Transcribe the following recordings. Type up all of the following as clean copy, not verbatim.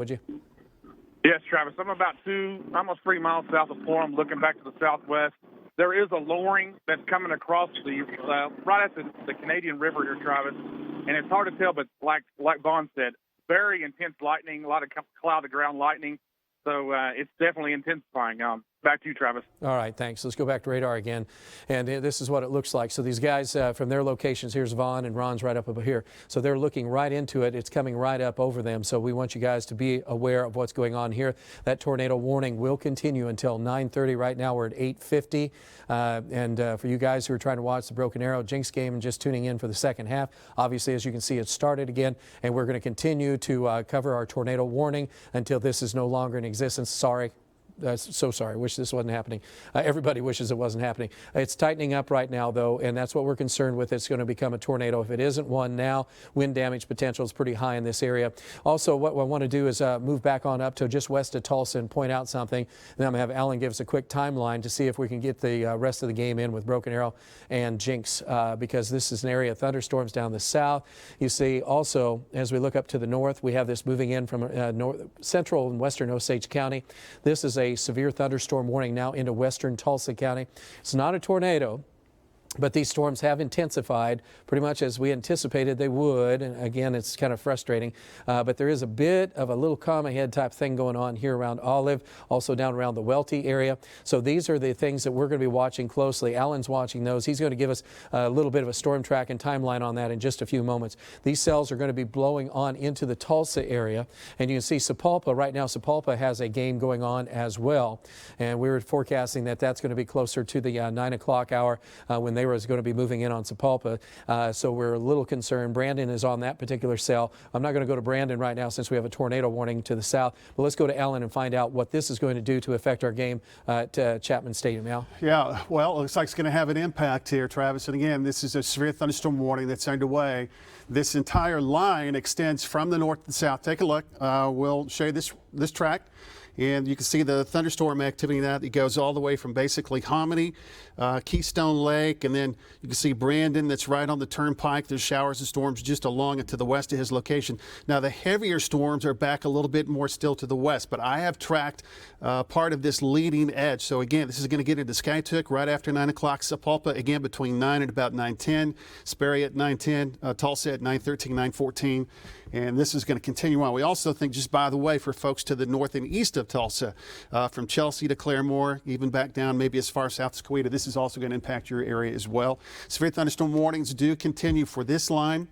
would you? Yes, Travis. I'm about almost 3 miles south of Florham, looking back to the southwest. There is a lowering that's coming across right at the Canadian River here, Travis, and it's hard to tell, but like Vaughn said, very intense lightning, a lot of cloud-to-ground lightning, so it's definitely intensifying. Back to you, Travis. All right, thanks. Let's go back to radar again. And this is what it looks like. So these guys from their locations, here's Vaughn and Ron's right up over here. So they're looking right into it. It's coming right up over them. So we want you guys to be aware of what's going on here. That tornado warning will continue until 9:30. Right now we're at 8:50. For you guys who are trying to watch the Broken Arrow Jinx game and just tuning in for the second half, obviously, as you can see, it started again. And we're going to continue to cover our tornado warning until this is no longer in existence. Sorry. So sorry. Wish this wasn't happening. Everybody wishes it wasn't happening. It's tightening up right now, though, and that's what we're concerned with. It's going to become a tornado. If it isn't one now, wind damage potential is pretty high in this area. Also, what I want to do is move back on up to just west of Tulsa and point out something. Then I'm going to have Alan give us a quick timeline to see if we can get the rest of the game in with Broken Arrow and Jinx, because this is an area of thunderstorms down the south. You see, also, as we look up to the north, we have this moving in from central and western Osage County. This is a severe thunderstorm warning now into western Tulsa County. It's not a tornado, but these storms have intensified pretty much as we anticipated they would. And again, it's kind of frustrating, but there is a bit of a little calm ahead type thing going on here around Olive, also down around the Welty area. So these are the things that we're going to be watching closely. Alan's watching those. He's going to give us a little bit of a storm track and timeline on that in just a few moments. These cells are going to be blowing on into the Tulsa area. And you can see Sapulpa right now. Sapulpa has a game going on as well. And we were forecasting that that's going to be closer to the 9 o'clock hour when they were going to be moving in on Sapulpa, so we're a little concerned. Brandon is on that particular cell. I'm not going to go to Brandon right now since we have a tornado warning to the south, but let's go to Ellen and find out what this is going to do to affect our game at Chapman Stadium. Al? Yeah, well, it looks like it's going to have an impact here, Travis. And again, this is a severe thunderstorm warning that's underway. This entire line extends from the north to the south. Take a look. We'll show you this track. And you can see the thunderstorm activity that it goes all the way from basically Hominy, Keystone Lake, and then you can see Brandon that's right on the turnpike. There's showers and storms just along it to the west of his location. Now the heavier storms are back a little bit more still to the west, but I have tracked part of this leading edge. So again, this is going to get into Skiatook right after 9 o'clock. Sapulpa again between 9 and about 9:10. Sperry at 9:10. Tulsa at 9:13, 9:14. And this is going to continue on. We also think, just by the way, for folks to the north and east of Tulsa, from Chelsea to Claremore, even back down maybe as far south as Coweta, this is also going to impact your area as well. Severe thunderstorm warnings do continue for this line.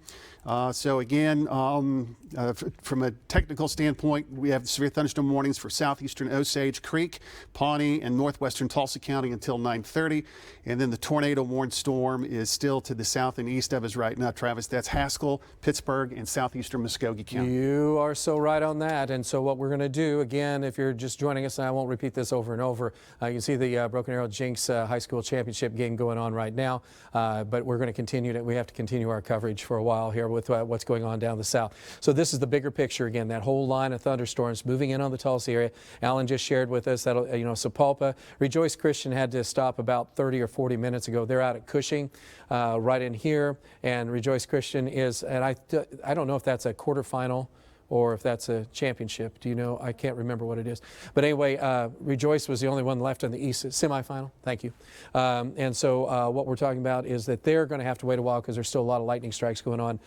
So again, from a technical standpoint, we have severe thunderstorm warnings for southeastern Osage Creek, Pawnee, and northwestern Tulsa County until 9:30. And then the tornado warned storm is still to the south and east of us right now, Travis. That's Haskell, Pittsburgh, and southeastern Muskogee County. You are so right on that. And so what we're going to do, again, if you're just joining us, and I won't repeat this over and over, you can see the Broken Arrow Jinx High School Championship game going on right now. But we're going to continue we have to continue our coverage for a while here with what's going on down the south. So this is the bigger picture again, that whole line of thunderstorms moving in on the Tulsa area. Alan just shared with us that, Sapulpa, Rejoice Christian had to stop about 30 or 40 minutes ago. They're out at Cushing, right in here, and Rejoice Christian is, and I don't know if that's a quarterfinal or if that's a championship. Do you know? I can't remember what it is. But anyway, Rejoice was the only one left in the East semifinal. Thank you. And so what we're talking about is that they're going to have to wait a while because there's still a lot of lightning strikes going on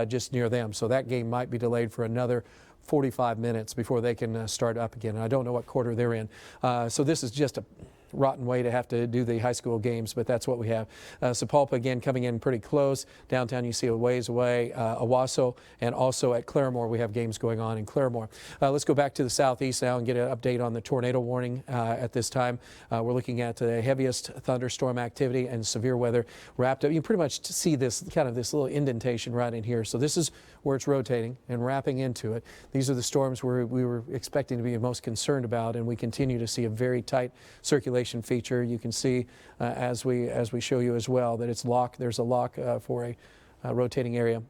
just near them. So that game might be delayed for another 45 minutes before they can start up again. And I don't know what quarter they're in. So this is just a rotten way to have to do the high school games, but that's what we have. Sapulpa again coming in pretty close. Downtown you see a ways away. Owasso, and also at Claremore we have games going on in Claremore. Let's go back to the southeast now and get an update on the tornado warning at this time. We're looking at the heaviest thunderstorm activity and severe weather wrapped up. You pretty much see this kind of this little indentation right in here. So this is where it's rotating and wrapping into it. These are the storms where we were expecting to be most concerned about, and we continue to see a very tight circulation feature. You can see as we show you as well that it's locked. There's a lock for a rotating area.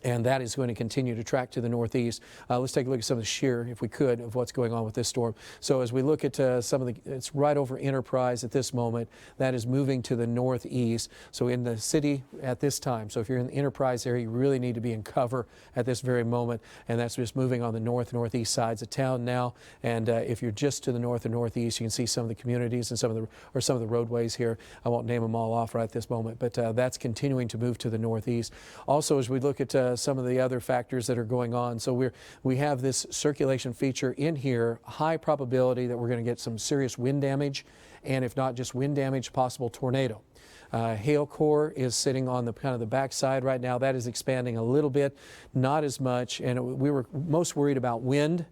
and that is going to continue to track to the northeast. Let's take a look at some of the shear, if we could, of what's going on with this storm. So as we look at some of the, it's right over Enterprise at this moment. That is moving to the northeast. So in the city at this time, so if you're in the Enterprise area, you really need to be in cover at this very moment, and that's just moving on the northeast sides of town now. And if you're just to the north and northeast, you can see some of the communities and some of the roadways here. I won't name them all off right at this moment, but that's continuing to move to the northeast. Also, as we look at some of the other factors that are going on, so we have this circulation feature in here, high probability that we're going to get some serious wind damage, and if not just wind damage, possible tornado. Hail core is sitting on the kind of the backside right now. That is expanding a little bit, not as much, and we were most worried about wind.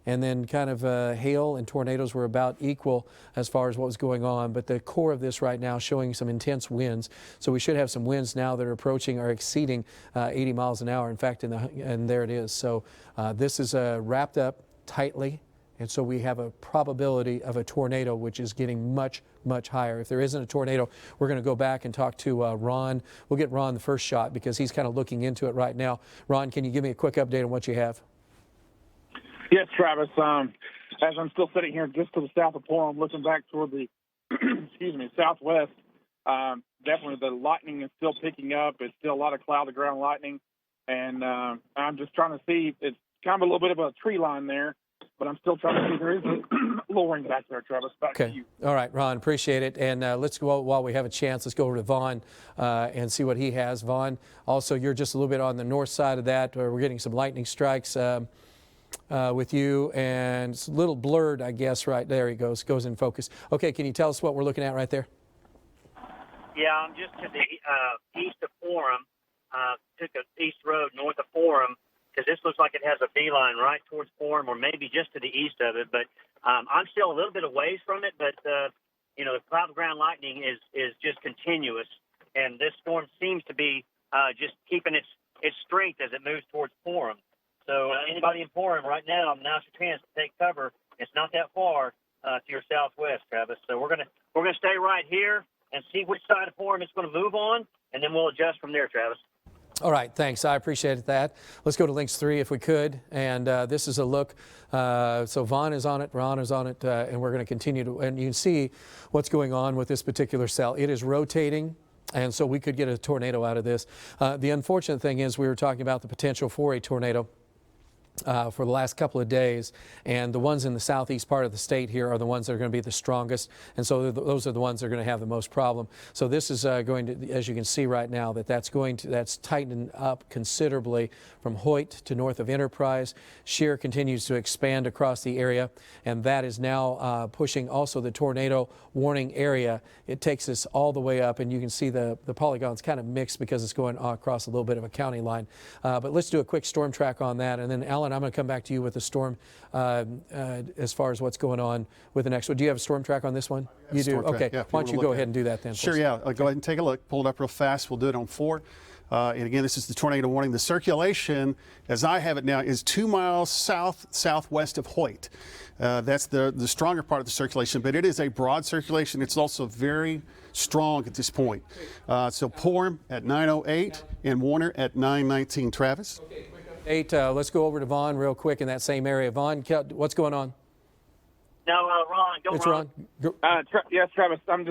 And then kind of hail and tornadoes were about equal as far as what was going on. But the core of this right now showing some intense winds. So we should have some winds now that are approaching or exceeding 80 miles an hour. In fact, and there it is. So this is wrapped up tightly. And so we have a probability of a tornado, which is getting much, much higher. If there isn't a tornado, we're going to go back and talk to Ron. We'll get Ron the first shot because he's kind of looking into it right now. Ron, can you give me a quick update on what you have? Yes, Travis. As I'm still sitting here just to the south of Porham, looking back toward the southwest, definitely the lightning is still picking up. It's still a lot of cloud-to-ground lightning, and I'm just trying to see. It's kind of a little bit of a tree line there, but I'm still trying to see there is a lowering back there, Travis. Back to you. All right, Ron, appreciate it. And let's go, while we have a chance, let's go over to Vaughn and see what he has. Vaughn, also, you're just a little bit on the north side of that. We're getting some lightning strikes. With you, and it's a little blurred, I guess. Right there he goes in focus. Okay, can you tell us what we're looking at right there? Yeah, I'm just to the east of Forum. Took an east road north of Forum because this looks like it has a beeline right towards Forum, or maybe just to the east of it. But I'm still a little bit away from it. But the cloud ground lightning is just continuous, and this storm seems to be just keeping its strength as it moves towards Forum. So anybody in Forum right now, now's your chance to take cover. It's not that far to your southwest, Travis. So we're gonna stay right here and see which side of Forum it's going to move on, and then we'll adjust from there, Travis. All right, thanks. I appreciate that. Let's go to Links 3 if we could. And this is a look. So Vaughn is on it, Ron is on it, and we're going to continue to. And you can see what's going on with this particular cell. It is rotating. And so we could get a tornado out of this. The unfortunate thing is we were talking about the potential for a tornado for the last couple of days, and the ones in the southeast part of the state here are the ones that are going to be the strongest, and so those are the ones that are going to have the most problem. So this is going to, as you can see right now, that's tightening up considerably from Hoyt to north of Enterprise. Shear continues to expand across the area, and that is now pushing also the tornado warning area. It takes us all the way up, and you can see the polygons kind of mixed because it's going across a little bit of a county line. But let's do a quick storm track on that, and then Alan, I'm going to come back to you with the storm as far as what's going on with the next one. Do you have a storm track on this one? You do? Okay. Yeah, why don't you go ahead and do that then? Sure, yeah. Go ahead and take a look. Pull it up real fast. We'll do it on 4. And again, this is the tornado warning. The circulation, as I have it now, is 2 miles southwest of Hoyt. That's the stronger part of the circulation, but it is a broad circulation. It's also very strong at this point. So Porham at 9:08 and Warner at 9:19. Travis? Okay, quick update. Let's go over to Vaughn real quick in that same area. Vaughn, what's going on? No, Ron, go It's Ron. Yes, Travis. I'm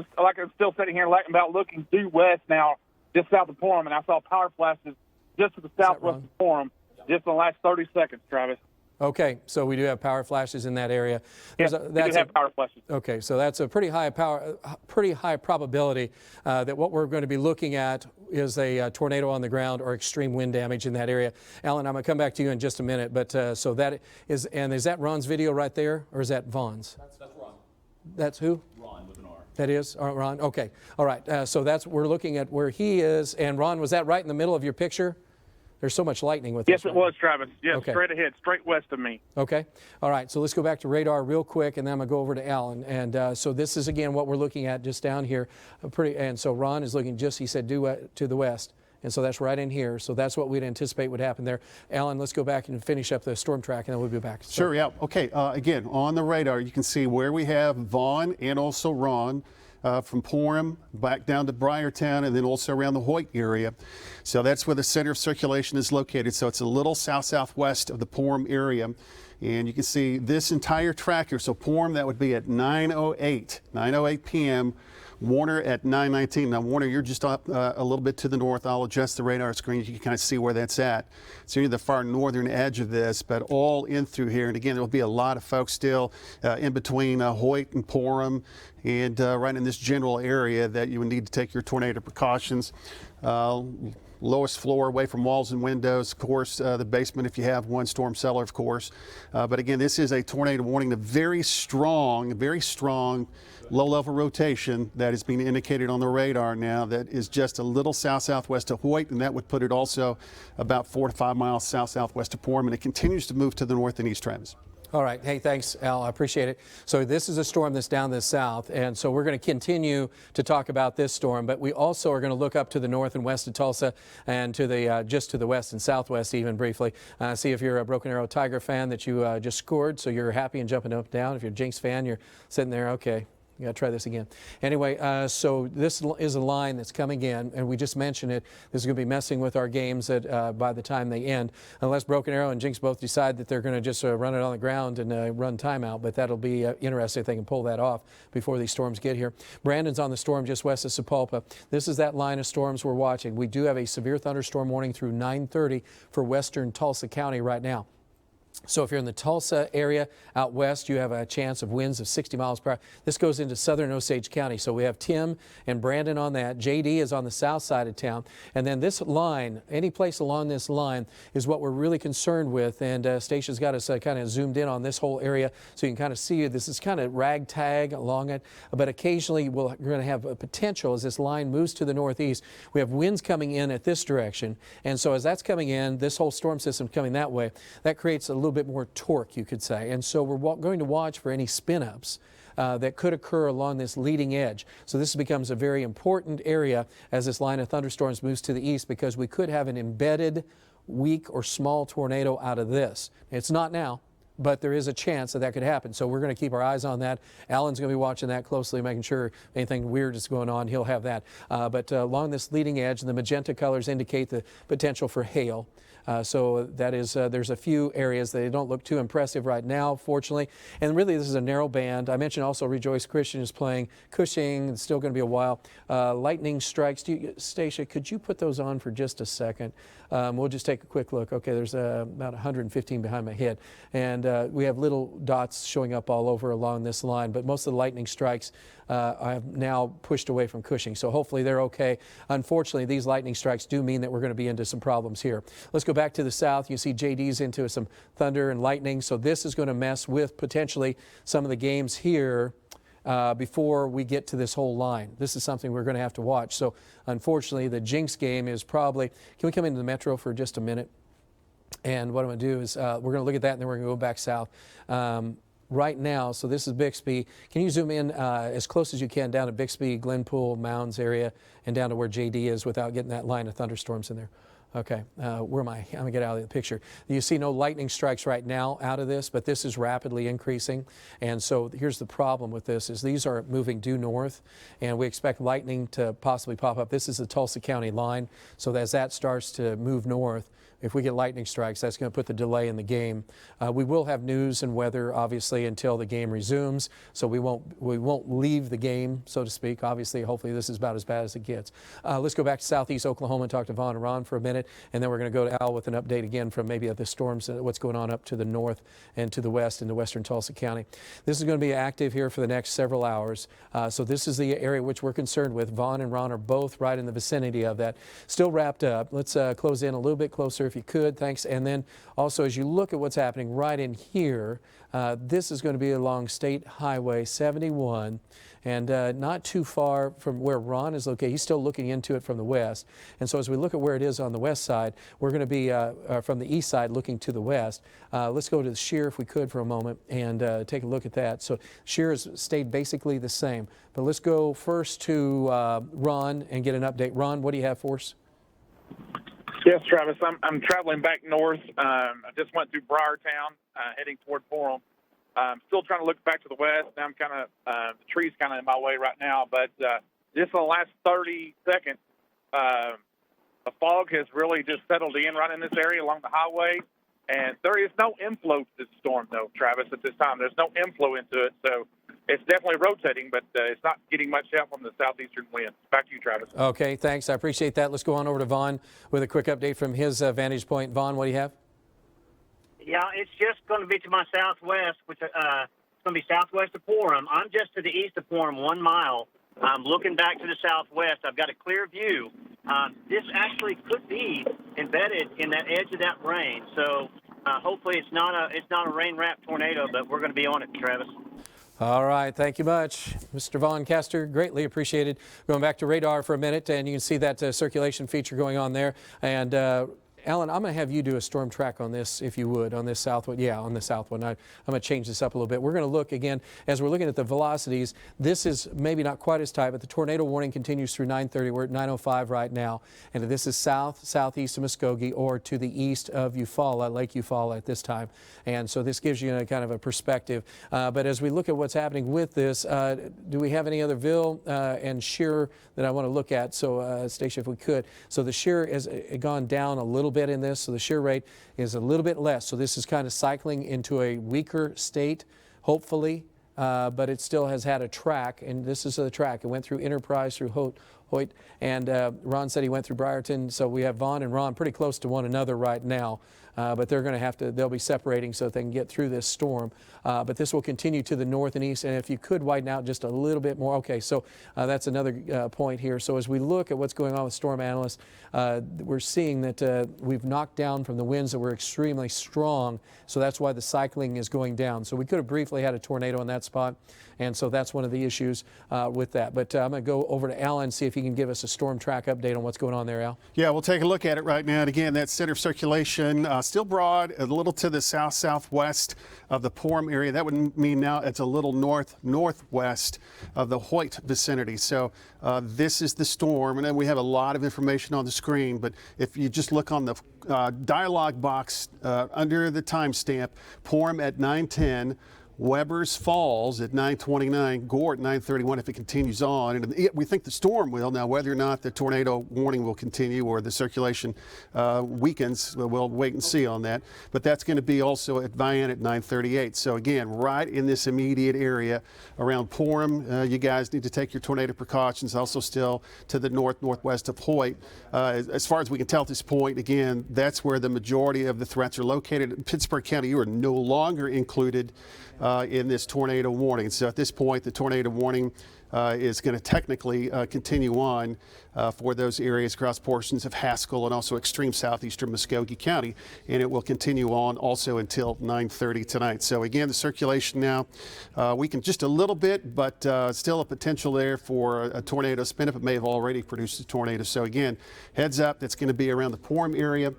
still sitting here about looking due west now, just south of Forum, and I saw power flashes just to the southwest of Forum just in the last 30 seconds, Travis. Okay, so we do have power flashes in that area. Yes, we do have power flashes. Okay, so that's a pretty high probability that what we're going to be looking at is a tornado on the ground or extreme wind damage in that area. Alan, I'm going to come back to you in just a minute, but so that is, and is that Ron's video right there, or is that Vaughn's? That's Ron. That's who? Ron with an R. That is Ron. Okay, all right. So we're looking at where he is, and Ron, was that right in the middle of your picture? There's so much lightning with Yes, this. it was, Travis. Yes, okay. Straight ahead, straight west of me. Okay. All right. So let's go back to radar real quick, and then I'm going to go over to Alan. And so this is, again, what we're looking at just down here. And so Ron is looking just, he said, due to the west. And so that's right in here. So that's what we'd anticipate would happen there. Alan, let's go back and finish up the storm track, and then we'll be back. Sure, yeah. Okay. Again, on the radar, you can see where we have Vaughn and also Ron. from Porham back down to Briartown and then also around the Hoyt area. So that's where the center of circulation is located. So it's a little south-southwest of the Porham area. And you can see this entire track here. So Porham, that would be at 9:08 p.m. Warner at 9:19. Now, Warner, you're just up a little bit to the north. I'll adjust the radar screen. You can kind of see where that's at. So you're the far northern edge of this, but all in through here. And again, there will be a lot of folks still in between Hoyt and Porham and right in this general area that you would need to take your tornado precautions. Lowest floor away from walls and windows, of course, the basement if you have one, storm cellar, of course. But again, this is a tornado warning, a very strong low-level rotation that is being indicated on the radar now that is just a little south-southwest of Hoyt, and that would put it also about 4 to 5 miles south-southwest of Porham, and it continues to move to the north and east, Travis. All right. Hey, thanks, Al. I appreciate it. So this is a storm that's down the south, and so we're going to continue to talk about this storm, but we also are going to look up to the north and west of Tulsa and to the just to the west and southwest even briefly. See if you're a Broken Arrow Tiger fan that you just scored, so you're happy and jumping up and down. If you're a Jinx fan, you're sitting there, okay. You got to try this again. Anyway, so this is a line that's coming in, and we just mentioned it. This is going to be messing with our games by the time they end, unless Broken Arrow and Jinx both decide that they're going to just run it on the ground and run timeout. But that'll be interesting if they can pull that off before these storms get here. Brandon's on the storm just west of Sapulpa. This is that line of storms we're watching. We do have a severe thunderstorm warning through 9:30 for western Tulsa County right now. So if you're in the Tulsa area out west, you have a chance of winds of 60 miles per hour. This goes into southern Osage County. So we have Tim and Brandon on that. JD is on the south side of town. And then this line, any place along this line is what we're really concerned with. And Stacia's got us kind of zoomed in on this whole area so you can kind of see it. This is kind of ragtag along it. But occasionally we're going to have a potential as this line moves to the northeast. We have winds coming in at this direction. And so as that's coming in, this whole storm system coming that way, that creates a little bit more torque, you could say. And so we're going to watch for any spin-ups that could occur along this leading edge. So this becomes a very important area as this line of thunderstorms moves to the east, because we could have an embedded weak or small tornado out of this. It's not now, but there is a chance that could happen. So we're going to keep our eyes on that. Alan's going to be watching that closely, making sure anything weird is going on, he'll have that. But along this leading edge, the magenta colors indicate the potential for hail. So that is, there's a few areas that don't look too impressive right now, fortunately. And really, this is a narrow band. I mentioned also Rejoice Christian is playing Cushing. It's still going to be a while. Lightning strikes. Stacia, could you put those on for just a second? We'll just take a quick look. Okay, there's about 115 behind my head. And we have little dots showing up all over along this line. But most of the lightning strikes I have now pushed away from Cushing. So hopefully they're okay. Unfortunately, these lightning strikes do mean that we're going to be into some problems here. Let's go back to the south. You see JD's into some thunder and lightning. So this is going to mess with potentially some of the games here before we get to this whole line. This is something we're going to have to watch. So unfortunately, the Jinx game is probably, can we come into the metro for just a minute? And what I'm going to do is we're going to look at that and then we're going to go back south. Right now, so this is Bixby. Can you zoom in as close as you can down to Bixby, Glenpool, Mounds area, and down to where JD is without getting that line of thunderstorms in there? Okay, where am I? I'm gonna get out of the picture. You see no lightning strikes right now out of this, but this is rapidly increasing. And so here's the problem with this is these are moving due north, and we expect lightning to possibly pop up. This is the Tulsa County line. So as that starts to move north, if we get lightning strikes, that's going to put the delay in the game. We will have news and weather, obviously, until the game resumes. So we won't leave the game, so to speak. Obviously, hopefully, this is about as bad as it gets. Let's go back to southeast Oklahoma and talk to Vaughn and Ron for a minute, and then we're going to go to Al with an update again from maybe the storms, what's going on up to the north and to the west into western Tulsa County. This is going to be active here for the next several hours. So this is the area which we're concerned with. Vaughn and Ron are both right in the vicinity of that. Still wrapped up. Let's close in a little bit closer if you could, thanks. And then also as you look at what's happening right in here, this is going to be along State Highway 71 and not too far from where Ron is located. He's still looking into it from the west. And so as we look at where it is on the west side, we're going to be from the east side looking to the west. Let's go to the shear if we could for a moment and take a look at that. So shear has stayed basically the same. But let's go first to Ron and get an update. Ron, what do you have for us? Yes, Travis. I'm traveling back north. I just went through Briartown, heading toward Porham. Still trying to look back to the west. Now I'm kind of the tree's kind of in my way right now, but just in the last 30 seconds, the fog has really just settled in right in this area along the highway, and there is no inflow to this storm, though, Travis, at this time. There's no inflow into it, so it's definitely rotating, but it's not getting much help from the southeastern winds. Back to you, Travis. Okay, thanks. I appreciate that. Let's go on over to Vaughn with a quick update from his vantage point. Vaughn, what do you have? Yeah, it's just going to be to my southwest, which it's going to be southwest of Porham. I'm just to the east of Porham, 1 mile. I'm looking back to the southwest. I've got a clear view. This actually could be embedded in that edge of that rain. So hopefully it's not a rain-wrapped tornado, but we're going to be on it, Travis. All right, thank you much, Mr. Vaughn Castor. Greatly appreciated. Going back to radar for a minute, and you can see that circulation feature going on there. And Alan, I'm going to have you do a storm track on this, if you would, on this south one. Yeah, on the south one. I'm going to change this up a little bit. We're going to look again, as we're looking at the velocities, this is maybe not quite as tight, but the tornado warning continues through 9:30. We're at 9:05 right now. And this is southeast of Muskogee or to the east of Eufaula, Lake Eufaula at this time. And so this gives you a kind of a perspective. But as we look at what's happening with this, do we have any other Ville and shear that I want to look at? So, Stacia, if we could. So the shear has gone down a little bit in this, so the shear rate is a little bit less. So this is kind of cycling into a weaker state, hopefully, but it still has had a track, and this is the track. It went through Enterprise, through Hoyt, and Ron said he went through Briarton. So we have Vaughn and Ron pretty close to one another right now. But they're going to have to, they'll be separating so that they can get through this storm. But this will continue to the north and east. And if you could widen out just a little bit more. Okay, so that's another point here. So as we look at what's going on with storm analysts, we're seeing that we've knocked down from the winds that were extremely strong. So that's why the cycling is going down. So we could have briefly had a tornado in that spot. And so that's one of the issues with that. But I'm going to go over to Al and see if he can give us a storm track update on what's going on there, Al. Yeah, we'll take a look at it right now. And again, that center of circulation still broad, a little to the south-southwest of the Porham area. That would mean now it's a little north-northwest of the Hoyt vicinity. So this is the storm. And then we have a lot of information on the screen. But if you just look on the dialog box under the timestamp, Porham at 9:10. Weber's Falls at 9:29, Gore at 9:31 if it continues on. And we think the storm will. Now, whether or not the tornado warning will continue or the circulation weakens, we'll wait and see on that. But that's going to be also at Vian at 9:38. So again, right in this immediate area around Porham, you guys need to take your tornado precautions. Also still to the northwest of Hoyt. As far as we can tell at this point, again, that's where the majority of the threats are located. In Pittsburgh County, you are no longer included in this tornado warning. So at this point, the tornado warning is going to technically continue on for those areas across portions of Haskell and also extreme southeastern Muskogee County, and it will continue on also until 9:30 tonight. So again, the circulation now weakened just a little bit, but still a potential there for a tornado spin up. It may have already produced a tornado. So again, heads up, that's going to be around the Porham area.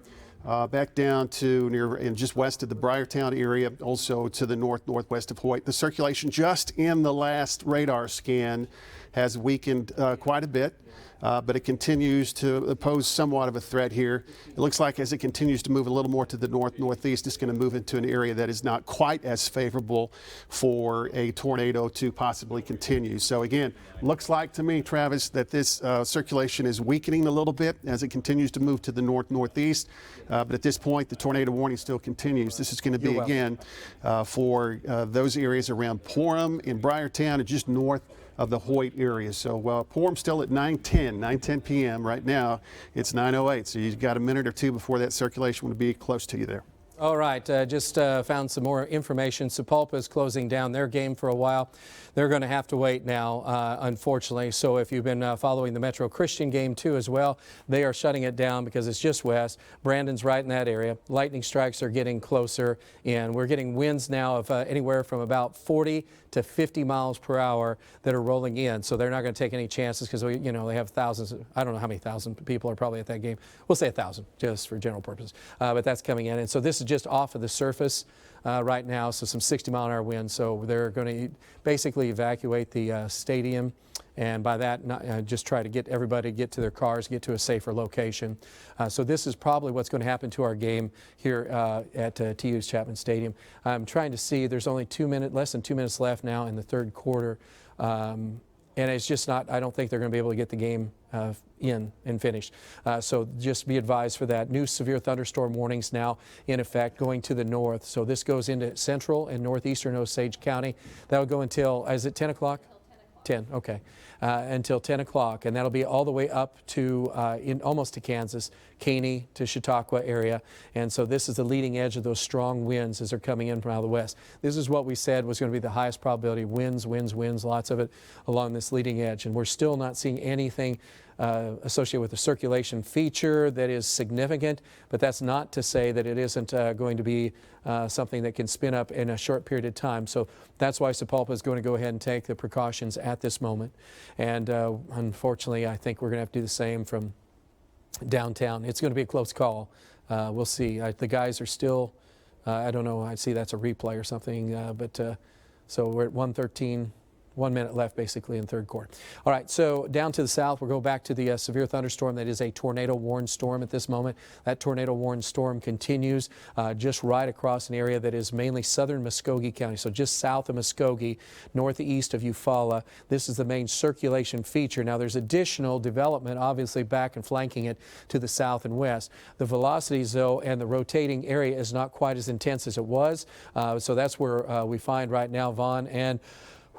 Back down to near and just west of the Briartown area, also to the northwest of Hoyt. The circulation just in the last radar scan has weakened quite a bit, but it continues to pose somewhat of a threat here. It looks like as it continues to move a little more to the northeast, it's going to move into an area that is not quite as favorable for a tornado to possibly continue. So again, looks like to me, Travis, that this circulation is weakening a little bit as it continues to move to the northeast. But at this point, the tornado warning still continues. This is going to be, again, for those areas around Porham and Briartown and just north of the Hoyt area. So Porham still at 9:10 p.m. Right now. It's 9:08. So you've got a minute or two before that circulation will be close to you there. All right, just found some more information. Sapulpa is closing down their game for a while. They're going to have to wait now, unfortunately. So if you've been following the Metro Christian game too as well, they are shutting it down because it's just west. Brandon's right in that area. Lightning strikes are getting closer, and we're getting winds now of anywhere from about 40 to 50 miles per hour that are rolling in. So they're not going to take any chances because they have thousands. I don't know how many thousand people are probably at that game. We'll say 1,000 just for general purposes. But that's coming in, and so this is just off of the surface right now, so some 60-mile-an-hour winds. So they're going to basically evacuate the stadium, and by that, just try to get everybody to get to their cars, get to a safer location. So this is probably what's going to happen to our game here at TU's Chapman Stadium. I'm trying to see, there's only less than 2 minutes left now in the third quarter. And it's just not, I don't think they're going to be able to get the game in and finished. So just be advised for that. New severe thunderstorm warnings now in effect going to the north. So this goes into central and northeastern Osage County. That will go until, is it 10 o'clock? 10, okay. Until 10 o'clock, and that'll be all the way up to almost to Kansas, Caney to Chautauqua area. And so this is the leading edge of those strong winds as they're coming in from out of the west. This is what we said was going to be the highest probability winds, lots of it along this leading edge. And we're still not seeing anything associated with the circulation feature that is significant, but that's not to say that it isn't going to be something that can spin up in a short period of time. So that's why Sapulpa is going to go ahead and take the precautions at this moment. And unfortunately, I think we're going to have to do the same from downtown. It's going to be a close call. We'll see. The guys are still, I don't know, I see that's a replay or something, so we're at 1:13. 1 minute left basically in third quarter. All right, so down to the south, we'll go back to the severe thunderstorm that is a tornado warned storm at this moment. That tornado warned storm continues just right across an area that is mainly southern Muskogee County, so just south of Muskogee, northeast of Eufaula. This is the main circulation feature. Now there's additional development obviously back and flanking it to the south and west. The velocities though and the rotating area is not quite as intense as it was, so that's where we find right now Vaughn and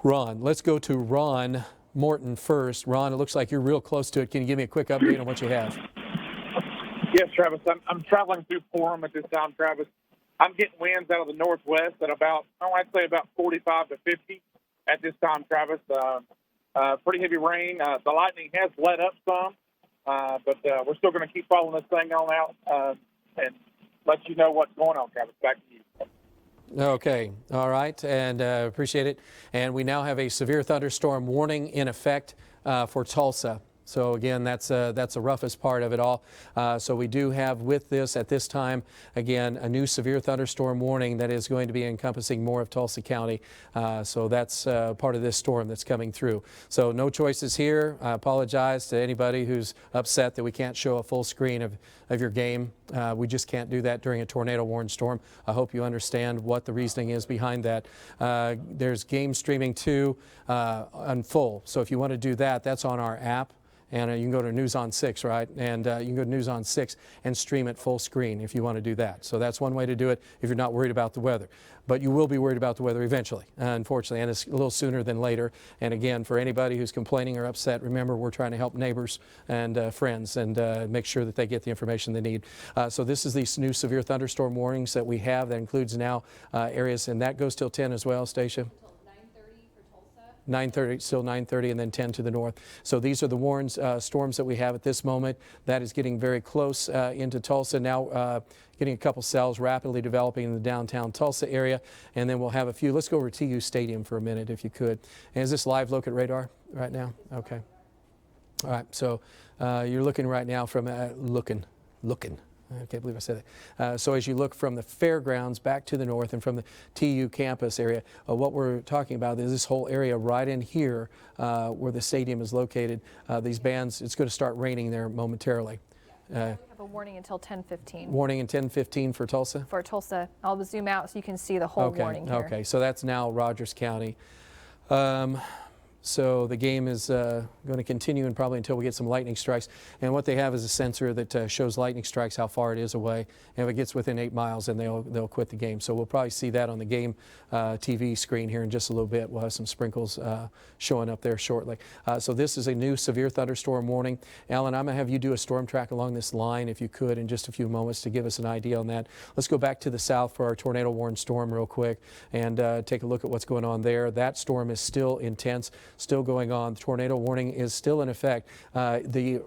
Ron. Let's go to Ron Morton first. Ron, it looks like you're real close to it. Can you give me a quick update on what you have? Yes, Travis. I'm traveling through Forum at this time, Travis. I'm getting winds out of the northwest at about, I'd say about 45 to 50 at this time, Travis. Pretty heavy rain. The lightning has let up some, but we're still going to keep following this thing on out and let you know what's going on, Travis. Back to you. Okay, all right, and appreciate it. And we now have a severe thunderstorm warning in effect for Tulsa. So again, that's the roughest part of it all. So we do have with this at this time, again, a new severe thunderstorm warning that is going to be encompassing more of Tulsa County. So that's part of this storm that's coming through. So no choices here. I apologize to anybody who's upset that we can't show a full screen of your game. We just can't do that during a tornado warned storm. I hope you understand what the reasoning is behind that. There's game streaming too on full. So if you want to do that, that's on our app. And you can go to News on 6, right? And you can go to News on 6 and stream it full screen if you want to do that. So that's one way to do it if you're not worried about the weather. But you will be worried about the weather eventually, unfortunately, and it's a little sooner than later. And again, for anybody who's complaining or upset, remember we're trying to help neighbors and friends and make sure that they get the information they need. So this is these new severe thunderstorm warnings that we have. That includes now areas, and that goes till 10 as well, Stacia? 9:30, still 9:30, and then 10 to the north. So these are the warned storms that we have at this moment. That is getting very close into Tulsa now, getting a couple cells rapidly developing in the downtown Tulsa area, and then we'll have a few. Let's go over to TU Stadium for a minute, if you could. And is this live look at radar right now? Okay. All right. So you're looking right now from looking. I can't believe I said that. So as you look from the fairgrounds back to the north and from the TU campus area, what we're talking about is this whole area right in here where the stadium is located. These bands, it's going to start raining there momentarily. We have a warning until 10:15. Warning in 10:15 for Tulsa? For Tulsa. I'll zoom out so you can see the whole warning here. Okay, so that's now Rogers County. So the game is going to continue and probably until we get some lightning strikes. And what they have is a sensor that shows lightning strikes, how far it is away. And if it gets within 8 miles, then they'll quit the game. So we'll probably see that on the game TV screen here in just a little bit. We'll have some sprinkles showing up there shortly. So this is a new severe thunderstorm warning. Alan, I'm going to have you do a storm track along this line, if you could, in just a few moments to give us an idea on that. Let's go back to the south for our tornado warned storm real quick and take a look at what's going on there. That storm is still intense. Still going on. The tornado warning is still in effect. The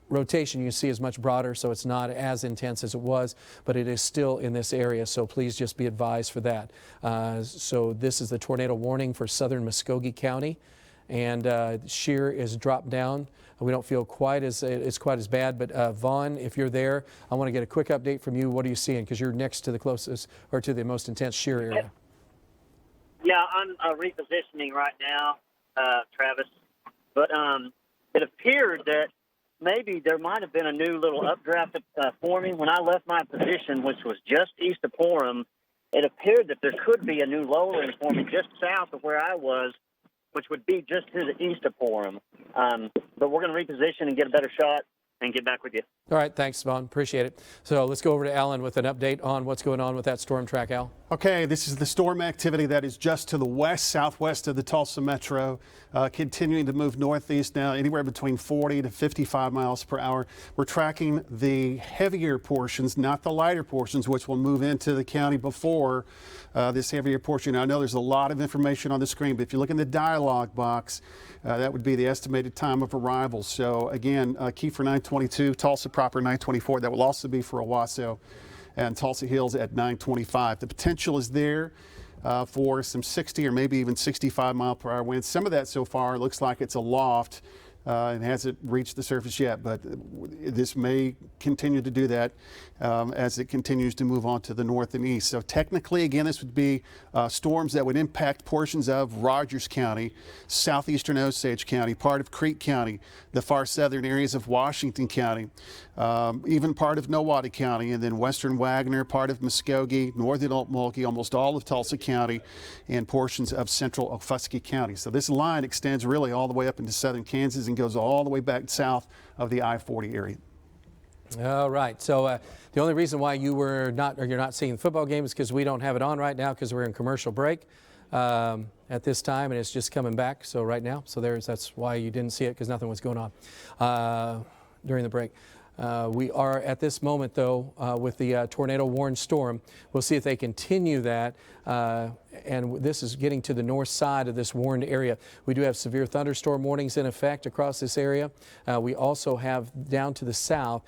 rotation you see is much broader, so it's not as intense as it was, but it is still in this area, so please just be advised for that. So this is the tornado warning for southern Muskogee County. and shear is dropped down. We don't feel it's quite as bad, but Vaughn, if you're there, I want to get a quick update from you. What are you seeing? Because you're next to the closest or to the most intense shear area. Yeah, I'm repositioning right now, Travis. But it appeared that maybe there might have been a new little updraft forming. When I left my position, which was just east of Orem, it appeared that there could be a new lowering forming just south of where I was, which would be just to the east of Orem. But we're going to reposition and get a better shot and get back with you. All right, thanks, Vaughn. Appreciate it. So let's go over to Alan with an update on what's going on with that storm track, Al. Okay, this is the storm activity that is just to the west, southwest of the Tulsa metro, continuing to move northeast now, anywhere between 40 to 55 miles per hour. We're tracking the heavier portions, not the lighter portions, which will move into the county before this heavier portion. Now, I know there's a lot of information on the screen, but if you look in the dialog box, that would be the estimated time of arrival. So again, key for 922, Tulsa proper 924. That will also be for Owasso and Tulsa Hills at 925. The potential is there for some 60 or maybe even 65 mile per hour winds. Some of that so far looks like it's aloft and hasn't reached the surface yet, but this may continue to do that as it continues to move on to the north and east. So technically, again, this would be storms that would impact portions of Rogers County, southeastern Osage County, part of Creek County, the far southern areas of Washington County, even part of Nowata County, and then western Wagner, part of Muskogee, northern Okmulgee, almost all of Tulsa County, and portions of central Offusky County. So this line extends really all the way up into southern Kansas and goes all the way back south of the I-40 area. All right. So the only reason why you're not seeing the football game is because we don't have it on right now because we're in commercial break at this time, and it's just coming back. So right now, that's why you didn't see it, because nothing was going on during the break. We are at this moment, though, with the tornado warned storm. We'll see if they continue that. And this is getting to the north side of this warned area. We do have severe thunderstorm warnings in effect across this area. We also have down to the south,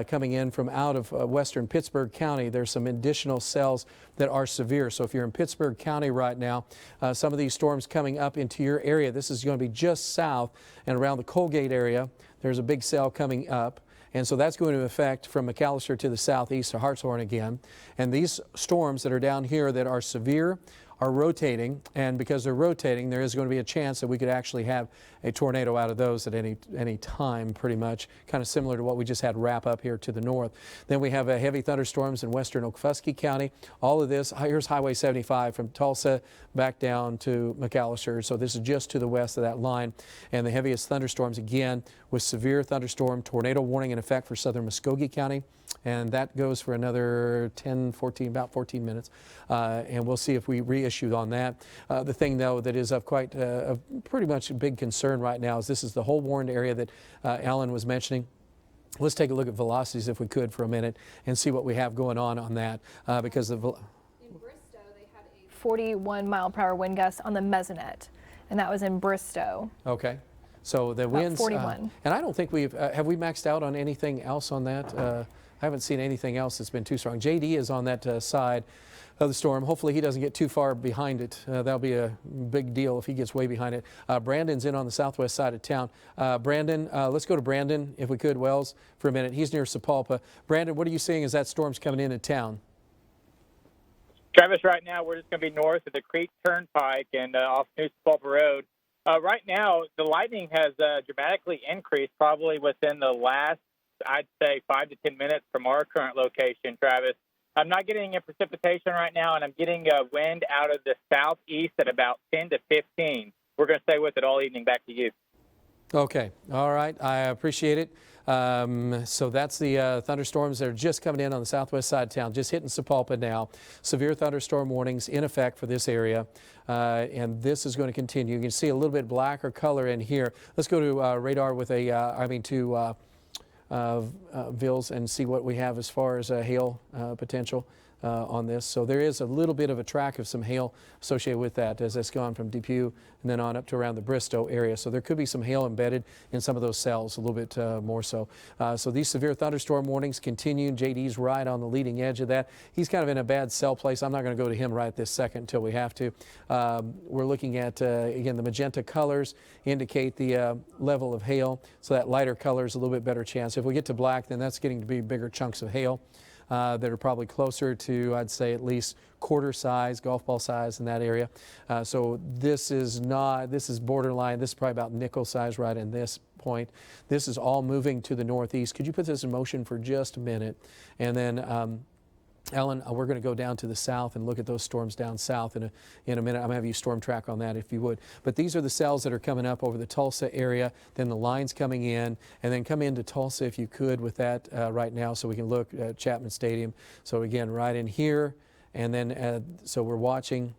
coming in from out of western Pittsburgh County, there's some additional cells that are severe. So if you're in Pittsburgh County right now, some of these storms coming up into your area, this is going to be just south and around the Colgate area. There's a big cell coming up. And so that's going to affect from McAllister to the southeast to Hartshorn again. And these storms that are down here that are severe are rotating, and because they're rotating, there is going to be a chance that we could actually have a tornado out of those at any time, pretty much, kind of similar to what we just had wrap up here to the north. Then we have heavy thunderstorms in western Okfuskee County. All of this, here's Highway 75 from Tulsa back down to McAllister. So this is just to the west of that line. And the heaviest thunderstorms, again, with severe thunderstorm, tornado warning in effect for southern Muskogee County. And that goes for another about 14 minutes. And we'll see if we reissue on that. The thing, though, that is of quite pretty much a big concern right now is this is the whole warned area that Alan was mentioning. Let's take a look at velocities, if we could, for a minute and see what we have going on that. Because in Bristow, they had a 41 mile per hour wind gust on the Mesonet, and that was in Bristow. Okay. So the winds, 41. And I don't think have we maxed out on anything else on that? I haven't seen anything else that's been too strong. JD is on that side of the storm. Hopefully he doesn't get too far behind it. That'll be a big deal if he gets way behind it. Brandon's in on the southwest side of town. Brandon, let's go to Brandon, if we could, Wells, for a minute. He's near Sapulpa. Brandon, what are you seeing as that storm's coming into town? Travis, right now we're just going to be north of the Creek Turnpike and off New Sapulpa Road. Right now, the lightning has dramatically increased, probably within the last, I'd say, 5 to 10 minutes from our current location, Travis. I'm not getting any precipitation right now, and I'm getting wind out of the southeast at about 10 to 15. We're going to stay with it all evening. Back to you. Okay. All right. I appreciate it. So that's the thunderstorms that are just coming in on the southwest side of town, just hitting Sapulpa now. Severe thunderstorm warnings in effect for this area, and this is going to continue. You can see a little bit blacker color in here. Let's go to radar with Vils and see what we have as far as hail potential. on this. So there is a little bit of a track of some hail associated with that as it's gone from Depew and then on up to around the Bristow area. So there could be some hail embedded in some of those cells, a little bit more so. So these severe thunderstorm warnings continue. JD's right on the leading edge of that. He's kind of in a bad cell place. I'm not going to go to him right this second until we have to. We're looking at, again, the magenta colors indicate the level of hail. So that lighter color is a little bit better chance. If we get to black, then that's getting to be bigger chunks of hail. That are probably closer to, I'd say, at least quarter size, golf ball size in that area. So this is borderline. This is probably about nickel size right in this point. This is all moving to the northeast. Could you put this in motion for just a minute? And then Ellen, we're going to go down to the south and look at those storms down south in a minute. I'm going to have you storm track on that if you would. But these are the cells that are coming up over the Tulsa area, then the lines coming in, and then come into Tulsa if you could with that right now so we can look at Chapman Stadium. So again, right in here, and then so we're watching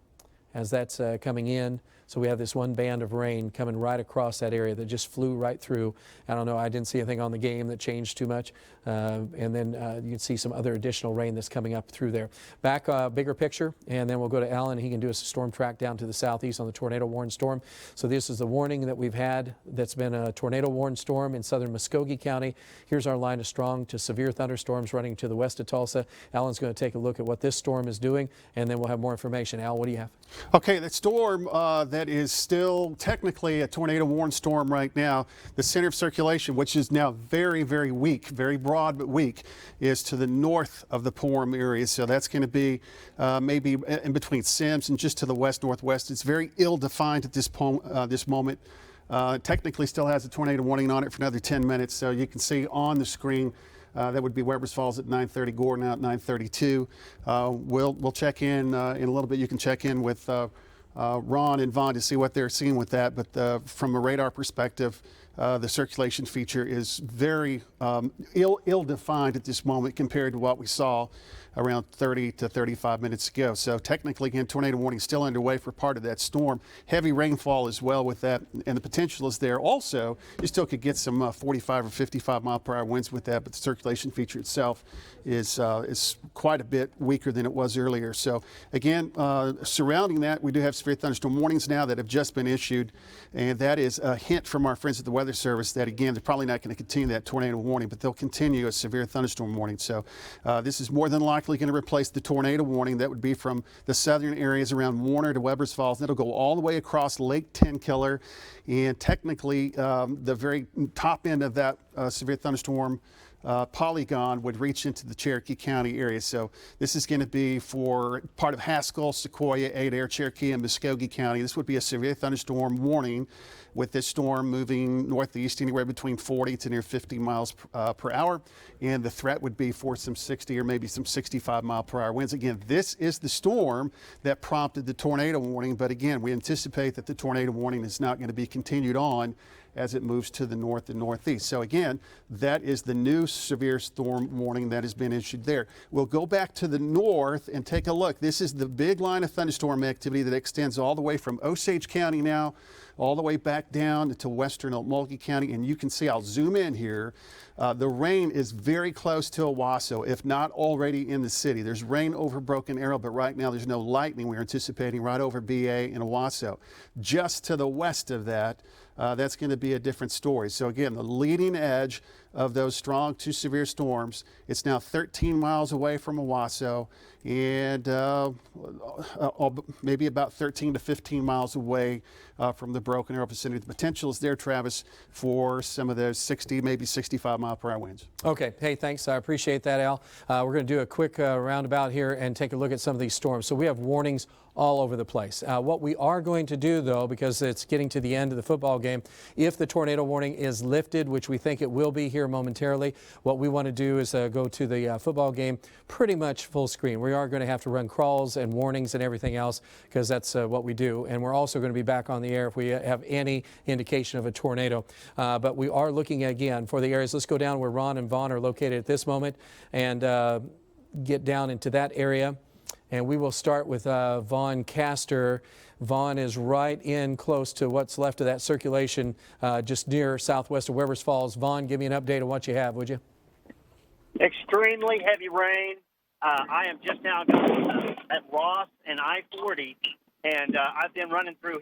as that's coming in. So we have this one band of rain coming right across that area that just flew right through. I don't know, I didn't see anything on the game that changed too much. And then you can see some other additional rain that's coming up through there. Back, bigger picture, and then we'll go to Alan. He can do us a storm track down to the southeast on the tornado warned storm. So this is the warning that we've had that's been a tornado warned storm in southern Muskogee County. Here's our line of strong to severe thunderstorms running to the west of Tulsa. Alan's going to take a look at what this storm is doing, and then we'll have more information. Al, what do you have? Okay, that storm that is still technically a tornado warned storm right now. The center of circulation, which is now very, very weak, very broad but weak, is to the north of the Porham area. So that's going to be maybe in between Sims and just to the west-northwest. It's very ill-defined at this moment. Technically still has a tornado warning on it for another 10 minutes. So you can see on the screen that would be Weber's Falls at 9:30, Gordon out at 9:32. We'll check in a little bit. You can check in with Ron and Vaughn to see what they're seeing with that. But from a radar perspective, the circulation feature is very ill-defined at this moment compared to what we saw around 30 to 35 minutes ago. So technically, again, tornado warning still underway for part of that storm. Heavy rainfall as well with that, and the potential is there. Also, you still could get some 45 or 55 mile per hour winds with that, but the circulation feature itself is quite a bit weaker than it was earlier. So again, surrounding that, we do have severe thunderstorm warnings now that have just been issued, and that is a hint from our friends at the Weather Service that, again, they're probably not going to continue that tornado warning, but they'll continue a severe thunderstorm warning. So this is more than likely going to replace the tornado warning that would be from the southern areas around Warner to Weber's Falls. That'll go all the way across Lake Tenkiller, and technically the very top end of that severe thunderstorm polygon would reach into the Cherokee County area. So this is going to be for part of Haskell, Sequoia, Adair, Cherokee, and Muskogee County. This would be a severe thunderstorm warning, with this storm moving northeast anywhere between 40 to near 50 miles per hour. And the threat would be for some 60 or maybe some 65 mile per hour winds. Again, this is the storm that prompted the tornado warning. But again, we anticipate that the tornado warning is not going to be continued on as it moves to the north and northeast. So again, that is the new severe storm warning that has been issued there. We'll go back to the north and take a look. This is the big line of thunderstorm activity that extends all the way from Osage County now, all the way back down to western Okmulgee County. And you can see, I'll zoom in here, the rain is very close to Owasso, if not already in the city. There's rain over Broken Arrow, but right now there's no lightning. We're anticipating right over BA and Owasso. Just to the west of that, that's going to be a different story. So again, the leading edge of those strong to severe storms, it's now 13 miles away from Owasso, and maybe about 13 to 15 miles away from the Broken Arrow vicinity. The potential is there, Travis, for some of those 60, maybe 65 mile per hour winds. Okay. Hey, thanks. I appreciate that, Al. We're going to do a quick roundabout here and take a look at some of these storms. So we have warnings all over the place. What we are going to do, though, because it's getting to the end of the football game, if the tornado warning is lifted, which we think it will be here momentarily, what we want to do is go to the football game pretty much full screen. We are going to have to run crawls and warnings and everything else because that's what we do. And we're also going to be back on the air if we have any indication of a tornado. But we are looking again for the areas. Let's go down where Ron and Vaughn are located at this moment and get down into that area. And we will start with Vaughn Castor. Vaughn is right in close to what's left of that circulation just near southwest of Weber's Falls. Vaughn, give me an update on what you have, would you? Extremely heavy rain I am just now at Ross and I-40, and I've been running through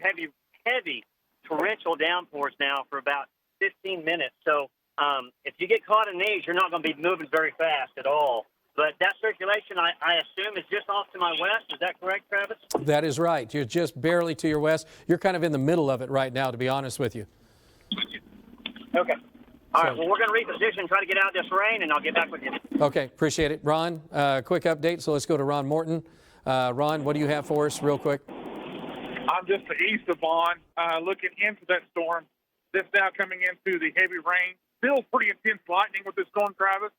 heavy torrential downpours now for about 15 minutes. So if you get caught in these, you're not going to be moving very fast at all. But that circulation, I assume, is just off to my west. Is that correct, Travis? That is right. You're just barely to your west. You're kind of in the middle of it right now, to be honest with you. Okay. All right. Well, we're going to reposition, try to get out of this rain, and I'll get back with you. Okay, appreciate it. Ron, quick update. So let's go to Ron Morton. Ron, what do you have for us real quick? I'm just to east of Vaughn, looking into that storm. This now coming into the heavy rain. Still pretty intense lightning with this storm, Travis.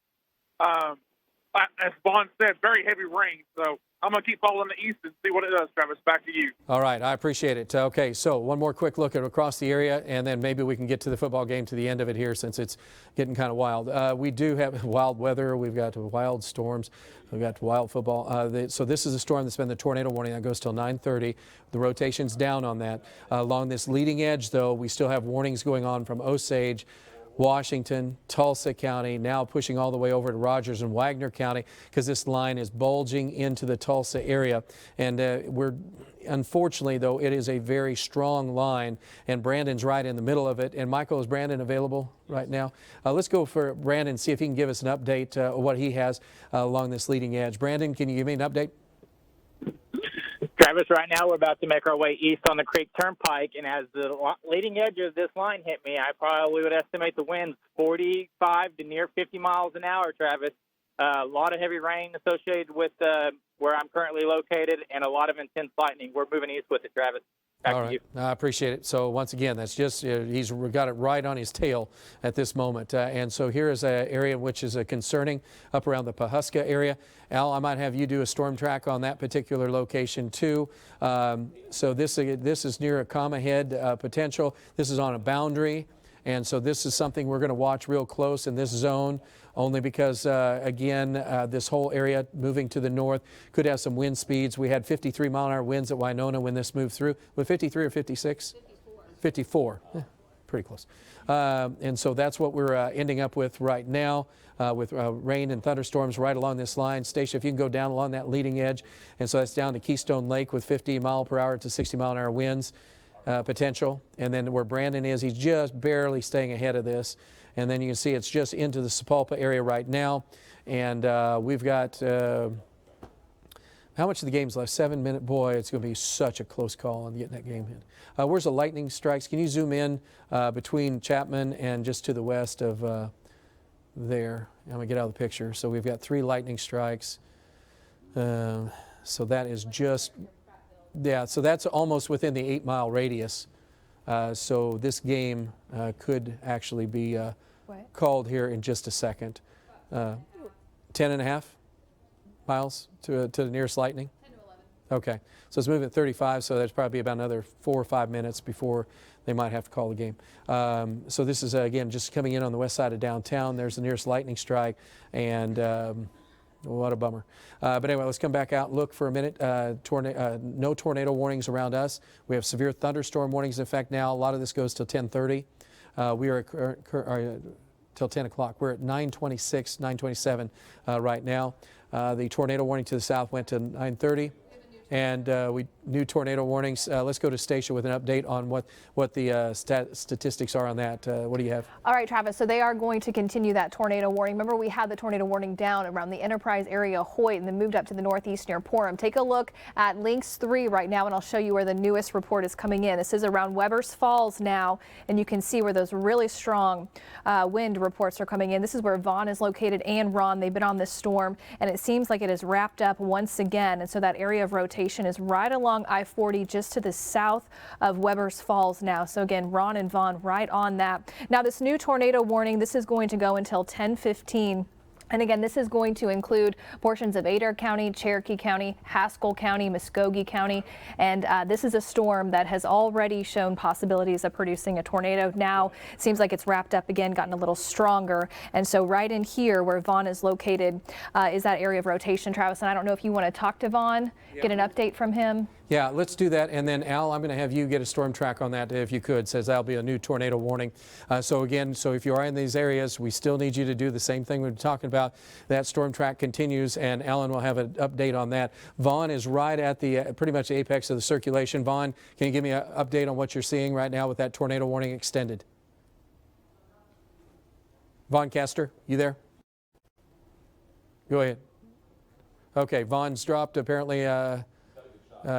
As Vaughn said, very heavy rain. So I'm going to keep following the east and see what it does, Travis. Back to you. All right, I appreciate it. Okay, so one more quick look at across the area, and then maybe we can get to the football game to the end of it here since it's getting kind of wild. We do have wild weather. We've got wild storms. We've got wild football. So this is a storm that's been the tornado warning that goes till 9:30. The rotation's down on that. Along this leading edge, though, we still have warnings going on from Osage, Washington, Tulsa County, now pushing all the way over to Rogers and Wagner County because this line is bulging into the Tulsa area. And unfortunately, though, it is a very strong line, and Brandon's right in the middle of it. And Michael, is Brandon available right now? Let's go for Brandon, see if he can give us an update of what he has along this leading edge. Brandon, can you give me an update? Travis, right now we're about to make our way east on the Creek Turnpike, and as the leading edge of this line hit me, I probably would estimate the winds 45 to near 50 miles an hour, Travis. A lot of heavy rain associated with where I'm currently located and a lot of intense lightning. We're moving east with it, Travis. Back All to right, you. I appreciate it. So once again, that's just, he's got it right on his tail at this moment. And so here is an area which is concerning up around the Pawhuska area. Al, I might have you do a storm track on that particular location too. So this is near a comma head potential. This is on a boundary. And so this is something we're going to watch real close in this zone, only because, again, this whole area moving to the north could have some wind speeds. We had 53-mile-an-hour winds at Winona when this moved through. With 53 or 56? 54. Pretty close. And so that's what we're ending up with right now, with rain and thunderstorms right along this line. Stacia, if you can go down along that leading edge. And so that's down to Keystone Lake with 50-mile-per-hour to 60-mile-an-hour winds. Potential, and then where Brandon is, he's just barely staying ahead of this, and then you can see it's just into the Sapulpa area right now, and we've got how much of the game's left? 7 minutes. Boy, it's going to be such a close call on getting that game in. Where's the lightning strikes? Can you zoom in between Chapman and just to the west of there? I'm going to get out of the picture. So we've got 3 lightning strikes. So that is just. Yeah, so that's almost within the 8-mile radius. So this game could actually be called here in just a second. 10.5 miles to the nearest lightning? 10 to 11. Okay, so it's moving at 35, so there's probably about another 4 or 5 minutes before they might have to call the game. So this is, again, just coming in on the west side of downtown. There's the nearest lightning strike, and what a bummer. But anyway, let's come back out and look for a minute. No tornado warnings around us. We have severe thunderstorm warnings in effect now. A lot of this goes till 10:30. We are till 10 o'clock. We're at 9:26, 9:27 right now. The tornado warning to the south went to 9:30. And new tornado warnings. Let's go to Stacia with an update on what the statistics are on that. What do you have? All right, Travis. So they are going to continue that tornado warning. Remember, we had the tornado warning down around the Enterprise area, Hoyt, and then moved up to the northeast near Porham. Take a look at Lynx 3 right now, and I'll show you where the newest report is coming in. This is around Weber's Falls now, and you can see where those really strong wind reports are coming in. This is where Vaughn is located and Ron. They've been on this storm, and it seems like it is wrapped up once again. And so that area of rotation is right along I-40 just to the south of Weber's Falls now. So again, Ron and Vaughn right on that. Now this new tornado warning, this is going to go until 10:15. And again, this is going to include portions of Adair County, Cherokee County, Haskell County, Muskogee County. And this is a storm that has already shown possibilities of producing a tornado. Now it seems like it's wrapped up again, gotten a little stronger. And so right in here where Vaughn is located is that area of rotation, Travis. And I don't know if you want to talk to Vaughn, get an update from him. Yeah, let's do that. And then, Al, I'm going to have you get a storm track on that if you could. Says that'll be a new tornado warning. So if you are in these areas, we still need you to do the same thing we've been talking about. That storm track continues, and Alan will have an update on that. Vaughn is right at the pretty much the apex of the circulation. Vaughn, can you give me an update on what you're seeing right now with that tornado warning extended? Vaughn Castor, you there? Go ahead. Okay, Vaughn's dropped apparently.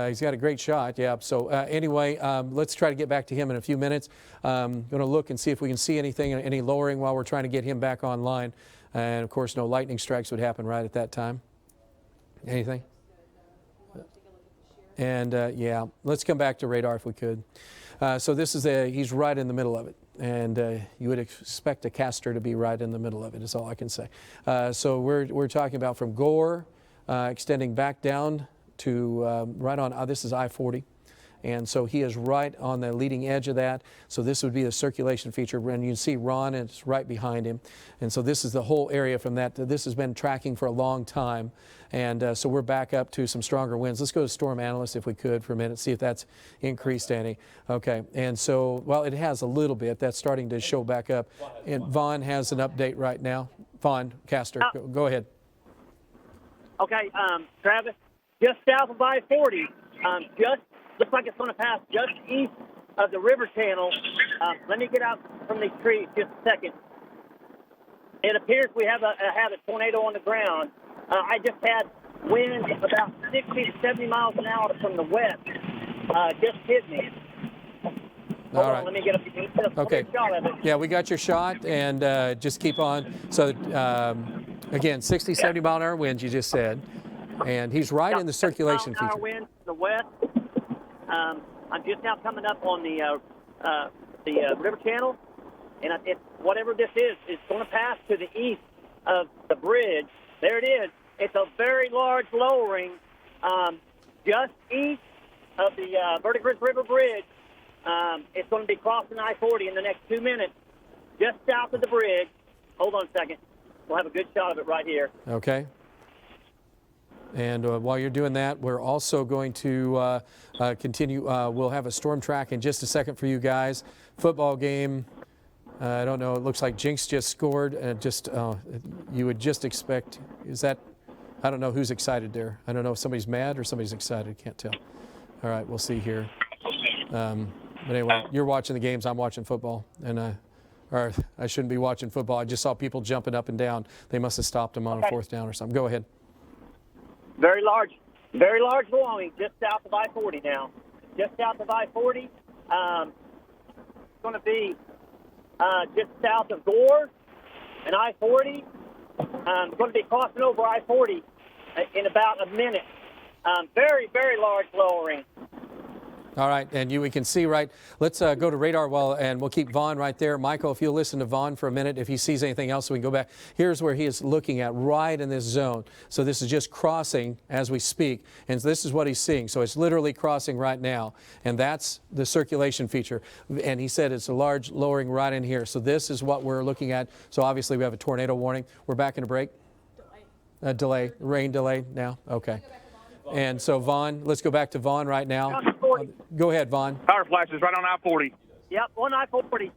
He's got a great shot, yeah. So anyway, let's try to get back to him in a few minutes. Going to look and see if we can see anything, any lowering while we're trying to get him back online. And of course, no lightning strikes would happen right at that time. Anything? And yeah, let's come back to radar if we could. So this is he's right in the middle of it. And you would expect a Castor to be right in the middle of it, is all I can say. So we're talking about from Gore, extending back down to right on, this is I-40. And so he is right on the leading edge of that. So this would be the circulation feature. And you can see Ron is right behind him. And so this is the whole area from that. This has been tracking for a long time. And so we're back up to some stronger winds. Let's go to Storm Analyst if we could for a minute, see if that's increased any. Okay. And so, well, it has a little bit. That's starting to show back up. And Vaughn has an update right now. Vaughn Castor, go ahead. Okay, Travis, just south of I-40, just looks like it's going to pass just east of the river channel. Let me get out from these trees just a second. It appears we have a tornado on the ground. I just had winds about 60 to 70 miles an hour from the west. Just hit me. Hold on, let me get a shot of it. Yeah, we got your shot, and just keep on. So again, 60, 70 mile an hour winds, you just said. And he's right in the circulation feature. Wind to the west. I'm just now coming up on the river channel, and whatever this is going to pass to the east of the bridge. There it is. It's a very large lowering just east of the Verdigris River Bridge. It's going to be crossing I-40 in the next 2 minutes, just south of the bridge. Hold on a second. We'll have a good shot of it right here. Okay. And while you're doing that, we're also going to continue. We'll have a storm track in just a second for you guys. Football game. I don't know. It looks like Jinx just scored. You would just expect. Is that? I don't know who's excited there. I don't know if somebody's mad or somebody's excited. Can't tell. All right, we'll see here. But anyway, you're watching the games. I'm watching football, and or I shouldn't be watching football. I just saw people jumping up and down. They must have stopped them on a fourth down or something. Go ahead. Very large blowing just south of I-40 now. Just south of I-40. It's going to be just south of Gore and I-40. It's going to be crossing over I-40 in about a minute. Very, very large lowering. All right, and we can see right. Let's go to radar and we'll keep Vaughn right there. Michael, if you'll listen to Vaughn for a minute, if he sees anything else, we can go back. Here's where he is looking at, right in this zone. So this is just crossing as we speak, and this is what he's seeing. So it's literally crossing right now, and that's the circulation feature. And he said it's a large lowering right in here. So this is what we're looking at. So obviously we have a tornado warning. We're back in a break. Delay, rain delay now. Okay. And so Vaughn, let's go back to Vaughn right now. Go ahead, Vaughn. Power flashes right on I-40. Yep, on I-40.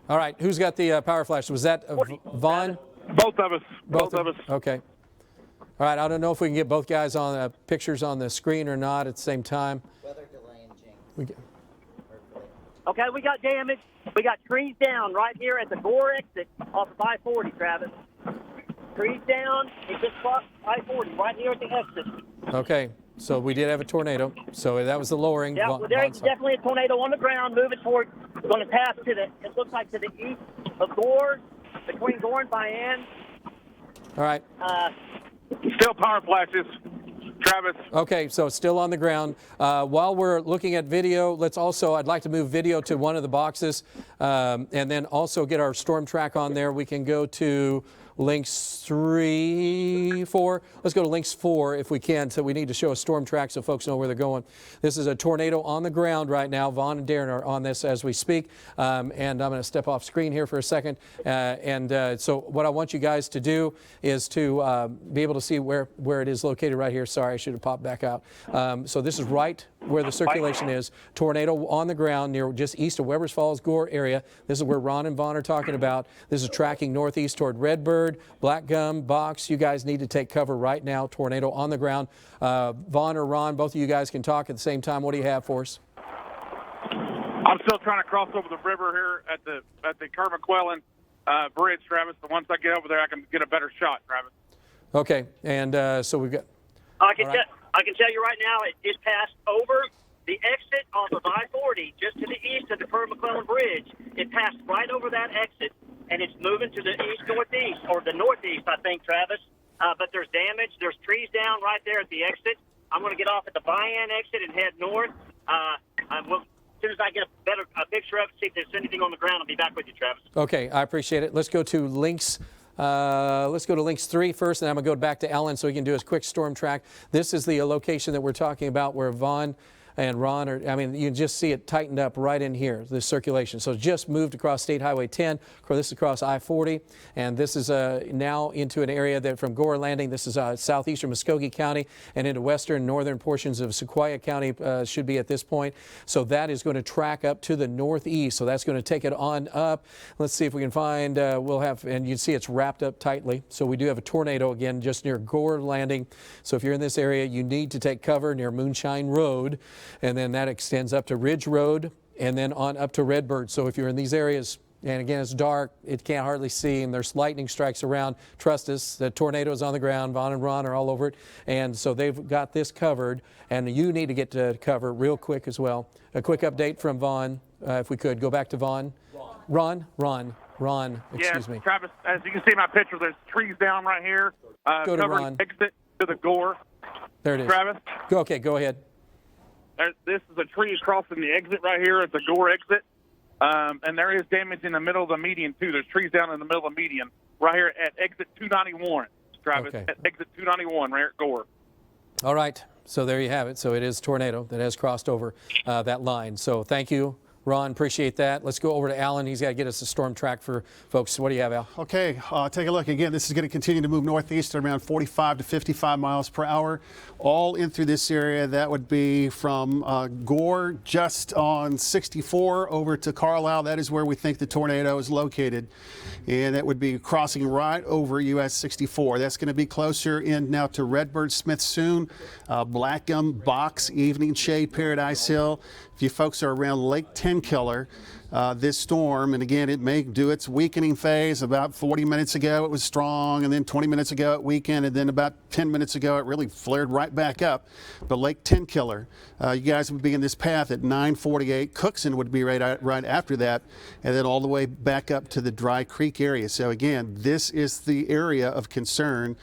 All right, who's got the power flash? Was that Vaughn? Both of us. Both of us. Okay. All right, I don't know if we can get both guys on pictures on the screen or not at the same time. Weather delay and Jinx. Okay, we got damage. We got trees down right here at the Gore exit off of I-40, Travis. Trees down. It just crossed I-40 right here at the exit. Okay, so we did have a tornado. So that was the lowering. Yeah, well, there's definitely a tornado on the ground moving towards. It's going to pass to it looks like to the east of Gore, between Gore and Bayan. All right. Still power flashes, Travis. Okay, so it's still on the ground. While we're looking at video, I'd like to move video to one of the boxes and then also get our storm track on there. We can go to links 3, 4. Let's go to links 4 if we can. So we need to show a storm track so folks know where they're going. This is a tornado on the ground right now. Vaughn and Darren are on this as we speak. And I'm going to step off screen here for a second. So what I want you guys to do is to be able to see where it is located right here. Sorry, I should have popped back out. So this is right where the circulation is. Tornado on the ground near just east of Weber's Falls, Gore area. This is where Ron and Vaughn are talking about. This is tracking northeast toward Redbird, Black Gum, Box. You guys need to take cover right now. Tornado on the ground. Vaughn or Ron, both of you guys can talk at the same time. What do you have for us? I'm still trying to cross over the river here at the Kerr-McClellan bridge, Travis. So once I get over there, I can get a better shot, Travis. Okay, and so we've got. I can tell you right now, it passed over the exit off of I-40 just to the east of the Kerr-McClellan Bridge. It passed right over that exit, and it's moving to the east-northeast, or the northeast, I think, Travis. But there's damage. There's trees down right there at the exit. I'm going to get off at the Bayan exit and head north. As soon as I get a picture of it, see if there's anything on the ground, I'll be back with you, Travis. Okay, I appreciate it. Let's go to links. Let's go to links 3 first, and I'm going to go back to Ellen so he can do his quick storm track. This is the location that we're talking about where Vaughn and Ron are, I mean, you can just see it tightened up right in here, the circulation. So just moved across State Highway 10, this is across I-40, and this is now into an area that from Gore Landing, this is southeastern Muskogee County and into western northern portions of Sequoia County should be at this point. So that is going to track up to the northeast. So that's going to take it on up. Let's see if we can find, we'll have, and you can see it's wrapped up tightly. So we do have a tornado again just near Gore Landing. So if you're in this area, you need to take cover near Moonshine Road. And then that extends up to Ridge Road and then on up to Redbird. So if you're in these areas, and again, it's dark, it can't hardly see, and there's lightning strikes around. Trust us, the tornado's on the ground. Vaughn and Ron are all over it. And so they've got this covered, and you need to get to cover real quick as well. A quick update from Vaughn, if we could. Go back to Vaughn. Ron, excuse me. Travis, as you can see in my picture, there's trees down right here. Go to Ron. Exit to the Gore. There it is. Travis? Okay, go ahead. This is a tree crossing the exit right here at the Gore exit. And there is damage in the middle of the median, too. There's trees down in the middle of the median right here at exit 291, Travis. Okay. At exit 291 right here at Gore. All right. So there you have it. So it is tornado that has crossed over that line. So thank you, Ron. Appreciate that. Let's go over to Alan. He's got to get us a storm track for folks. What do you have, Al? Okay, take a look. Again, this is going to continue to move northeast at around 45 to 55 miles per hour, all in through this area. That would be from Gore, just on 64, over to Carlisle. That is where we think the tornado is located. And that would be crossing right over US 64. That's going to be closer in now to Redbird, Smith soon, Black Gum, Box, Evening Shade, Paradise Hill. If you folks are around Lake Tenkiller, this storm, and again, it may do its weakening phase. About 40 minutes ago, it was strong, and then 20 minutes ago, it weakened, and then about 10 minutes ago, it really flared right back up. But Lake Tenkiller, you guys would be in this path at 9:48. Cookson would be right after that, and then all the way back up to the Dry Creek area. So again, this is the area of concern,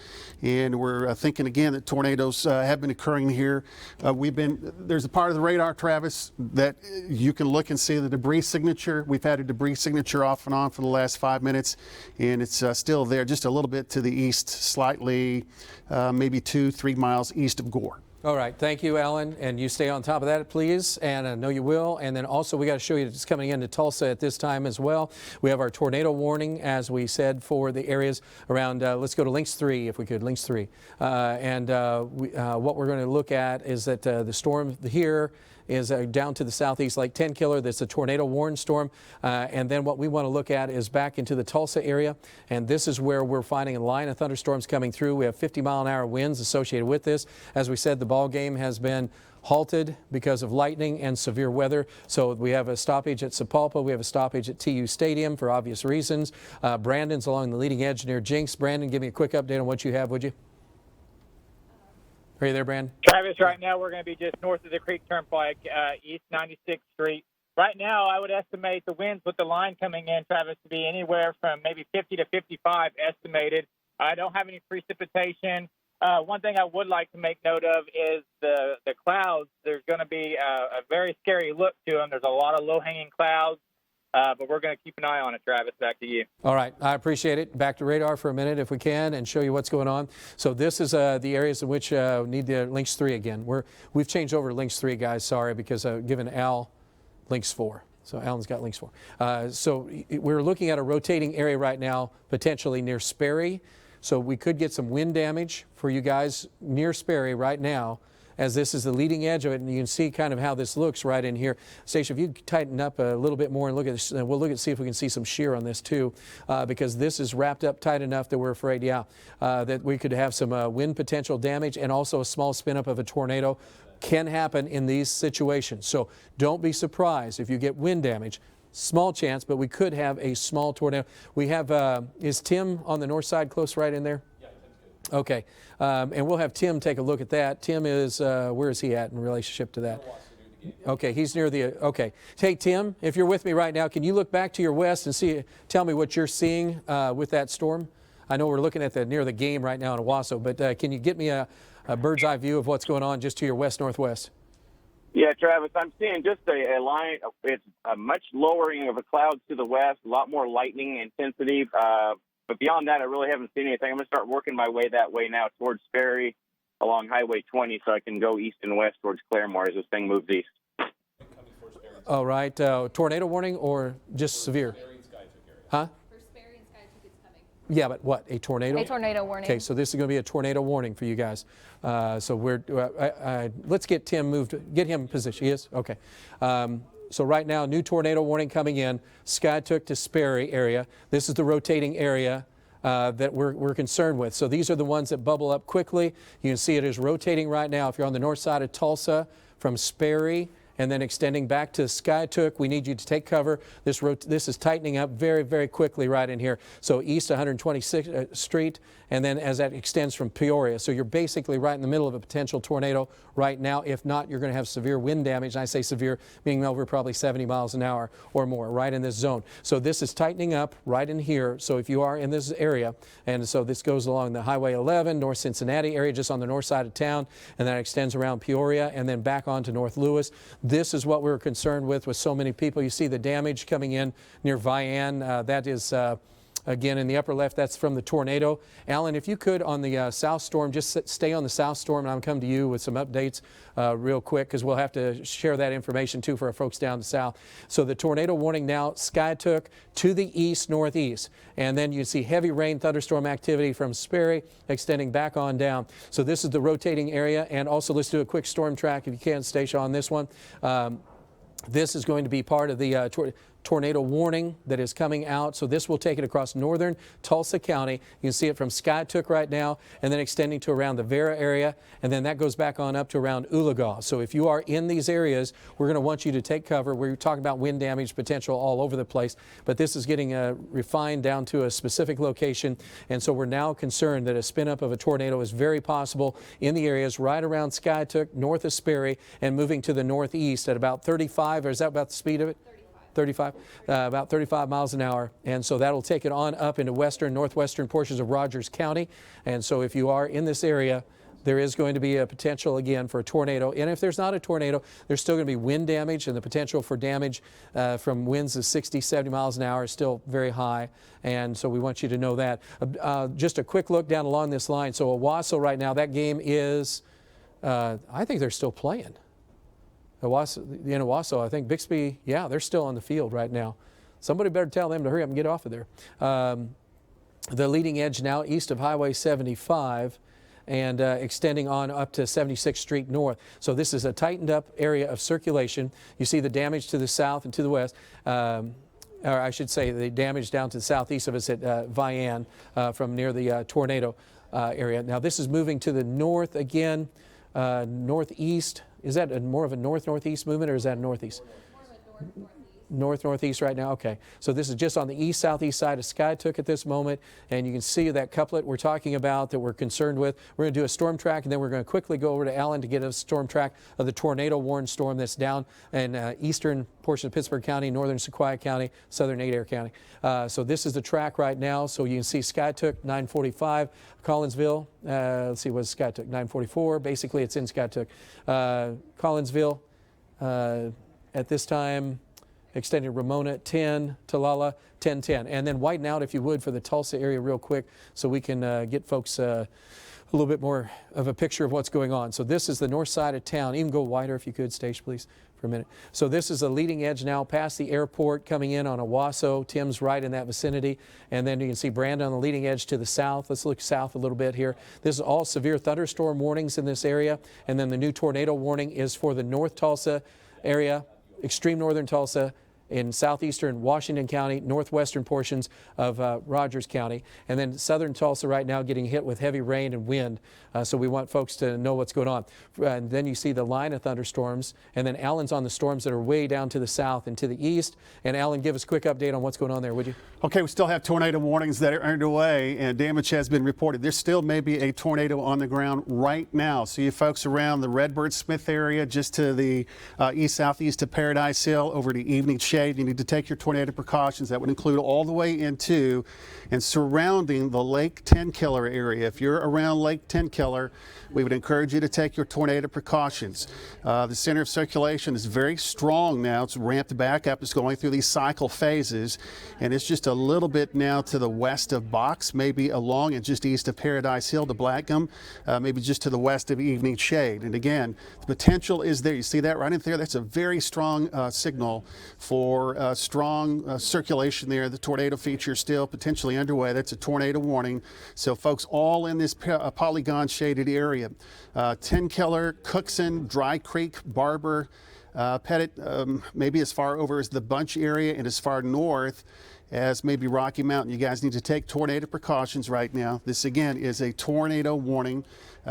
and we're thinking again that tornadoes have been occurring here. There's a part of the radar, Travis, that you can look and see the debris signature. We've had a debris signature off and on for the last 5 minutes, and it's still there just a little bit to the east, slightly maybe 2-3 miles east of Gore. All right. Thank you, Alan. And you stay on top of that, please. And I know you will. And then also we got to show you it's coming into Tulsa at this time as well. We have our tornado warning, as we said, for the areas around. Let's go to links 3, if we could. Links 3. What we're going to look at is that the storm here is down to the southeast, Lake Tenkiller. That's a tornado warned storm. And then what we want to look at is back into the Tulsa area. And this is where we're finding a line of thunderstorms coming through. We have 50-mile-an-hour winds associated with this. As we said, the ball game has been halted because of lightning and severe weather. So we have a stoppage at Sapulpa. We have a stoppage at TU Stadium for obvious reasons. Brandon's along the leading edge near Jinx. Brandon, give me a quick update on what you have, would you? Are you there, Brandon? Travis, right now we're going to be just north of the Creek Turnpike, East 96th Street. Right now, I would estimate the winds with the line coming in, Travis, to be anywhere from maybe 50 to 55 estimated. I don't have any precipitation. One thing I would like to make note of is the clouds. There's going to be a very scary look to them. There's a lot of low-hanging clouds. But we're going to keep an eye on it, Travis. Back to you. All right, I appreciate it. Back to radar for a minute if we can and show you what's going on. So this is the areas in which need the Lynx 3 again. We've changed over to Lynx 3, guys, sorry, because I've given Al Lynx 4. So Alan's got Lynx 4. So we're looking at a rotating area right now, potentially near Sperry. So we could get some wind damage for you guys near Sperry right now, as this is the leading edge of it, and you can see kind of how this looks right in here. Stacia, if you tighten up a little bit more and look at this, we'll look at see if we can see some shear on this too, because this is wrapped up tight enough that we're afraid, that we could have some wind potential damage, and also a small spin up of a tornado can happen in these situations. So don't be surprised if you get wind damage. Small chance, but we could have a small tornado. We have, is Tim on the north side close right in there? Okay, and we'll have Tim take a look at that. Tim is, where is he at in relationship to that? Okay, he's near the, okay. Hey, Tim, if you're with me right now, can you look back to your west and tell me what you're seeing with that storm? I know we're looking at near the game right now in Owasso, but can you get me a bird's eye view of what's going on just to your west-northwest? Yeah, Travis, I'm seeing just a line. It's a much lowering of the clouds to the west, a lot more lightning intensity. But beyond that, I really haven't seen anything. I'm going to start working my way that way now towards Sperry along Highway 20 so I can go east and west towards Claremore as this thing moves east. All right. Tornado warning or just severe? Huh? For Sperry and Skytook, it's coming. Yeah, but what? A tornado? A tornado warning. Okay, so this is going to be a tornado warning for you guys. So let's get Tim moved. Get him in position. He is? Okay. So right now, new tornado warning coming in, Skytook to Sperry area. This is the rotating area that we're concerned with. So these are the ones that bubble up quickly. You can see it is rotating right now. If you're on the north side of Tulsa from Sperry and then extending back to Skytook, we need you to take cover. This is tightening up very, very quickly right in here. So east 126th Street, and then as that extends from Peoria. So you're basically right in the middle of a potential tornado right now. If not, you're going to have severe wind damage. And I say severe, meaning over probably 70 miles an hour or more right in this zone. So this is tightening up right in here. So if you are in this area, and so this goes along the Highway 11, North Cincinnati area, just on the north side of town, and then it extends around Peoria and then back on to North Lewis. This is what we're concerned with so many people. You see the damage coming in near Vian. That is, again, in the upper left, that's from the tornado. Alan, if you could, on the south storm, just stay on the south storm, and I'll come to you with some updates real quick, because we'll have to share that information, too, for our folks down the south. So the tornado warning now, Skytook to the east-northeast. And then you see heavy rain, thunderstorm activity from Sperry extending back on down. So this is the rotating area. And also, let's do a quick storm track, if you can, Stacia, on this one. This is going to be part of the tornado warning that is coming out. So this will take it across northern Tulsa County. You can see it from Skytook right now, and then extending to around the Vera area, and then that goes back on up to around Oologah. So if you are in these areas, we're going to want you to take cover. We're talking about wind damage potential all over the place, but this is getting refined down to a specific location, and so we're now concerned that a spin up of a tornado is very possible in the areas right around Skytook, north of Sperry, and moving to the northeast at about 35, or is that about the speed of it? 35, about 35 miles an hour. And so that'll take it on up into western, northwestern portions of Rogers County. And so if you are in this area, there is going to be a potential, again, for a tornado. And if there's not a tornado, there's still going to be wind damage, and the potential for damage from winds of 60, 70 miles an hour is still very high. And so we want you to know that. Just a quick look down along this line. So Owasso right now, that game is, I think they're still playing. In Owasso, I think Bixby, yeah, they're still on the field right now. Somebody better tell them to hurry up and get off of there. The leading edge now east of Highway 75 and extending on up to 76th Street North. So this is a tightened up area of circulation. You see the damage to the south and to the west. Or I should say the damage down to the southeast of us at Vian from near the tornado area. Now this is moving to the north again, northeast. Is that more of a north-northeast movement, or is that northeast? North-northeast right now? Okay. So this is just on the east-southeast side of Skytook at this moment, and you can see that couplet we're talking about that we're concerned with. We're going to do a storm track, and then we're going to quickly go over to Alan to get a storm track of the tornado-warned storm that's down in eastern portion of Pittsburgh County, northern Sequoia County, southern Adair County. So this is the track right now. So you can see Skytook 945, Collinsville. Let's see, what's Skytook 944? Basically, it's in Skytook. Collinsville at this time. extending Ramona 10, Talala 10-10. And then widen out, if you would, for the Tulsa area real quick so we can get folks a little bit more of a picture of what's going on. So this is the north side of town. Even go wider if you could, Stage, please, for a minute. So this is the leading edge now past the airport coming in on Owasso. Tim's right in that vicinity. And then you can see Brandon on the leading edge to the south. Let's look south a little bit here. This is all severe thunderstorm warnings in this area. And then the new tornado warning is for the North Tulsa area, extreme northern Tulsa, in southeastern Washington County, northwestern portions of Rogers County, and then southern Tulsa right now getting hit with heavy rain and wind. So we want folks to know what's going on. And then you see the line of thunderstorms, and then Alan's on the storms that are way down to the south and to the east. And Alan, give us a quick update on what's going on there, would you? Okay, we still have tornado warnings that are underway, and damage has been reported. There still may be a tornado on the ground right now. So you folks around the Redbird Smith area, just to the east-southeast of Paradise Hill, over to Evening Shade, you need to take your tornado precautions. That would include all the way into and surrounding the Lake Tenkiller area. If you're around Lake Tenkiller, we would encourage you to take your tornado precautions. The center of circulation is very strong now. It's ramped back up. It's going through these cycle phases, and it's just a little bit now to the west of Box, maybe along and just east of Paradise Hill to Blackgum, maybe just to the west of Evening Shade. And again, the potential is there. You see that right in there? That's a very strong signal for strong circulation there. The tornado feature is still potentially underway. That's a tornado warning. So folks all in this polygon shaded area, Tenkiller, Cookson, Dry Creek, Barber, Pettit, maybe as far over as the Bunch area and as far north as maybe Rocky Mountain. You guys need to take tornado precautions right now. This again is a tornado warning.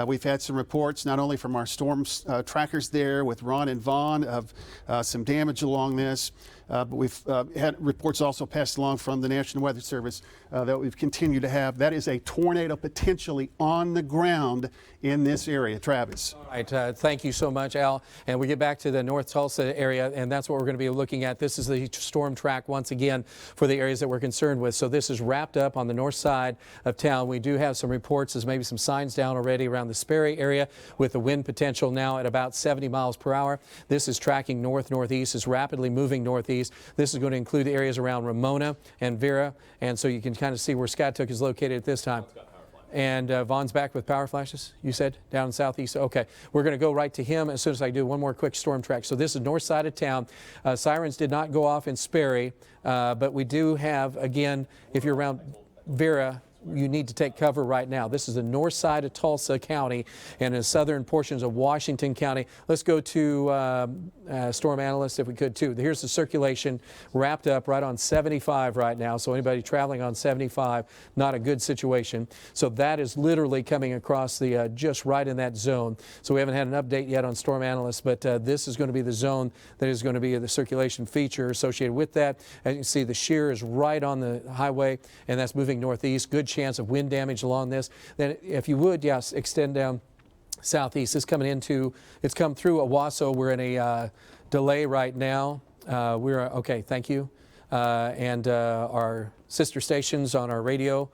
We've had some reports not only from our storm trackers there with Ron and Vaughn of some damage along this, but we've had reports also passed along from the National Weather Service that we've continued to have. That is a tornado potentially on the ground in this area. Travis. All right, thank you so much, Al. And we get back to the North Tulsa area, and that's what we're going to be looking at. This is the storm track once again for the areas that we're concerned with. So this is wrapped up on the north side of town. We do have some reports. There's maybe some signs down already around the Sperry area with the wind potential now at about 70 miles per hour. This is tracking north-northeast, is rapidly moving northeast. This is going to include areas around Ramona and Vera, and so you can kind of see where Skytook is located at this time. And Vaughn's back with power flashes, you said, down southeast. Okay, we're going to go right to him as soon as I do one more quick storm track. So this is north side of town. Sirens did not go off in Sperry, but we do have, again, if you're around Vera, you need to take cover right now. This is the north side of Tulsa County and the southern portions of Washington County. Let's go to storm analyst if we could too. Here's the circulation wrapped up right on 75 right now. So anybody traveling on 75, not a good situation. So that is literally coming across the just right in that zone. So we haven't had an update yet on storm analyst, but this is going to be the zone that is going to be the circulation feature associated with that. As you can see, the shear is right on the highway, and that's moving northeast. Good chance of wind damage along this. Then if you would, yes, extend down southeast. It's coming into, it's come through Owasso. We're in a delay right now. Okay, thank you. And our sister stations on our radio,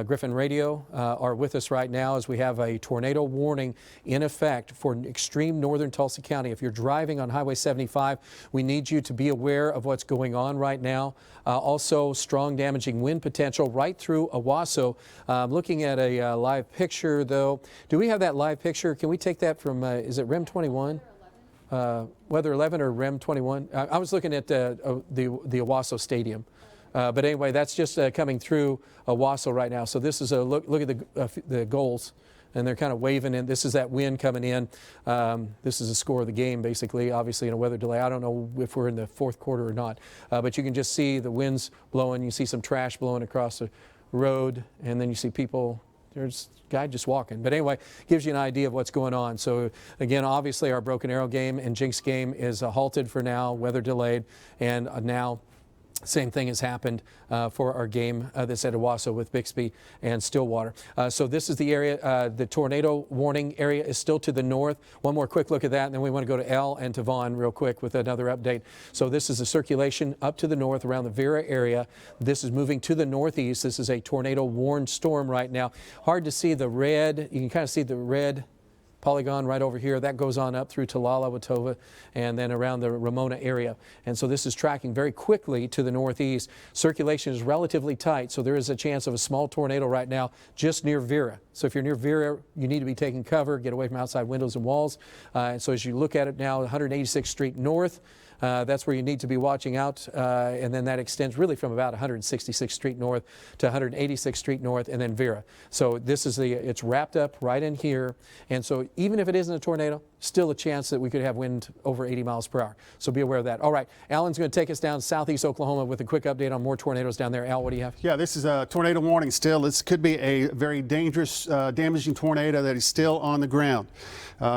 Griffin Radio, are with us right now as we have a tornado warning in effect for extreme northern Tulsa County. If you're driving on Highway 75, we need you to be aware of what's going on right now. Also, strong damaging wind potential right through Owasso. Looking at a live picture, though. Do we have that live picture? Can we take that from, is it REM 21? Weather 11 or REM 21? I was looking at the Owasso Stadium. But anyway, that's just coming through Owasso right now. So this is a look at the goals, and they're kind of waving in. This is that wind coming in. This is the score of the game, basically, obviously in a weather delay. I don't know if we're in the fourth quarter or not, but you can just see the winds blowing. You see some trash blowing across the road, and then you see people. There's a guy just walking. But anyway, gives you an idea of what's going on. So again, obviously our Broken Arrow game and Jinx game is halted for now, weather delayed, and now same thing has happened for our game that's at Owasso with Bixby and Stillwater. So this is the area. The tornado warning area is still to the north. One more quick look at that, and then we want to go to Elle and to Vaughn real quick with another update. So this is the circulation up to the north around the Vera area. This is moving to the northeast. This is a tornado warned storm right now. Hard to see the red. You can kind of see the red polygon right over here. That goes on up through Talala, Watova, and then around the Ramona area. And so this is tracking very quickly to the northeast. Circulation is relatively tight, so there is a chance of a small tornado right now just near Vera. So if you're near Vera, you need to be taking cover, get away from outside windows and walls. And so as you look at it now, 186th Street North, that's where you need to be watching out, and then that extends really from about 166th Street North to 186th Street North, and then Vera. So this is it's wrapped up right in here, and so even if it isn't a tornado, still a chance that we could have wind over 80 miles per hour. So be aware of that. All right, Alan's going to take us down to southeast Oklahoma with a quick update on more tornadoes down there. Al, what do you have? Yeah, this is a tornado warning still. This could be a very dangerous, damaging tornado that is still on the ground.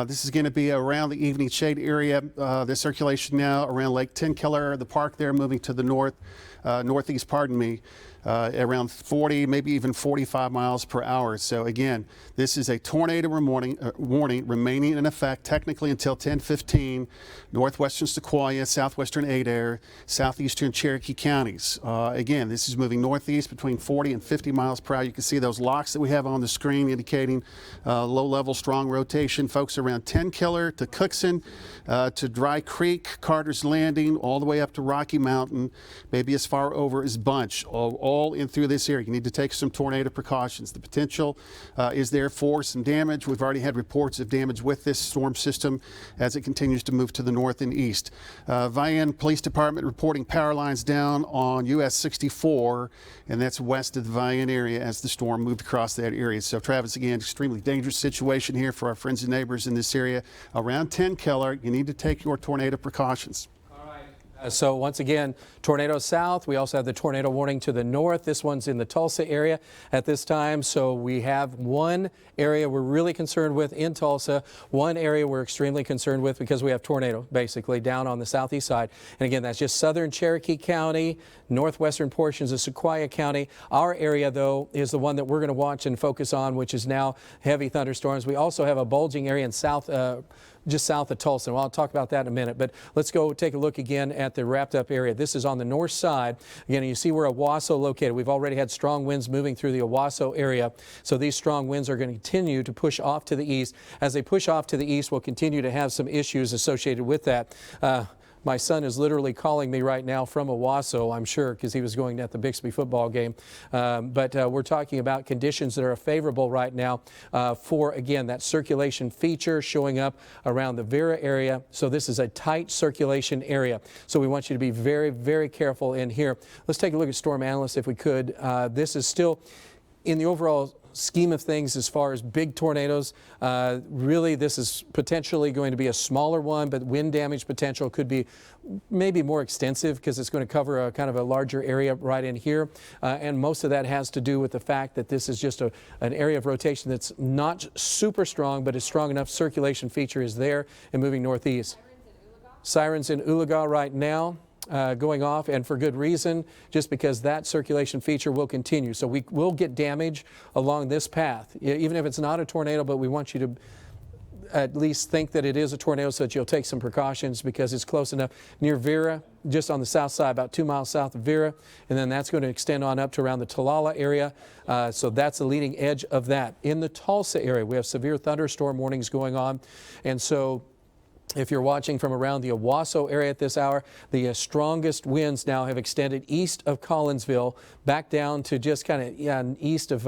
This is going to be around the evening shade area. The circulation now around Lake Tenkiller, the park there, moving to the northeast, pardon me, around 40, maybe even 45 miles per hour. So again, this is a tornado warning remaining in effect technically until 10:15, northwestern Sequoia, southwestern Adair, southeastern Cherokee counties. Again, this is moving northeast between 40 and 50 miles per hour. You can see those locks that we have on the screen indicating low-level strong rotation. Folks around Tenkiller to Cookson to Dry Creek, Carter's Landing, all the way up to Rocky Mountain, maybe as far over as Bunch, all in through this area. You need to take some tornado precautions. The potential is there for some damage. We've already had reports of damage with this storm system as it continues to move to the north and east. Vian Police Department reporting power lines down on US 64, and that's west of the Vian area as the storm moved across that area. So Travis, again, extremely dangerous situation here for our friends and neighbors in this area. Around Tenkiller, you need to take your tornado precautions. So once again, tornado south. We also have the tornado warning to the north. This one's in the Tulsa area at this time. So we have one area we're really concerned with in Tulsa, one area we're extremely concerned with because we have tornado basically down on the southeast side. And again, that's just southern Cherokee County, northwestern portions of Sequoia County. Our area, though, is the one that we're going to watch and focus on, which is now heavy thunderstorms. We also have a bulging area in just south of Tulsa. Well, I'll talk about that in a minute, but let's go take a look again at the wrapped up area. This is on the north side. Again, you see where Owasso located. We've already had strong winds moving through the Owasso area. So these strong winds are going to continue to push off to the east. As they push off to the east, we'll continue to have some issues associated with that. My son is literally calling me right now from Owasso, I'm sure, because he was going at the Bixby football game. But we're talking about conditions that are favorable right now for, again, that circulation feature showing up around the Vera area. So this is a tight circulation area. So we want you to be very, very careful in here. Let's take a look at Storm Analyst if we could. This is still in the overall scheme of things as far as big tornadoes. Really, this is potentially going to be a smaller one, but wind damage potential could be maybe more extensive because it's going to cover a kind of a larger area right in here. And most of that has to do with the fact that this is just an area of rotation that's not super strong, but a strong enough circulation feature is there and moving northeast. Sirens in Ulaga right now. Going off, and for good reason, just because that circulation feature will continue. So we will get damage along this path, even if it's not a tornado, but we want you to at least think that it is a tornado so that you'll take some precautions because it's close enough near Vera, just on the south side, about 2 miles south of Vera, and then that's going to extend on up to around the Talala area. So that's the leading edge of that. In the Tulsa area, we have severe thunderstorm warnings going on, and so if you're watching from around the Owasso area at this hour, the strongest winds now have extended east of Collinsville back down to just kind of east of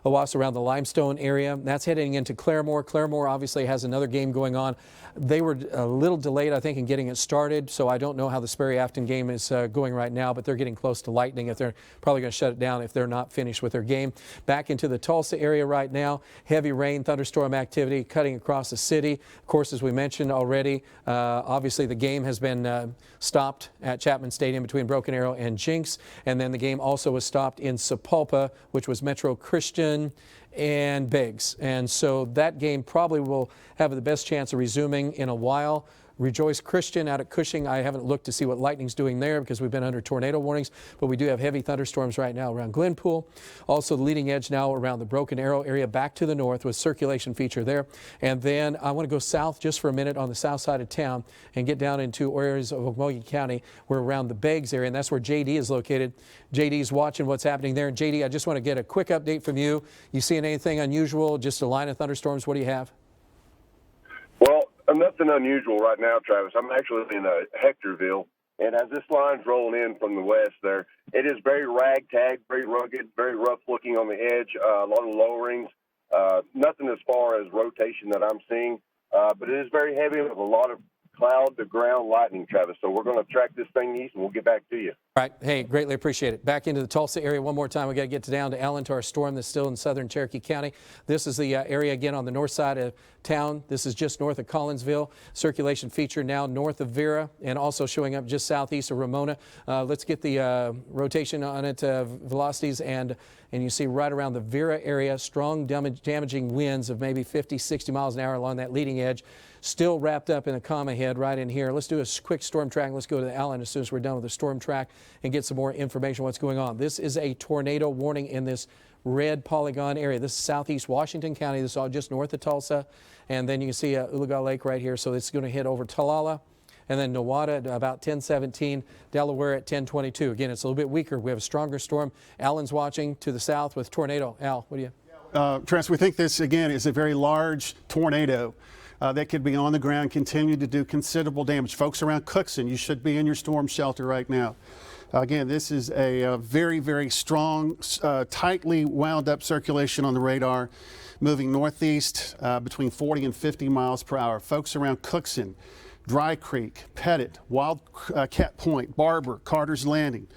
Owasso around the Limestone area. That's heading into Claremore. Claremore obviously has another game going on. They were a little delayed, I think, in getting it started, so I don't know how the Sperry-Afton game is going right now, but they're getting close to lightning. If they're probably going to shut it down if they're not finished with their game. Back into the Tulsa area right now, heavy rain, thunderstorm activity cutting across the city. Of course, as we mentioned already, obviously the game has been stopped at Chapman Stadium between Broken Arrow and Jinx, and then the game also was stopped in Sapulpa, which was Metro Christian and Biggs. And so that game probably will have the best chance of resuming in a while. Rejoice Christian out at Cushing. I haven't looked to see what lightning's doing there because we've been under tornado warnings, but we do have heavy thunderstorms right now around Glenpool. Also the leading edge now around the Broken Arrow area back to the north with circulation feature there. And then I want to go south just for a minute on the south side of town and get down into areas of Okmulgee County. We're around the Beggs area, and that's where JD is located. JD's watching what's happening there. And JD, I just want to get a quick update from you. You seeing anything unusual, just a line of thunderstorms? What do you have? Nothing unusual right now, Travis. I'm actually in Hectorville, and as this line's rolling in from the west there, it is very ragtag, very rugged, very rough looking on the edge, a lot of lowerings. Nothing as far as rotation that I'm seeing, but it is very heavy with a lot of cloud to ground lightning, Travis. So we're going to track this thing east, and we'll get back to you. All right. Hey, greatly appreciate it. Back into the Tulsa area one more time. We got to get down to Allen to our storm that's still in southern Cherokee County. This is the area again on the north side of town. This is just north of Collinsville. Circulation feature now north of Vera and also showing up just southeast of Ramona. Let's get the rotation on it, velocities, and you see right around the Vera area, strong damaging winds of maybe 50, 60 miles an hour along that leading edge. Still wrapped up in a comma head right in here. Let's do a quick storm track. Let's go to Allen as soon as we're done with the storm track and get some more information on what's going on. This is a tornado warning in this red polygon area. This is southeast Washington County. This is all just north of Tulsa. And then you can see Ulaga Lake right here. So it's going to hit over Talala. And then Nowata at about 10:17, Delaware at 10:22. Again, it's a little bit weaker. We have a stronger storm. Allen's watching to the south with tornado. Al, what do you? Travis, we think this, again, is a very large tornado that could be on the ground, continue to do considerable damage. Folks around Cookson, you should be in your storm shelter right now. Again, this is a very, very strong, tightly wound up circulation on the radar, moving northeast between 40 and 50 miles per hour. Folks around Cookson, Dry Creek, Pettit, Wildcat Point, Barber, Carter's Landing,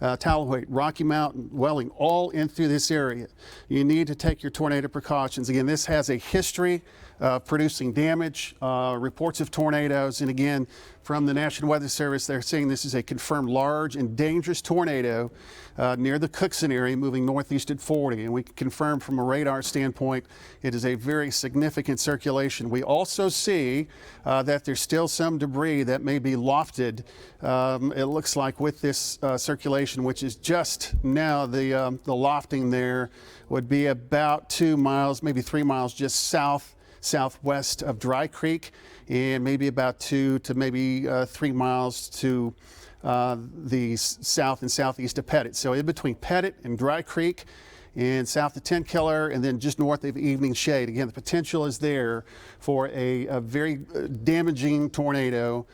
Tallowaite, Rocky Mountain, Welling, all in through this area. You need to take your tornado precautions. Again, this has a history of producing damage, reports of tornadoes, and again, from the National Weather Service, they're saying this is a confirmed large and dangerous tornado near the Cookson area, moving northeast at 40. And we can confirm from a radar standpoint, it is a very significant circulation. We also see that there's still some debris that may be lofted, it looks like, with this circulation, which is just now the lofting there would be about 2 miles, maybe 3 miles just southwest of Dry Creek, and maybe about 2 to maybe 3 miles to the south and southeast of Pettit. So in between Pettit and Dry Creek and south of Tent Killer and then just north of Evening Shade. Again, the potential is there for a very damaging tornado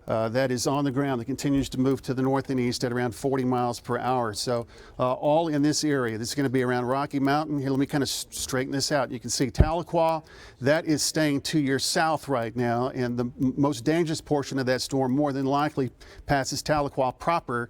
that is on the ground that continues to move to the north and east at around 40 miles per hour. So all in this area. This is going to be around Rocky Mountain. Here, let me kind of straighten this out. You can see Tahlequah, that is staying to your south right now, and the most dangerous portion of that storm more than likely passes Tahlequah proper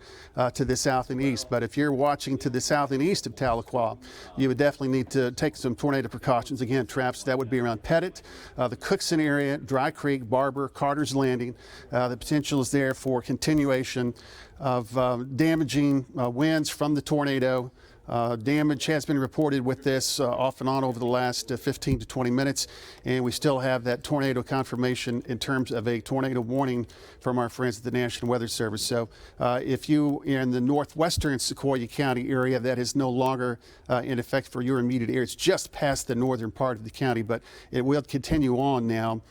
to the south and east. But if you're watching to the south and east of Tahlequah, you would definitely need to take some tornado precautions. Again, traps, that would be around Pettit, the Cookson area, Dry Creek, Barber, Carter's Landing. The potential is there for continuation of damaging winds from the tornado. Damage has been reported with this off and on over the last 15 to 20 minutes, and we still have that tornado confirmation in terms of a tornado warning from our friends at the National Weather Service. So if you are in the northwestern Sequoyah County area, that is no longer in effect for your immediate area. It's just past the northern part of the county, but it will continue on now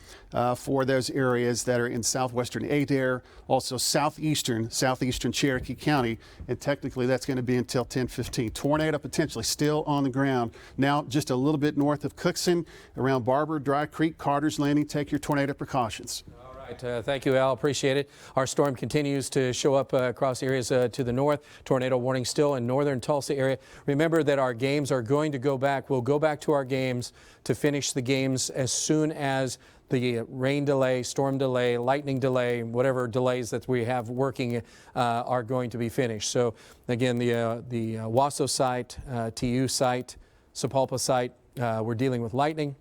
for those areas that are in southwestern Adair, also southeastern Cherokee County, and technically that's going to be until 10:15. Tornado potentially still on the ground. Now just a little bit north of Cookson, around Barber, Dry Creek, Carter's Landing. Take your tornado precautions. All right, thank you, Al. Appreciate it. Our storm continues to show up across areas to the north. Tornado warning still in northern Tulsa area. Remember that our games are going to go back. We'll go back to our games to finish the games as soon as the rain delay, storm delay, lightning delay, whatever delays that we have working are going to be finished. So again, the Wasso site, TU site, Sapulpa site, we're dealing with lightning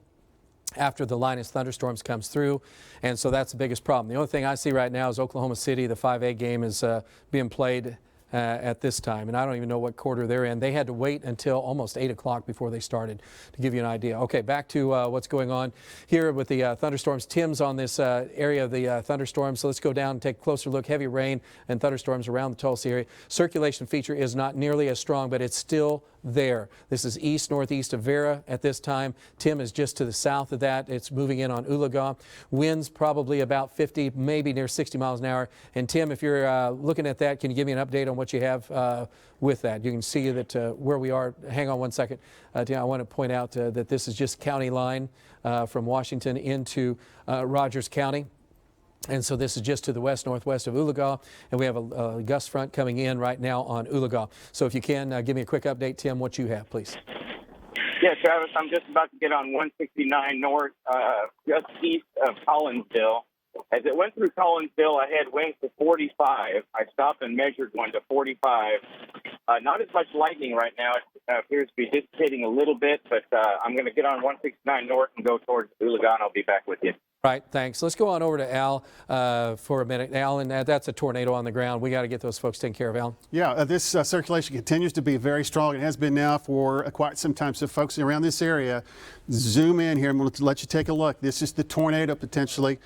after the Linus thunderstorms comes through, and so that's the biggest problem. The only thing I see right now is Oklahoma City. The 5A game is being played at this time, and I don't even know what quarter they're in. They had to wait until almost 8 o'clock before they started, to give you an idea. Okay, back to what's going on here with the thunderstorms. Tim's on this area of the thunderstorms, so let's go down and take a closer look. Heavy rain and thunderstorms around the Tulsa area. Circulation feature is not nearly as strong, but it's still there. This is east-northeast of Vera at this time. Tim is just to the south of that. It's moving in on Ulaga. Winds probably about 50, maybe near 60 miles an hour. And Tim, if you're looking at that, can you give me an update on what you have with that. You can see that where we are. Hang on one second. I want to point out that this is just county line from Washington into Rogers County. And so this is just to the west-northwest of Oologah, and we have a gust front coming in right now on Oologah. So if you can, give me a quick update, Tim, what you have, please. Yeah, Travis, I'm just about to get on 169 north, just east of Collinsville. As it went through Collinsville, I had winds to 45. I stopped and measured one to 45. Not as much lightning right now. It appears to be dissipating a little bit, but I'm going to get on 169 north and go towards Oologah, and I'll be back with you. Right, thanks. Let's go on over to Al for a minute. Al, and that's a tornado on the ground. We got to get those folks taken care of, Al. Yeah, this circulation continues to be very strong. It has been now for quite some time. So folks around this area, zoom in here. I'm going to let you take a look. This is the tornado potentially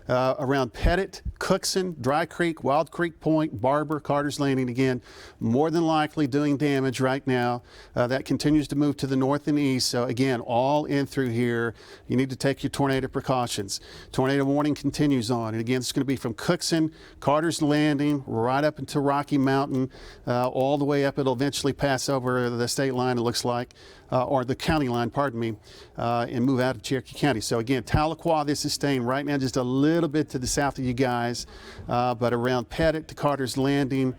around Pettit, Cookson, Dry Creek, Wild Creek Point, Barber, Carter's Landing. Again, more than likely doing damage right now. That continues to move to the north and east. So again, all in through here. You need to take your tornado precautions. Tornado warning continues on. And again, it's going to be from Cookson, Carter's Landing, right up into Rocky Mountain, all the way up. It'll eventually pass over the state line, it looks like, or the county line, pardon me, and move out of Cherokee County. So again, Tahlequah, this is staying right now just a little bit to the south of you guys, but around Pettit to Carter's Landing,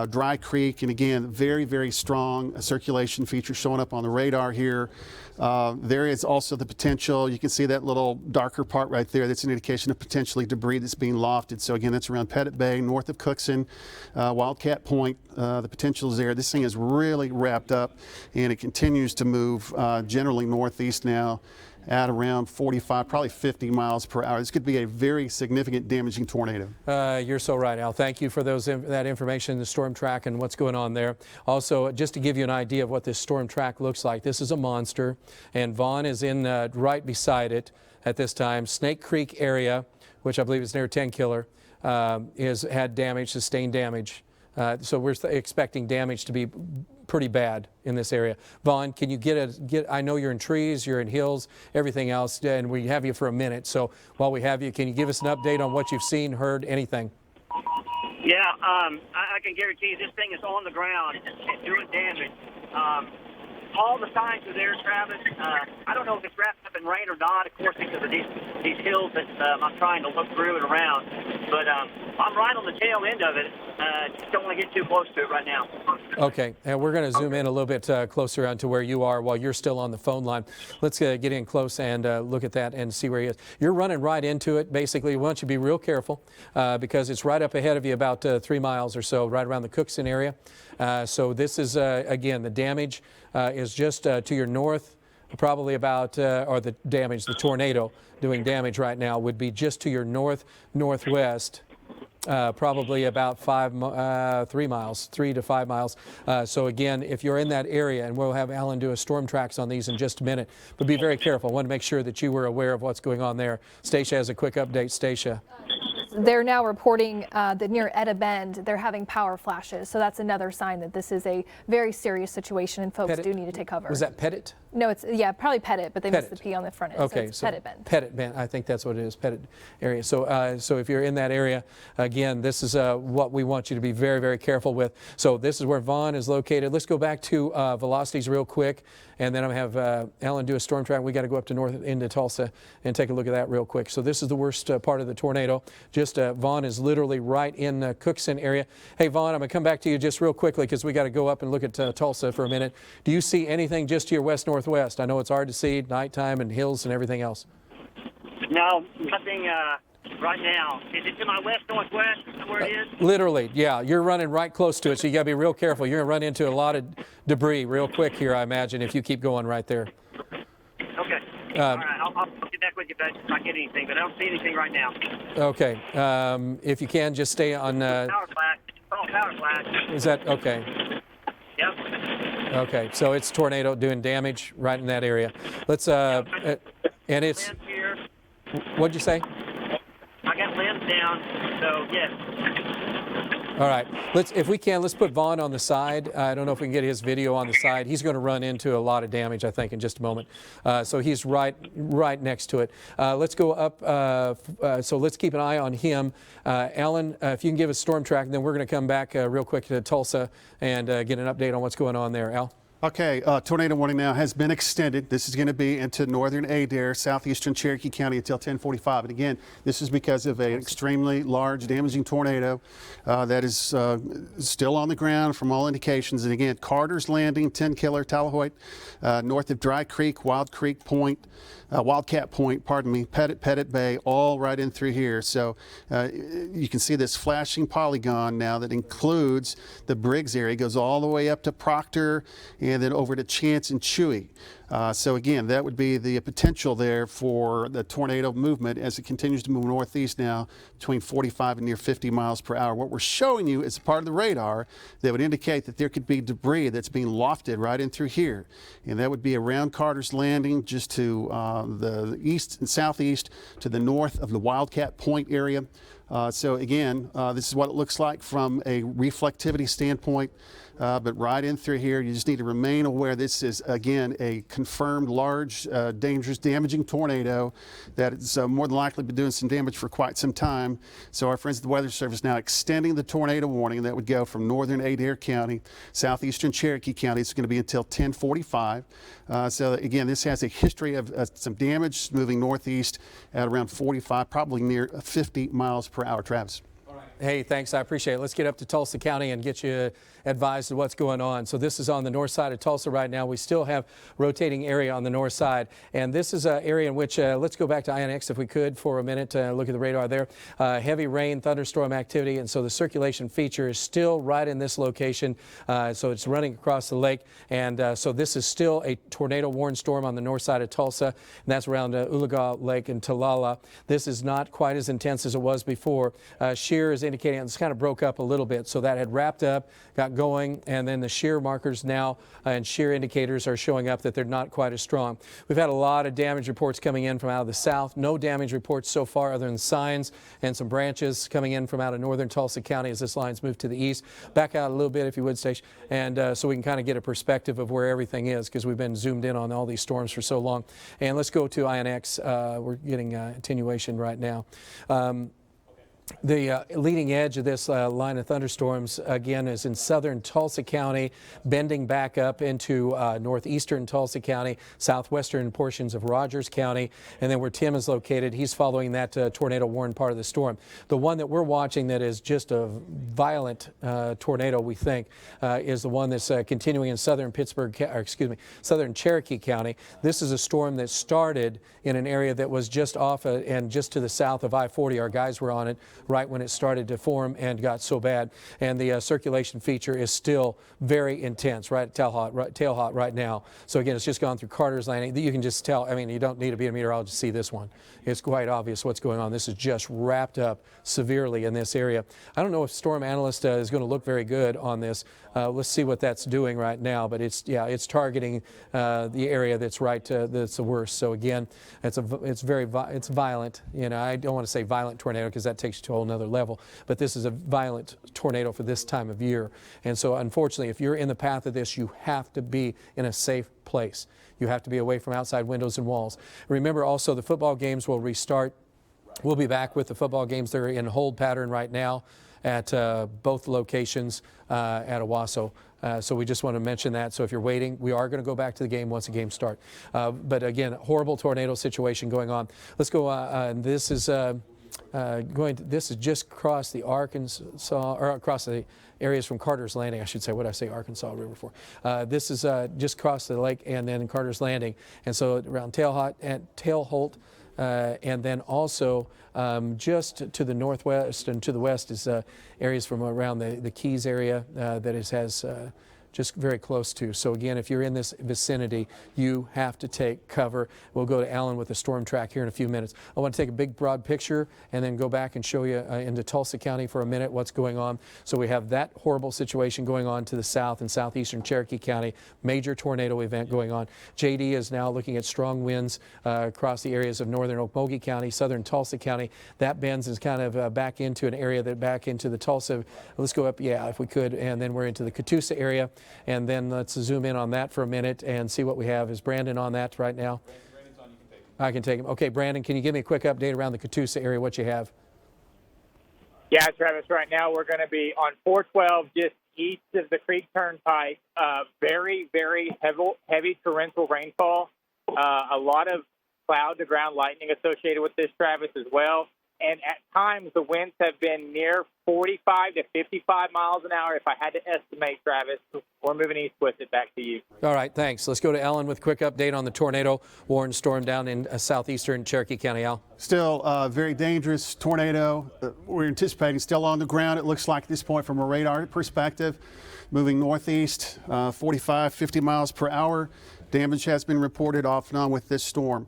Dry Creek, and again, very, very strong circulation feature showing up on the radar here. There is also the potential, you can see that little darker part right there, that's an indication of potentially debris that's being lofted. So again, that's around Pettit Bay, north of Cookson, Wildcat Point. The potential is there. This thing is really wrapped up, and it continues to move generally northeast now at around 45, probably 50 miles per hour. This could be a very significant damaging tornado. You're so right, Al. Thank you for that information, the storm track and what's going on there. Also, just to give you an idea of what this storm track looks like, this is a monster, and Vaughn is in right beside it at this time. Snake Creek area, which I believe is near 10 Killer, has had damage, sustained damage. So we're expecting damage to be pretty bad in this area. Vaughn, can you get, I know you're in trees, you're in hills, everything else, and we have you for a minute. So while we have you, can you give us an update on what you've seen, heard, anything? Yeah, I can guarantee you this thing is on the ground and doing damage. All the signs are there, Travis. I don't know if it's wrapped up in rain or not, of course, because of these hills that I'm trying to look through and around. But I'm right on the tail end of it. Just don't want to get too close to it right now. Okay, and we're going to zoom in a little bit closer onto where you are while you're still on the phone line. Let's get in close and look at that and see where he is. You're running right into it. Basically, we want you to be real careful because it's right up ahead of you about 3 miles or so, right around the Cookson area. So this is, again, the damage is just to your north, probably about, or the damage, the tornado doing damage right now would be just to your northwest. Probably about 3 miles, 3 to 5 miles. So again, if you're in that area, and we'll have Alan do a storm tracks on these in just a minute, but be very careful. I want to make sure that you were aware of what's going on there. Stacia has a quick update. Stacia. They're now reporting that near Etta Bend, they're having power flashes. So that's another sign that this is a very serious situation and folks Pettit? do need to take cover. Was that Pettit? No, it's, yeah, probably Pettit, but they Pettit. missed the P on the front end. Okay, so it's so Pettit Bend. Pettit Bend, I think that's what it is, Pettit area. So, so if you're in that area, again, this is what we want you to be very, very careful with. So this is where Vaughn is located. Let's go back to velocities real quick, and then I'm going to have Alan do a storm track. We got to go up to north into Tulsa and take a look at that real quick. So this is the worst part of the tornado. Just Vaughn is literally right in the Cookson area. Hey, Vaughn, I'm going to come back to you just real quickly because we got to go up and look at Tulsa for a minute. Do you see anything just to your west-northwest? I know it's hard to see, nighttime and hills and everything else. No, nothing right now. Is it to my west-northwest? Is that where it is? Literally, yeah. You're running right close to it, so you got to be real careful. You're going to run into a lot of debris real quick here, I imagine, if you keep going right there. Okay. All right, I'll get back with you if I get anything, but I don't see anything right now. Okay. If you can, just stay on... Power flash. Oh, power flash. Is that... Okay. Yep. Okay, so it's tornado doing damage right in that area. Let's... and it's... Limbs here. What'd you say? I got limbs down, so yes. All right, if we can, let's put Vaughn on the side. I don't know if we can get his video on the side. He's going to run into a lot of damage, I think, in just a moment. So he's right next to it. Let's go up. So let's keep an eye on him. Alan, if you can give us storm track, and then we're going to come back real quick to Tulsa and get an update on what's going on there. Al? Okay, tornado warning now has been extended. This is going to be into northern Adair, southeastern Cherokee County until 10:45. And again, this is because of an extremely large, damaging tornado that is still on the ground from all indications. And again, Carter's Landing, 10 Killer, Talahoyt, north of Dry Creek, Wildcat Point, Pettit Bay, all right in through here. So you can see this flashing polygon now that includes the Briggs area, goes all the way up to Proctor and then over to Chance and Chewy. So again, that would be the potential there for the tornado movement as it continues to move northeast now between 45 and near 50 miles per hour. What we're showing you is part of the radar that would indicate that there could be debris that's being lofted right in through here. And that would be around Carter's Landing, just to the east and southeast, to the north of the Wildcat Point area. So again, this is what it looks like from a reflectivity standpoint. But right in through here, you just need to remain aware. This is, again, a confirmed large, dangerous, damaging tornado that is more than likely been doing some damage for quite some time. So our friends at the Weather Service now extending the tornado warning that would go from northern Adair County, southeastern Cherokee County. It's going to be until 10:45. So again, this has a history of some damage moving northeast at around 45, probably near 50 miles per hour. Travis. Hey, thanks. I appreciate it. Let's get up to Tulsa County and get you advised of what's going on. So this is on the north side of Tulsa right now. We still have rotating area on the north side. And this is an area in which, let's go back to INX if we could for a minute, look at the radar there. Heavy rain, thunderstorm activity. And so the circulation feature is still right in this location. So it's running across the lake. And so this is still a tornado warned storm on the north side of Tulsa. And that's around Ulaga Lake and Talala. This is not quite as intense as it was before. Shear is indicating it's kind of broke up a little bit. So that had wrapped up, got going, and then the shear markers now and shear indicators are showing up that they're not quite as strong. We've had a lot of damage reports coming in from out of the south. No damage reports so far other than signs and some branches coming in from out of northern Tulsa County as this line's moved to the east. Back out a little bit if you would, Station, and so we can kind of get a perspective of where everything is because we've been zoomed in on all these storms for so long. And let's go to INX. We're getting attenuation right now. The leading edge of this line of thunderstorms, again, is in southern Tulsa County, bending back up into northeastern Tulsa County, southwestern portions of Rogers County, and then where Tim is located, he's following that tornado warned part of the storm. The one that we're watching that is just a violent tornado, we think, is the one that's continuing in southern southern Cherokee County. This is a storm that started in an area that was just off and just to the south of I-40. Our guys were on it right when it started to form and got so bad. And the circulation feature is still very intense, right at tail hot right now. So again, it's just gone through Carter's Landing. You can just tell, I mean, you don't need to be a meteorologist to see this one. It's quite obvious what's going on. This is just wrapped up severely in this area. I don't know if Storm Analyst is going to look very good on this. Let's see what that's doing right now. But it's targeting the area that's that's the worst. So again, it's violent. You know, I don't want to say violent tornado because that takes you to a whole nother level. But this is a violent tornado for this time of year. And so unfortunately, if you're in the path of this, you have to be in a safe place. You have to be away from outside windows and walls. Remember also the football games will restart. We'll be back with the football games. They're in hold pattern right now at both locations at Owasso. So we just want to mention that. So if you're waiting, we are going to go back to the game once the games start. But again, horrible tornado situation going on. Let's go. This is just across the Arkansas, or across the areas from Carter's Landing, I should say. What did I say Arkansas River for? This is just across the lake and then Carter's Landing. And so around Tailholt, and then also just to the northwest and to the west is areas from around the Keys area that has just very close to. So again, if you're in this vicinity, you have to take cover. We'll go to Alan with the storm track here in a few minutes. I want to take a big broad picture and then go back and show you into Tulsa County for a minute what's going on. So we have that horrible situation going on to the south and southeastern Cherokee County, major tornado event going on. JD is now looking at strong winds across the areas of northern Okmulgee County, southern Tulsa County. That bends is kind of back into an area that back into the Tulsa. Let's go up, yeah, if we could, and then we're into the Catoosa area. And then let's zoom in on that for a minute and see what we have. Is Brandon on that right now? Brandon's on, you can take him. I can take him. Okay, Brandon, can you give me a quick update around the Catoosa area, what you have? Yeah, Travis, right now we're going to be on 412 just east of the Creek Turnpike. Very, very heavy torrential rainfall. A lot of cloud-to-ground lightning associated with this, Travis, as well. And at times, the winds have been near 45 to 55 miles an hour. If I had to estimate, Travis, we're moving east with it. Back to you. All right, thanks. Let's go to Alan with a quick update on the tornado warned storm down in southeastern Cherokee County. Al? Still a very dangerous tornado. We're anticipating still on the ground, it looks like at this point from a radar perspective, moving northeast, 45, 50 miles per hour. Damage has been reported off and on with this storm.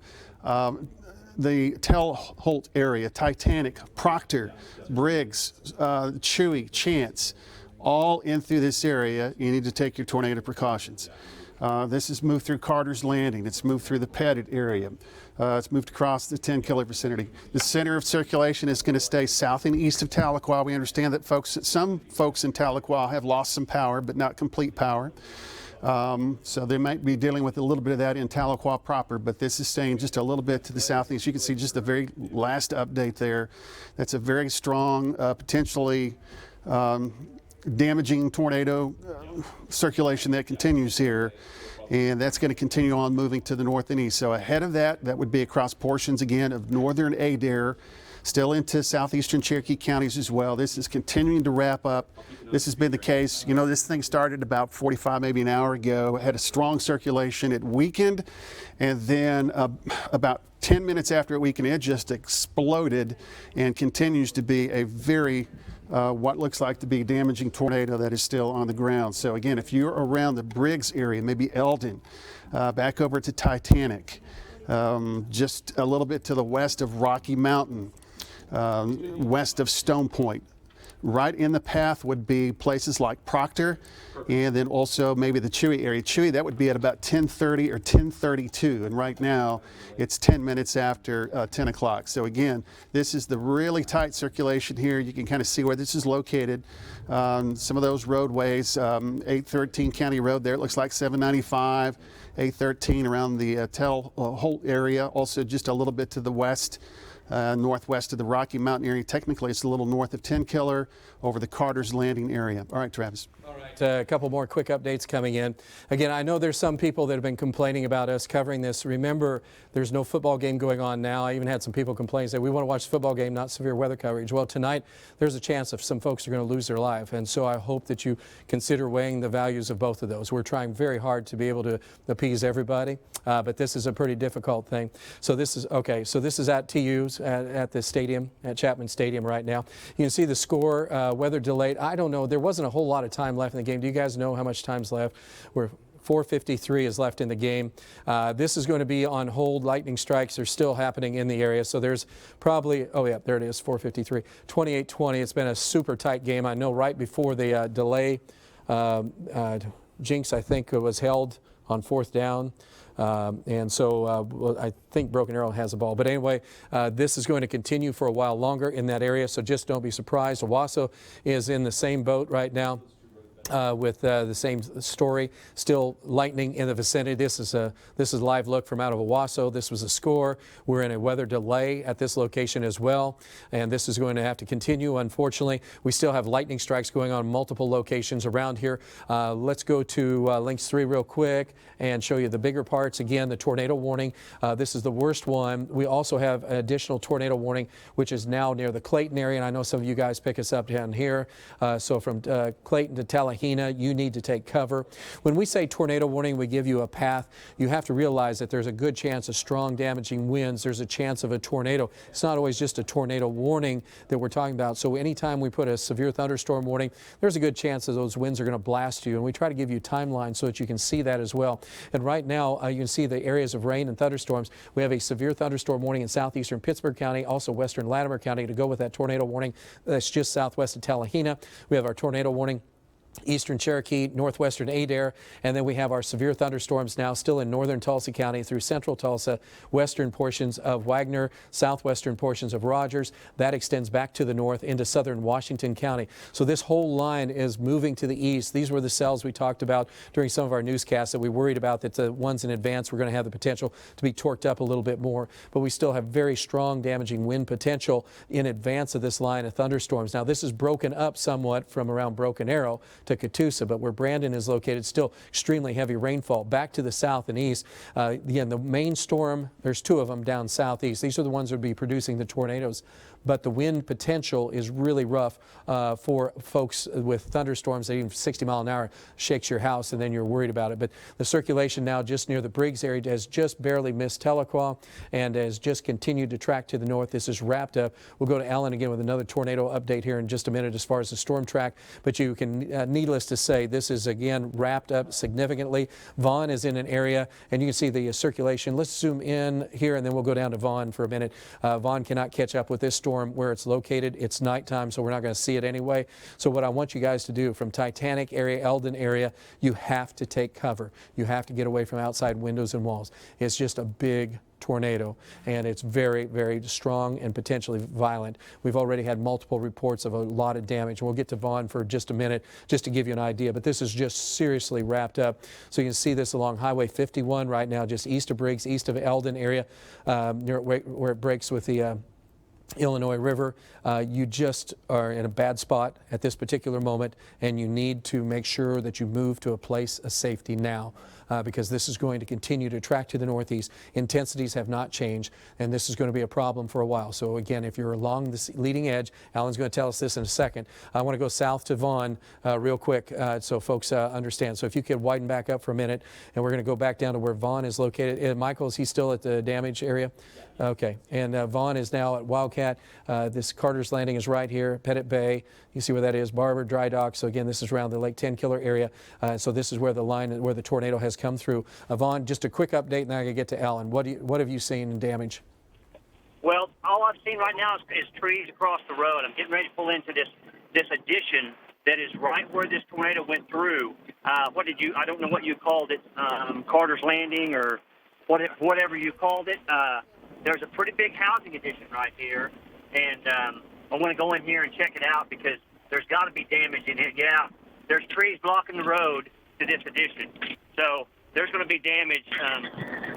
The Tell-Holt area, Titanic, Proctor, Briggs, Chewy, Chance, all in through this area. You need to take your tornado precautions. This has moved through Carter's Landing. It's moved through the Pettit area. It's moved across the 10-kilo vicinity. The center of circulation is going to stay south and east of Tahlequah. We understand that some folks in Tahlequah have lost some power, but not complete power. So they might be dealing with a little bit of that in Tahlequah proper, but this is staying just a little bit to the southeast. You can see just the very last update there. That's a very strong, potentially damaging tornado circulation that continues here. And that's going to continue on moving to the north and east. So ahead of that, that would be across portions again of northern Adair, still into southeastern Cherokee counties as well. This is continuing to wrap up. This has been the case. You know, this thing started about 45, maybe an hour ago. It had a strong circulation. It weakened, and then about 10 minutes after it weakened, it just exploded and continues to be a very what looks like to be damaging tornado that is still on the ground. So again, if you're around the Briggs area, maybe Eldon, back over to Titanic, just a little bit to the west of Rocky Mountain, west of Stone Point. Right in the path would be places like Proctor, and then also maybe the Chewy area. Chewy, that would be at about 10:30 or 10:32, and right now it's 10 minutes after 10 o'clock. So again, this is the really tight circulation here. You can kind of see where this is located. Some of those roadways, 813 County Road there, it looks like 795, 813 around the Tell-Holt area, also just a little bit to the west. Northwest of the Rocky Mountain area. Technically, it's a little north of 10-killer over the Carter's Landing area. All right, Travis. All right, a couple more quick updates coming in. Again, I know there's some people that have been complaining about us covering this. Remember, there's no football game going on now. I even had some people complain, say, we want to watch the football game, not severe weather coverage. Well, tonight, there's a chance that some folks are going to lose their life, and so I hope that you consider weighing the values of both of those. We're trying very hard to be able to appease everybody, but this is a pretty difficult thing. So this is, okay, so this is at TU's, at the stadium, at Chapman Stadium right now. You can see the score, weather delayed. I don't know, there wasn't a whole lot of time left in the game. Do you guys know how much time's left? We're 4:53 is left in the game. This is going to be on hold. Lightning strikes are still happening in the area. So there's probably, oh yeah, there it is, 4:53. 28-20. It's been a super tight game. I know right before the delay, Jinx, I think, was held on fourth down. And so well, I think Broken Arrow has the ball. But anyway, this is going to continue for a while longer in that area. So just don't be surprised. Owasso is in the same boat right now. With the same story, still lightning in the vicinity. This is a live look from out of Owasso. This was a score. We're in a weather delay at this location as well, and this is going to have to continue. Unfortunately, we still have lightning strikes going on multiple locations around here. Let's go to Links 3 real quick and show you the bigger parts. Again, the tornado warning. This is the worst one. We also have an additional tornado warning, which is now near the Clayton area, and I know some of you guys pick us up down here. So from Clayton to Tallahassee, Talihina, you need to take cover. When we say tornado warning, we give you a path. You have to realize that there's a good chance of strong damaging winds. There's a chance of a tornado. It's not always just a tornado warning that we're talking about. So anytime we put a severe thunderstorm warning, there's a good chance that those winds are going to blast you. And we try to give you timelines so that you can see that as well. And right now, you can see the areas of rain and thunderstorms. We have a severe thunderstorm warning in southeastern Pittsburgh County, also western Latimer County to go with that tornado warning. That's just southwest of Talihina. We have our tornado warning eastern Cherokee, northwestern Adair, and then we have our severe thunderstorms now still in northern Tulsa County through central Tulsa, western portions of Wagner, southwestern portions of Rogers. That extends back to the north into southern Washington County. So this whole line is moving to the east. These were the cells we talked about during some of our newscasts that we worried about, that the ones in advance were going to have the potential to be torqued up a little bit more, but we still have very strong damaging wind potential in advance of this line of thunderstorms. Now this is broken up somewhat from around Broken Arrow to Catoosa, but where Brandon is located, still extremely heavy rainfall. Back to the south and east, again, the main storm, there's two of them down southeast. These are the ones that would be producing the tornadoes, but the wind potential is really rough for folks with thunderstorms that even 60 mile an hour shakes your house, and then you're worried about it. But the circulation now just near the Briggs area has just barely missed Tahlequah and has just continued to track to the north. This is wrapped up. We'll go to Alan again with another tornado update here in just a minute as far as the storm track, but you can needless to say, this is again wrapped up significantly. Vaughn is in an area, and you can see the circulation. Let's zoom in here, and then we'll go down to Vaughn for a minute. Vaughn cannot catch up with this storm where it's located. It's nighttime, so we're not going to see it anyway. So what I want you guys to do from Titanic area, Eldon area, you have to take cover. You have to get away from outside windows and walls. It's just a big tornado, and it's very, very strong and potentially violent. We've already had multiple reports of a lot of damage. We'll get to Vaughn for just a minute just to give you an idea, but this is just seriously wrapped up. So you can see this along Highway 51 right now, just east of Briggs, east of Eldon area, near where it breaks with the Illinois River. You just are in a bad spot at this particular moment, and you need to make sure that you move to a place of safety now. Because this is going to continue to track to the northeast. Intensities have not changed, and this is going to be a problem for a while. So again, if you're along the leading edge, Alan's going to tell us this in a second. I want to go south to Vaughn real quick so folks understand. So if you could widen back up for a minute, and we're going to go back down to where Vaughn is located. Michael, is he still at the damage area? Yeah. Okay, and Vaughn is now at Wildcat. This Carter's Landing is right here, Pettit Bay. You see where that is, Barber Dry Dock. So again, this is around the Lake 10 Killer area. So this is where the line, where the tornado has come through. Vaughn, just a quick update, and then I can get to Alan. What have you seen in damage? Well, all I've seen right now is trees across the road. I'm getting ready to pull into this addition that is right where this tornado went through. I don't know what you called it, Carter's Landing or whatever you called it. There's a pretty big housing addition right here, and I want to go in here and check it out because there's got to be damage in it. Yeah, there's trees blocking the road to this addition. So there's going to be damage.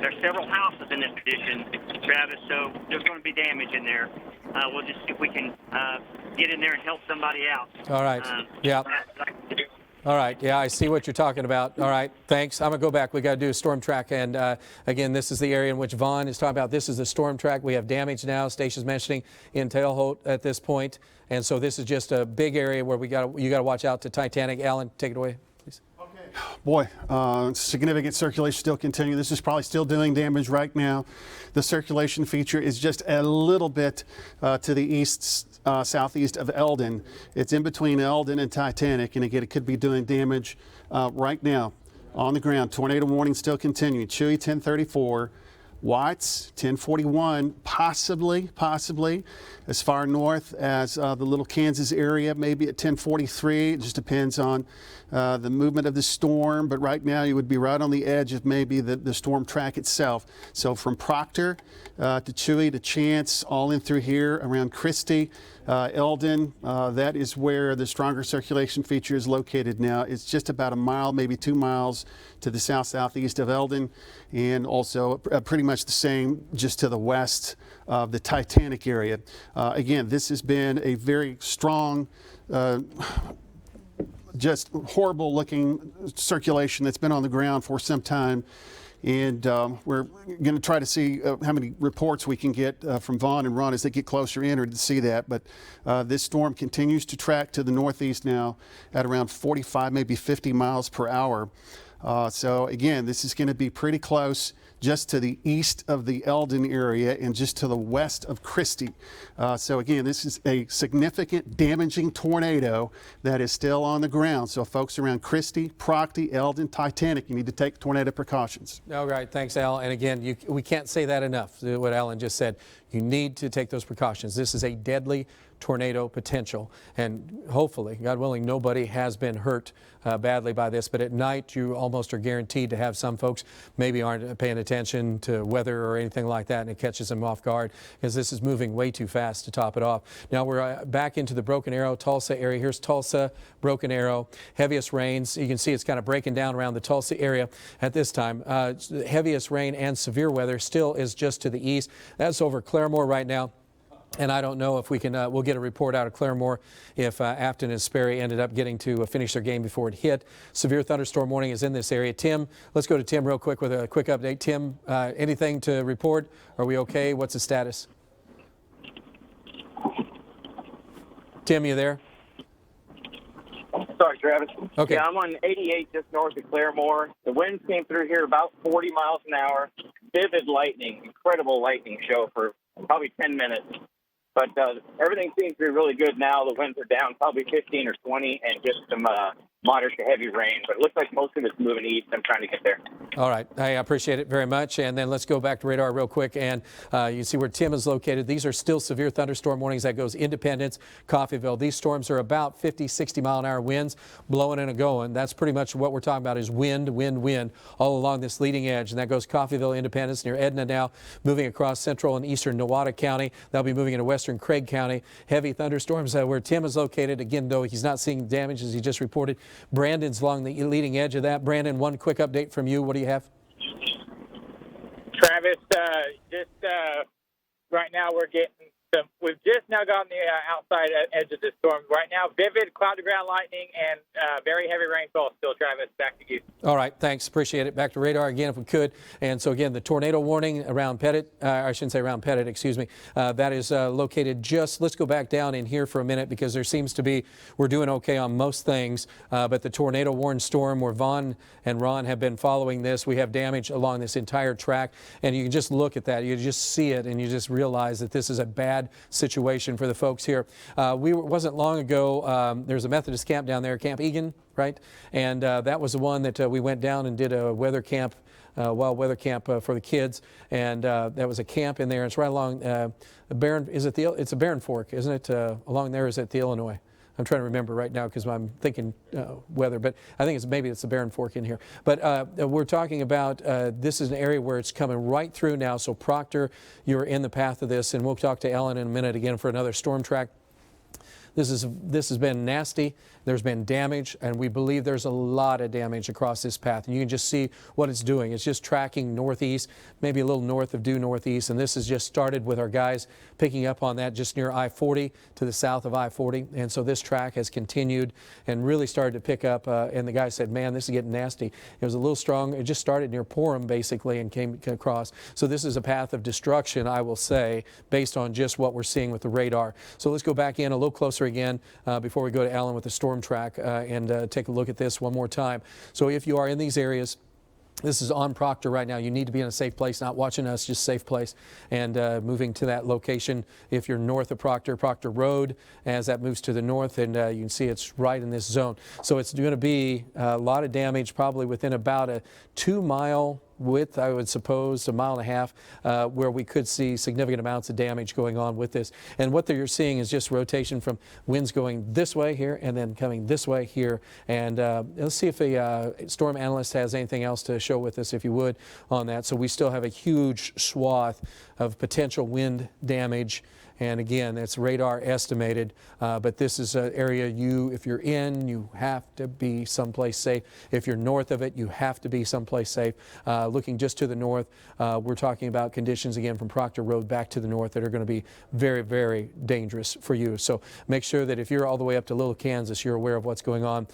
There's several houses in this addition, Travis, so there's going to be damage in there. We'll just see if we can get in there and help somebody out. All right. Yeah. All right. Yeah, I see what you're talking about. All right. Thanks. I'm going to go back. We got to do a storm track. And again, this is the area in which Vaughn is talking about. This is the storm track. We have damage now. Stacia's mentioning in Tailholt at this point. And so this is just a big area where you got to watch out to Titanic. Alan, take it away. Boy, significant circulation still continuing. This is probably still doing damage right now. The circulation feature is just a little bit to the east, southeast of Eldon. It's in between Eldon and Titanic, and again, it could be doing damage right now on the ground. Tornado warning still continuing. Chewy 1034. Watts 1041, possibly as far north as the Little Kansas area, maybe at 1043. It just depends on the movement of the storm, but right now you would be right on the edge of maybe the storm track itself. So from Proctor to Chewy to Chance, all in through here around Christie, Eldon, that is where the stronger circulation feature is located now. It's just about a mile, maybe 2 miles to the southeast of Eldon, and also pretty much the same just to the west of the Titanic area. Again, this has been a very strong, just horrible looking circulation that's been on the ground for some time. And we're going to try to see how many reports we can get from Vaughn and Ron as they get closer in to see that. But this storm continues to track to the northeast now at around 45, maybe 50 miles per hour. So again, this is going to be pretty close just to the east of the Eldon area and just to the west of Christie. So again, this is a significant damaging tornado that is still on the ground. So folks around Christie, Procty, Eldon, Titanic, you need to take tornado precautions. All right, thanks, Al. And again, we can't say that enough, what Alan just said. You need to take those precautions. This is a deadly tornado potential, and hopefully, God willing, nobody has been hurt badly by this, but at night you almost are guaranteed to have some folks maybe aren't paying attention to weather or anything like that, and it catches them off guard because this is moving way too fast to top it off. Now we're back into the Broken Arrow, Tulsa area. Here's Tulsa, Broken Arrow, heaviest rains. You can see it's kind of breaking down around the Tulsa area at this time. Heaviest rain and severe weather still is just to the east. That's over Claremore right now. And I don't know if we can, we'll get a report out of Claremore if Afton and Sperry ended up getting to finish their game before it hit. Severe thunderstorm warning is in this area. Tim, let's go to Tim real quick with a quick update. Tim, anything to report? Are we okay? What's the status? Tim, you there? Sorry, Travis. Okay. Yeah, I'm on 88 just north of Claremore. The winds came through here about 40 miles an hour. Vivid lightning, incredible lightning show for probably 10 minutes. But everything seems to be really good now. The winds are down probably 15 or 20 and just some moderate to heavy rain. But it looks like most of it's moving east. I'm trying to get there. All right. I appreciate it very much. And then let's go back to radar real quick. And you see where Tim is located. These are still severe thunderstorm warnings. That goes Independence, Coffeyville. These storms are about 50, 60 mile an hour winds blowing and a going. That's pretty much what we're talking about is wind, wind, wind all along this leading edge. And that goes Coffeyville, Independence near Edna now, moving across central and eastern Nowata County. They'll be moving into western Craig County. Heavy thunderstorms where Tim is located. Again, though, he's not seeing damage as he just reported. Brandon's along the leading edge of that. Brandon, one quick update from you. What do you have? Travis, right now we've just now gotten the outside edge of the storm. Right now, vivid cloud-to-ground lightning and very heavy rainfall still, Travis. Back to you. All right, thanks. Appreciate it. Back to radar again if we could. And so again, the tornado warning around Pettit, I shouldn't say around Pettit, excuse me, that is located just, let's go back down in here for a minute because there seems to be, we're doing okay on most things, but the tornado warned storm where Vaughn and Ron have been following this, we have damage along this entire track, and you can just look at that, you just see it, and you just realize that this is a bad situation for the folks here. Wasn't long ago, there's a Methodist camp down there, Camp Egan, right? And that was the one that we went down and did a weather camp, wild weather camp for the kids, and that was a camp in there. It's right along Barren. It's a Barren Fork, isn't it? Along there is it the Illinois? I'm trying to remember right now because I'm thinking weather, but I think maybe it's the Barren Fork in here. But we're talking about this is an area where it's coming right through now. So Proctor, you're in the path of this, and we'll talk to Ellen in a minute again for another storm track. This has been nasty. There's been damage, and we believe there's a lot of damage across this path. And you can just see what it's doing. It's just tracking northeast, maybe a little north of due northeast. And this has just started with our guys picking up on that just near I-40 to the south of I-40. And so this track has continued and really started to pick up. And the guy said, man, this is getting nasty. It was a little strong. It just started near Porham, basically, and came across. So this is a path of destruction, I will say, based on just what we're seeing with the radar. So let's go back in a little closer again before we go to Alan with the storm track and take a look at this one more time. So if you are in these areas, this is on Proctor right now. You need to be in a safe place, not watching us, just safe place. And moving to that location, if you're north of Proctor Road, as that moves to the north, and you can see it's right in this zone. So it's going to be a lot of damage, probably within about a 2-mile width, I would suppose, a mile and a half, where we could see significant amounts of damage going on with this. And what you're seeing is just rotation from winds going this way here and then coming this way here. And let's see if a storm analyst has anything else to show with us, if you would, on that. So we still have a huge swath of potential wind damage And again, it's radar estimated, but this is an area if you're in, you have to be someplace safe. If you're north of it, you have to be someplace safe. Looking just to the north, we're talking about conditions again from Proctor Road back to the north that are going to be very, very dangerous for you. So make sure that if you're all the way up to Little Kansas, you're aware of what's going on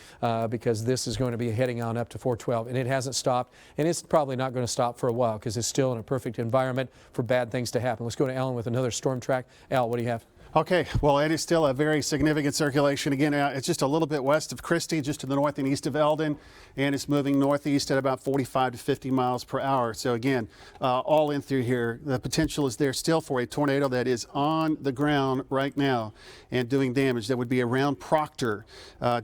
because this is going to be heading on up to 412. And it hasn't stopped, and it's probably not going to stop for a while because it's still in a perfect environment for bad things to happen. Let's go to Alan with another storm track. Al, what do you have? Okay, well, it is still a very significant circulation. Again, it's just a little bit west of Christie, just to the north and east of Eldon, and it's moving northeast at about 45 to 50 miles per hour. So again, all in through here, the potential is there still for a tornado that is on the ground right now and doing damage. That would be around Proctor,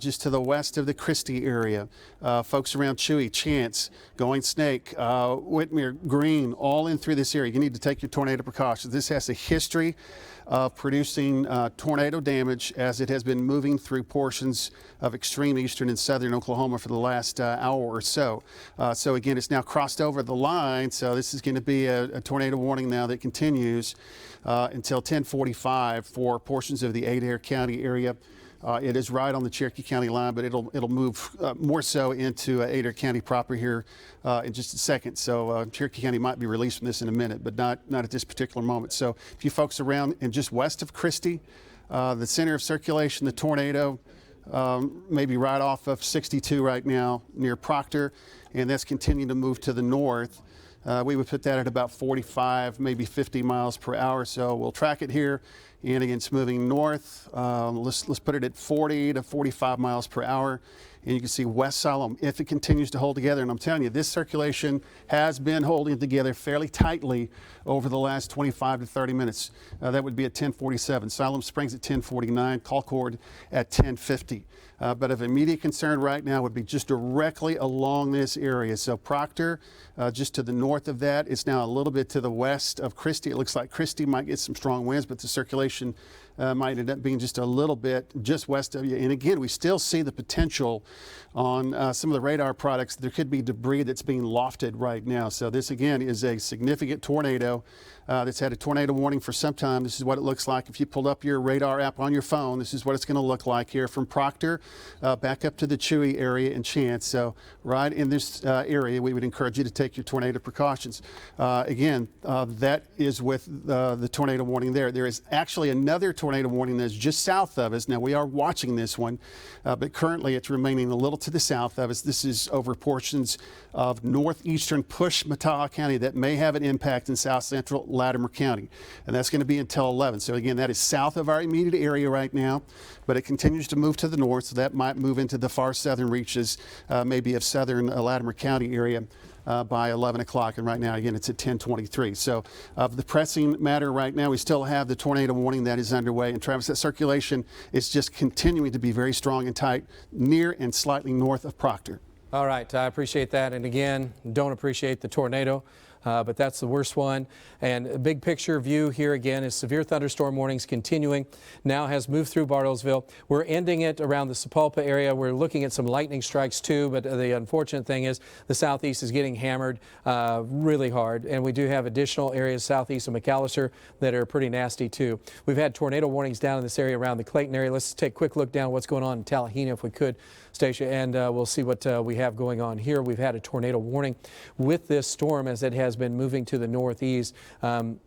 just to the west of the Christie area. Folks around Chewy, Chance, Going Snake, Whitmere, Green, all in through this area. You need to take your tornado precautions. This has a history of producing tornado damage as it has been moving through portions of extreme eastern and southern Oklahoma for the last hour or so. So again, it's now crossed over the line, so this is going to be a tornado warning now that continues until 1045 for portions of the Adair County area. It is right on the Cherokee County line, but it'll move more so into Adair County proper here in just a second. So Cherokee County might be released from this in a minute, but not at this particular moment. So if you folks around and just west of Christie, the center of circulation, the tornado, maybe right off of 62 right now near Proctor, and that's continuing to move to the north. We would put that at about 45, maybe 50 miles per hour. So we'll track it here. And again, it's moving north. Let's put it at 40 to 45 miles per hour. And you can see West Siloam, if it continues to hold together. And I'm telling you, this circulation has been holding together fairly tightly over the last 25 to 30 minutes. That would be at 1047. Siloam Springs at 1049, Concord at 1050. But of immediate concern right now would be just directly along this area. So Proctor, just to the north of that, it's now a little bit to the west of Christie. It looks like Christie might get some strong winds, but the circulation might end up being just a little bit just west of you. And again, we still see the potential on some of the radar products. There could be debris that's being lofted right now. So this again is a significant tornado that's had a tornado warning for some time. This is what it looks like. If you pulled up your radar app on your phone, this is what it's going to look like here from Proctor back up to the Chewy area and Chance. So right in this area, we would encourage you to take your tornado precautions. Again, that is with the tornado warning there. There is actually another tornado warning that's just south of us. Now, we are watching this one, but currently it's remaining a little to the south of us. This is over portions of northeastern Push-Mataha County that may have an impact in south central Latimer County, and that's going to be until 11. So again, that is south of our immediate area right now, but it continues to move to the north, so that might move into the far southern reaches, maybe of southern Latimer County area by 11 o'clock, and right now, again, it's at 1023. So of the pressing matter right now, we still have the tornado warning that is underway, and Travis, that circulation is just continuing to be very strong and tight near and slightly north of Proctor. All right, I appreciate that, and again, don't appreciate the tornado. But that's the worst one. And a big picture view here again is severe thunderstorm warnings continuing. Now has moved through Bartlesville. We're ending it around the Sapulpa area. We're looking at some lightning strikes too, but the unfortunate thing is the southeast is getting hammered really hard. And we do have additional areas southeast of McAllister that are pretty nasty too. We've had tornado warnings down in this area around the Clayton area. Let's take a quick look down at what's going on in Tallahena if we could, Stacia, and we'll see what we have going on here. We've had a tornado warning with this storm as it has been moving to the northeast. And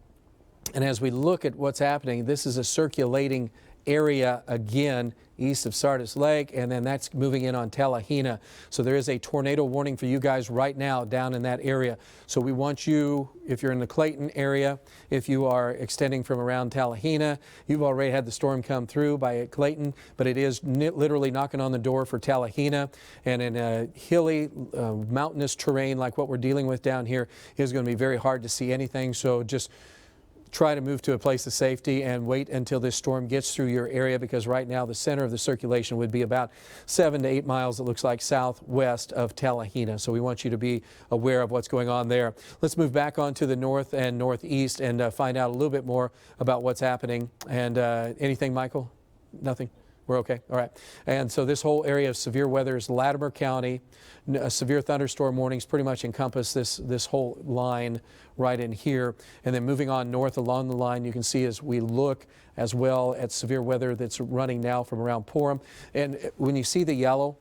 as we look at what's happening, this is a circulating area again east of Sardis Lake, and then that's moving in on Tallahena. So there is a tornado warning for you guys right now down in that area. So we want you, if you're in the Clayton area, if you are extending from around Tallahena, you've already had the storm come through by Clayton, but it is literally knocking on the door for Tallahena, and in a hilly, mountainous terrain like what we're dealing with down here is going to be very hard to see anything. So just try to move to a place of safety and wait until this storm gets through your area, because right now the center of the circulation would be about 7 to 8 miles, it looks like, southwest of Tallahena. So we want you to be aware of what's going on there. Let's move back on to the north and northeast and find out a little bit more about what's happening. And anything, Michael? Nothing? We're okay. All right. And so this whole area of severe weather is Latimer County. Severe thunderstorm warnings pretty much encompass this whole line right in here. And then moving on north along the line, you can see as we look as well at severe weather that's running now from around Porham. And when you see the yellow,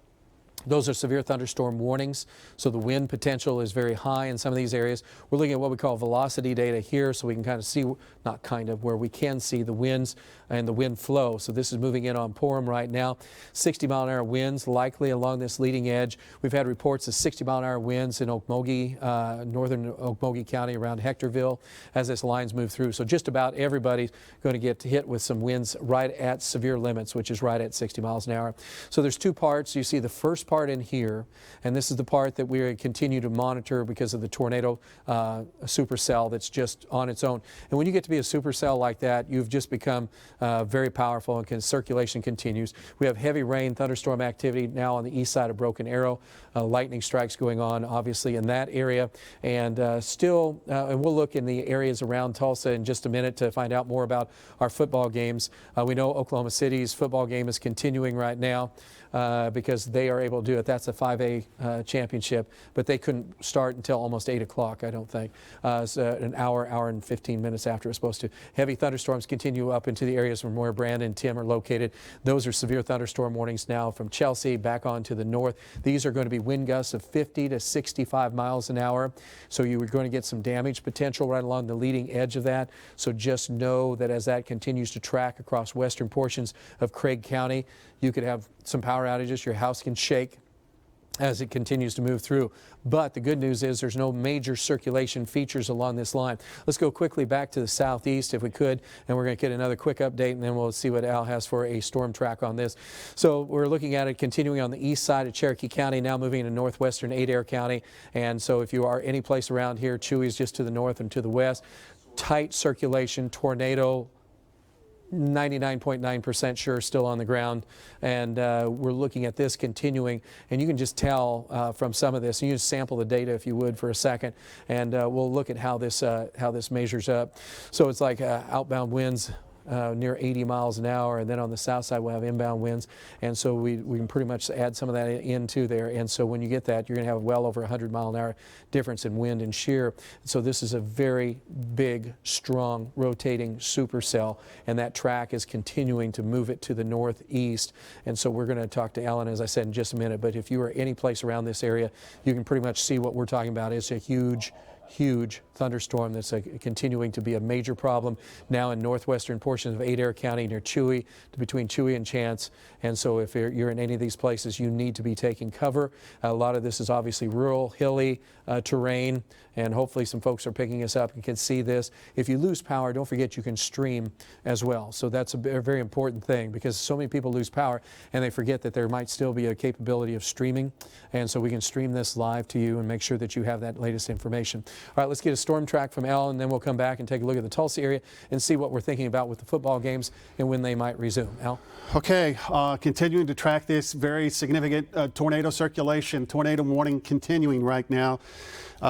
those are severe thunderstorm warnings, so the wind potential is very high in some of these areas. We're looking at what we call velocity data here, so we can kind of see, not kind of, where we can see the winds and the wind flow. So this is moving in on Porham right now. 60-mile-an-hour winds likely along this leading edge. We've had reports of 60-mile-an-hour winds in Okmulgee, northern Okmulgee County around Hectorville as this line's moved through. So just about everybody's going to get hit with some winds right at severe limits, which is right at 60 miles an hour. So there's two parts. You see the first part in here, and this is the part that we continue to monitor because of the tornado supercell that's just on its own. And when you get to be a supercell like that, you've just become very powerful, and circulation continues. We have heavy rain, thunderstorm activity now on the east side of Broken Arrow. Lightning strikes going on, obviously, in that area. And and we'll look in the areas around Tulsa in just a minute to find out more about our football games. We know Oklahoma City's football game is continuing right now because they are able to do it. That's a 5A championship, but they couldn't start until almost 8 o'clock, I don't think. So an hour and 15 minutes after it's supposed to. Heavy thunderstorms continue up into the areas from where Brandon and Tim are located. Those are severe thunderstorm warnings now from Chelsea back on to the north. These are going to be wind gusts of 50 to 65 miles an hour. So you are going to get some damage potential right along the leading edge of that. So just know that as that continues to track across western portions of Craig County, you could have some power outages. Your house can shake as it continues to move through. But the good news is there's no major circulation features along this line. Let's go quickly back to the southeast if we could, and we're going to get another quick update, and then we'll see what Al has for a storm track on this. So we're looking at it continuing on the east side of Cherokee County, now moving into northwestern Adair County. And so if you are any place around here, Chewy's just to the north and to the west. Tight circulation, tornado, 99.9% sure still on the ground, and we're looking at this continuing, and you can just tell from some of this. You can just sample the data if you would for a second, and we'll look at how this measures up. So it's like outbound winds near 80 miles an hour, and then on the south side we'll have inbound winds, and so we can pretty much add some of that into there. And so when you get that, you're going to have well over 100-mile-an-hour difference in wind and shear. So this is a very big, strong, rotating supercell, and that track is continuing to move it to the northeast. And so we're going to talk to Ellen, as I said, in just a minute. But if you are any place around this area, you can pretty much see what we're talking about. It's a huge thunderstorm that's continuing to be a major problem now in northwestern portions of Adair County near Chewy, between Chewy and Chance. And so if you're in any of these places, you need to be taking cover. A lot of this is obviously rural, hilly terrain, and hopefully some folks are picking us up and can see this. If you lose power, don't forget you can stream as well. So that's a very important thing, because so many people lose power and they forget that there might still be a capability of streaming. And so we can stream this live to you and make sure that you have that latest information. All right, let's get a storm track from Al, and then we'll come back and take a look at the Tulsa area and see what we're thinking about with the football games and when they might resume. Al? Okay, continuing to track this very significant tornado circulation, tornado warning continuing right now.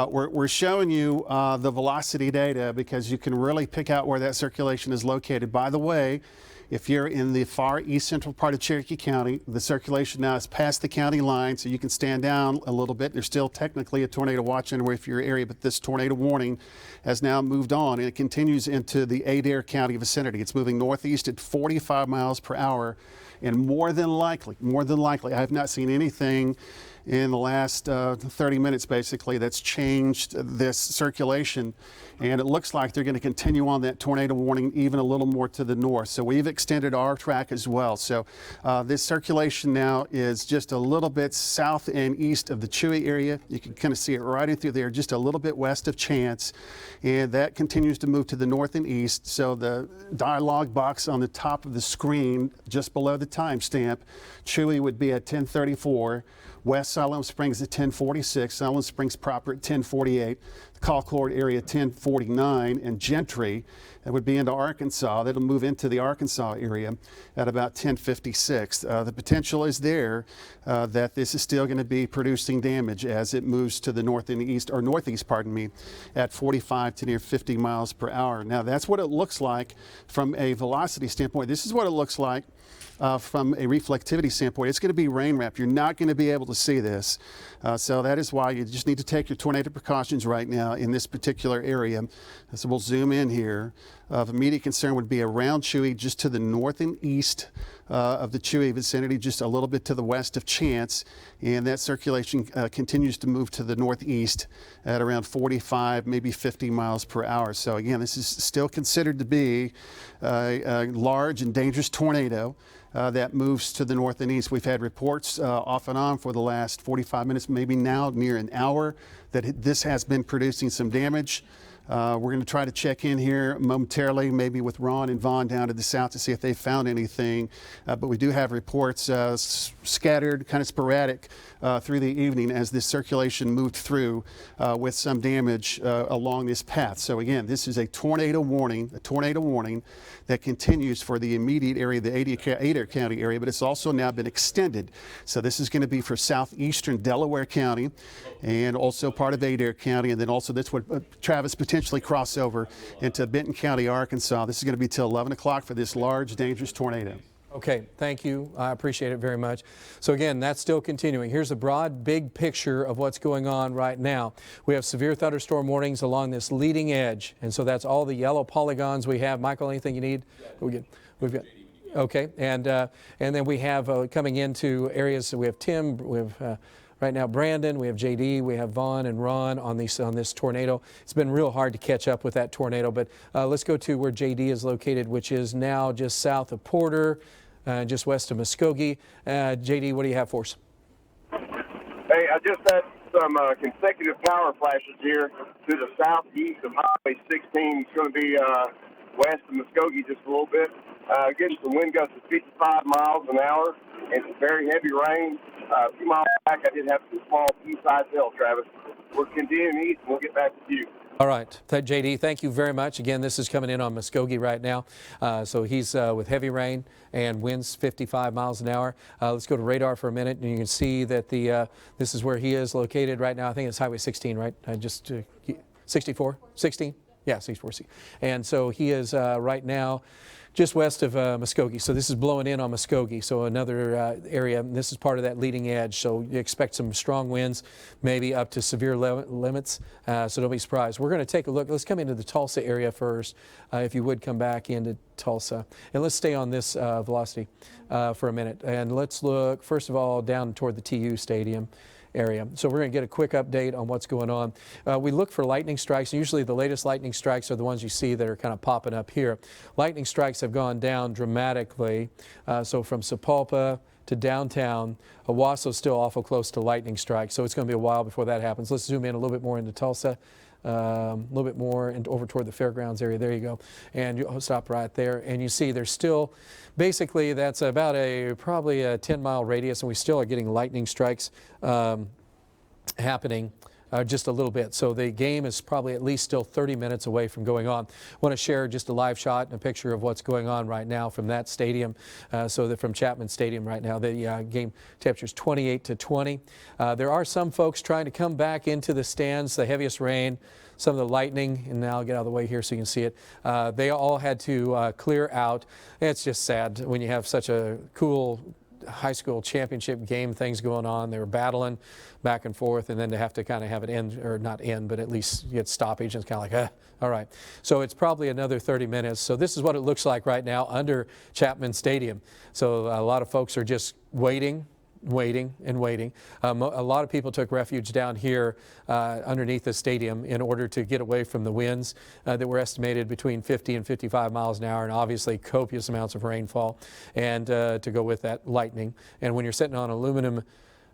We're showing you the velocity data because you can really pick out where that circulation is located. By the way, if you're in the far east central part of Cherokee County, the circulation now is past the county line, so you can stand down a little bit. There's still technically a tornado watch anywhere for your area, but this tornado warning has now moved on, and it continues into the Adair County vicinity. It's moving northeast at 45 miles per hour, and more than likely, I have not seen anything in the last 30 minutes basically that's changed this circulation, and it looks like they're going to continue on that tornado warning even a little more to the north. So we've extended our track as well. So this circulation now is just a little bit south and east of the Chewy area. You can kind of see it right in through there, just a little bit west of Chance, and that continues to move to the north and east. So the dialog box on the top of the screen just below the timestamp, Chewy would be at 1034. West Siloam Springs at 1046, Siloam Springs proper at 1048. The Colcord area 1049 and Gentry. That would be into Arkansas. That'll move into the Arkansas area at about 1056. The potential is there that this is still going to be producing damage as it moves to the north and east, or northeast, pardon me, at 45 to near 50 miles per hour. Now that's what it looks like from a velocity standpoint. This is what it looks like from a reflectivity standpoint. It's going to be rain wrapped. You're not going to be able to see this. So that is why you just need to take your tornado precautions right now in this particular area. So we'll zoom in here. Of immediate concern would be around Chewy, just to the north and east of the Chewy vicinity, just a little bit to the west of Chance. And that circulation continues to move to the northeast at around 45, maybe 50 miles per hour. So again, this is still considered to be a large and dangerous tornado that moves to the north and east. We've had reports off and on for the last 45 minutes, maybe now near an hour, that this has been producing some damage. We're going to try to check in here momentarily, maybe with Ron and Vaughn down to the south, to see if they found anything. But we do have reports scattered, kind of sporadic through the evening as this circulation moved through with some damage along this path. So again, this is a tornado warning that continues for the immediate area, the Adair County area, but it's also now been extended. So this is going to be for southeastern Delaware County and also part of Adair County, and then also that's what Travis potentially cross over into Benton County, Arkansas. This is going to be till 11 o'clock for this large, dangerous tornado. Okay, thank you. I appreciate it very much. So again, that's still continuing. Here's a broad, big picture of what's going on right now. We have severe thunderstorm warnings along this leading edge, and so that's all the yellow polygons we have. Michael, anything you need? We've got. Okay, and then we have coming into areas. So we have Tim. We have. Right now, Brandon, we have JD, we have Vaughn and Ron on this tornado. It's been real hard to catch up with that tornado, but let's go to where JD is located, which is now just south of Porter, just west of Muskogee. JD, what do you have for us? Hey, I just had some consecutive power flashes here to the southeast of Highway 16. It's going to be west of Muskogee just a little bit. Getting some wind gusts of 55 miles an hour and some very heavy rain. A few miles back, I did have some small pea-sized hail, Travis. We're continuing east, and we'll get back to you. All right, JD, thank you very much. Again, this is coming in on Muskogee right now. So he's with heavy rain and winds 55 miles an hour. Let's go to radar for a minute, and you can see that this is where he is located right now. I think it's Highway 16, right? 64? 16? Yeah, 64. And so he is right now just west of Muskogee. So this is blowing in on Muskogee, so another area. And this is part of that leading edge, so you expect some strong winds, maybe up to severe limits, so don't be surprised. We're going to take a look. Let's come into the Tulsa area first, if you would come back into Tulsa. And let's stay on this velocity for a minute. And let's look, first of all, down toward the TU Stadium area. So we're going to get a quick update on what's going on. We look for lightning strikes. Usually the latest lightning strikes are the ones you see that are kind of popping up here. Lightning strikes have gone down dramatically. So from Sapulpa to downtown, Owasso's still awful close to lightning strikes. So it's going to be a while before that happens. Let's zoom in a little bit more into Tulsa. A little bit more and over toward the fairgrounds area. There you go. And you stop right there. And you see there's still, basically that's about probably a 10-mile radius, and we still are getting lightning strikes happening just a little bit. So the game is probably at least still 30 minutes away from going on. I want to share just a live shot and a picture of what's going on right now from that stadium. So that from Chapman Stadium right now, the game temperature is 28 to 20. There are some folks trying to come back into the stands. The heaviest rain, some of the lightning, and now I'll get out of the way here so you can see it. They all had to clear out. It's just sad when you have such a cool high school championship game things going on. They were battling back and forth, and then to have to kind of have it end, or not end, but at least get stoppage. And it's kind of like, all right. So it's probably another 30 minutes. So this is what it looks like right now under Chapman Stadium. So a lot of folks are just waiting. A lot of people took refuge down here underneath the stadium in order to get away from the winds that were estimated between 50 and 55 miles an hour, and obviously copious amounts of rainfall, and to go with that lightning. And when you're sitting on aluminum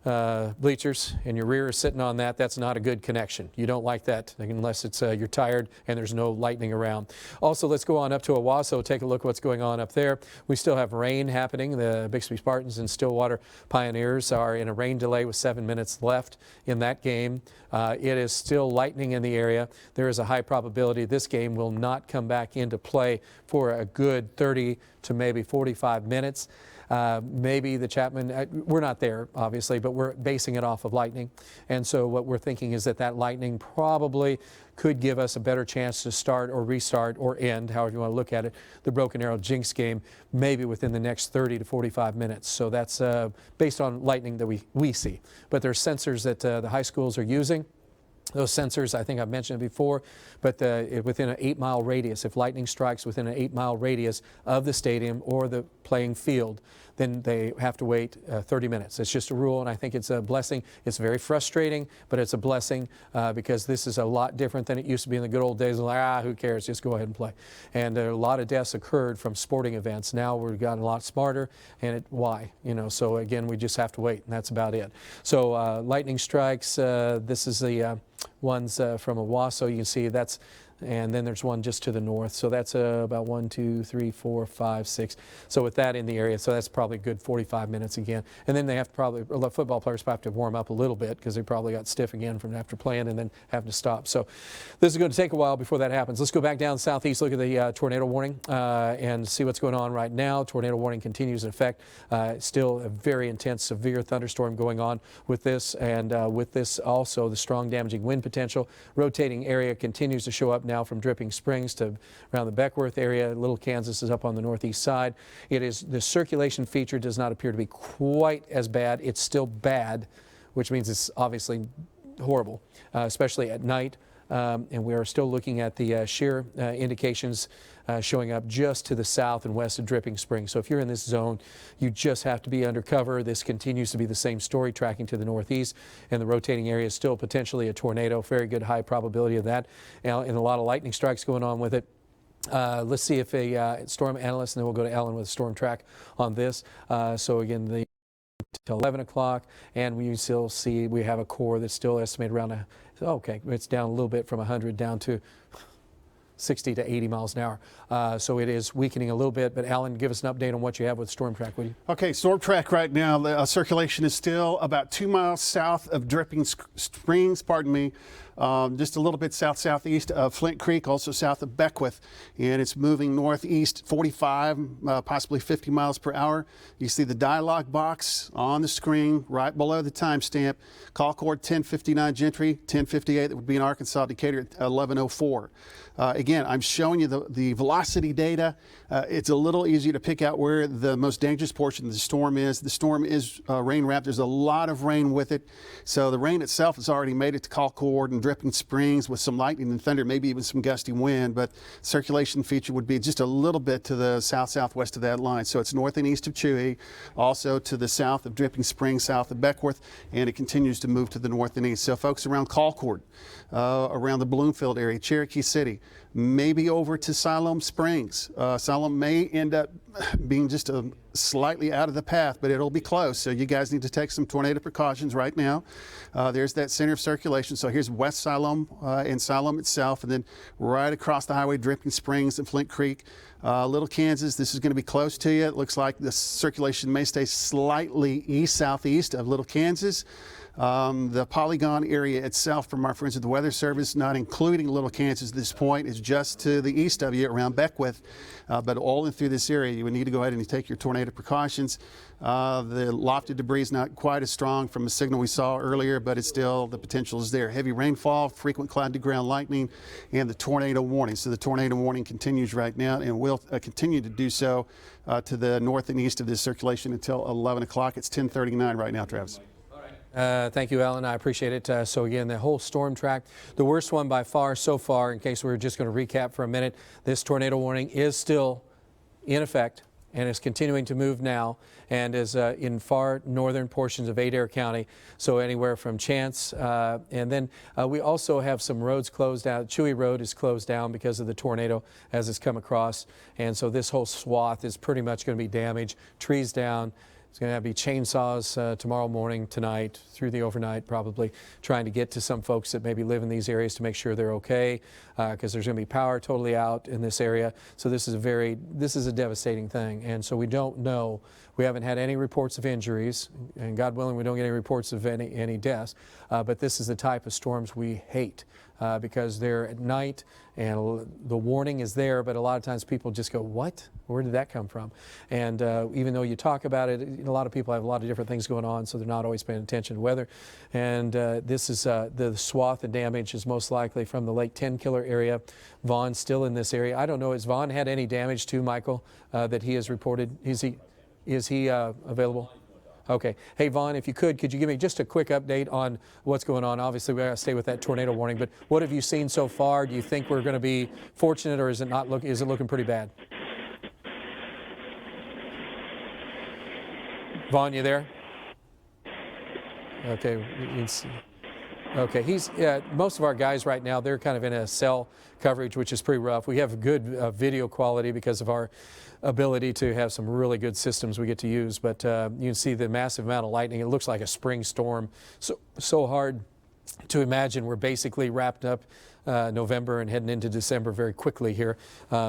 bleachers and your rear is sitting on that, that's not a good connection. You don't like that unless it's you're tired and there's no lightning around. Also, let's go on up to Owasso, take a look at what's going on up there. We still have rain happening. The Bixby Spartans and Stillwater Pioneers are in a rain delay with 7 minutes left in that game. It is still lightning in the area. There is a high probability this game will not come back into play for a good 30 to maybe 45 minutes. Maybe the Chapman, we're not there obviously, but we're basing it off of lightning. And so what we're thinking is that lightning probably could give us a better chance to start or restart or end, however you want to look at it, the Broken Arrow Jinx game maybe within the next 30 to 45 minutes. So that's based on lightning that we see. But there's sensors that the high schools are using. Those sensors, I think I've mentioned it before, but within an 8-mile radius, if lightning strikes within an 8-mile radius of the stadium or the playing field, then they have to wait 30 minutes. It's just a rule, and I think it's a blessing. It's very frustrating, but it's a blessing because this is a lot different than it used to be in the good old days. Like, who cares? Just go ahead and play. And a lot of deaths occurred from sporting events. Now we've gotten a lot smarter, and why? So again, we just have to wait, and that's about it. So lightning strikes. This is the ones from Owasso. You can see that's, and then there's one just to the north. So that's about 1, 2, 3, 4, 5, 6. So with that in the area, so that's probably a good 45 minutes again. And then they have to probably, football players have to warm up a little bit because they probably got stiff again from after playing and then having to stop. So this is going to take a while before that happens. Let's go back down southeast, look at the tornado warning and see what's going on right now. Tornado warning continues in effect. Still a very intense, severe thunderstorm going on with this. And with this also the strong damaging wind potential. Rotating area continues to show up now from Dripping Springs to around the Beckworth area. Little Kansas is up on the northeast side. It is, the circulation feature does not appear to be quite as bad. It's still bad, which means it's obviously horrible, especially at night. And we are still looking at the shear indications showing up just to the south and west of Dripping Springs. So if you're in this zone, you just have to be undercover. This continues to be the same story, tracking to the northeast, and the rotating area is still potentially a tornado. Very good high probability of that, and a lot of lightning strikes going on with it. Let's see if a storm analyst, and then we'll go to Ellen with a storm track on this. So again, till 11 o'clock, and we still see we have a core that's still estimated around okay, it's down a little bit from 100 down to 60 to 80 miles an hour. So it is weakening a little bit. But Alan, give us an update on what you have with Storm Track, will you? Okay, Storm Track right now, the circulation is still about 2 miles south of Dripping Springs, pardon me. Just a little bit south-southeast of Flint Creek, also south of Beckwith, and it's moving northeast 45, possibly 50 miles per hour. You see the dialog box on the screen right below the timestamp. Call cord 1059 Gentry, 1058, that would be in Arkansas, Decatur at 1104. Again, I'm showing you the velocity data. It's a little easier to pick out where the most dangerous portion of the storm is. The storm is rain-wrapped. There's a lot of rain with it. So the rain itself has already made it to Call cord and Dripping Springs with some lightning and thunder, maybe even some gusty wind, but circulation feature would be just a little bit to the south-southwest of that line. So it's north and east of Chewy, also to the south of Dripping Springs, south of Beckworth, and it continues to move to the north and east. So folks around Colcord, around the Bloomfield area, Cherokee City, maybe over to Siloam Springs. Siloam may end up being just slightly out of the path, but it'll be close. So you guys need to take some tornado precautions right now. There's that center of circulation. So here's West Siloam and Siloam itself, and then right across the highway, Dripping Springs and Flint Creek. Little Kansas, this is going to be close to you. It looks like the circulation may stay slightly east-southeast of Little Kansas. The polygon area itself from our friends at the Weather Service, not including Little Kansas at this point, is just to the east of you around Beckwith. But all in through this area, you would need to go ahead and take your tornado precautions. The lofted debris is not quite as strong from a signal we saw earlier, but it's still, the potential is there. Heavy rainfall, frequent cloud-to-ground lightning, and the tornado warning. So the tornado warning continues right now and will continue to do so to the north and east of this circulation until 11 o'clock. It's 10:39 right now, Travis. Thank you, Alan. I appreciate it. So again, the whole storm track, the worst one by far so far, in case we were just going to recap for a minute, this tornado warning is still in effect and is continuing to move now and is in far northern portions of Adair County, so anywhere from Chance. And then we also have some roads closed down. Chewy Road is closed down because of the tornado as it's come across. And so this whole swath is pretty much going to be damaged, trees down, It's going to have to be chainsaws tomorrow morning, tonight, through the overnight, probably trying to get to some folks that maybe live in these areas to make sure they're okay, because there's going to be power totally out in this area. So this is a devastating thing, and so we don't know. We haven't had any reports of injuries, and God willing, we don't get any reports of any deaths. But this is the type of storms we hate. Because they're at night and the warning is there, but a lot of times people just go, what? Where did that come from? And even though you talk about it, a lot of people have a lot of different things going on, so they're not always paying attention to weather. And this is the swath of damage is most likely from the Lake 10 Killer area. Vaughn's still in this area. I don't know, has Vaughn had any damage too, Michael, that he has reported? Is he available? Okay. Hey, Vaughn, if you could you give me just a quick update on what's going on? Obviously, we got to stay with that tornado warning, but what have you seen so far? Do you think we're going to be fortunate, or is it looking pretty bad? Vaughn, you there? Okay. Okay. Most of our guys right now, they're kind of in a cell coverage, which is pretty rough. We have good video quality because of our ability to have some really good systems we get to use, but you can see the massive amount of lightning. It looks like a spring storm. So hard to imagine. We're basically wrapped up November and heading into December very quickly here.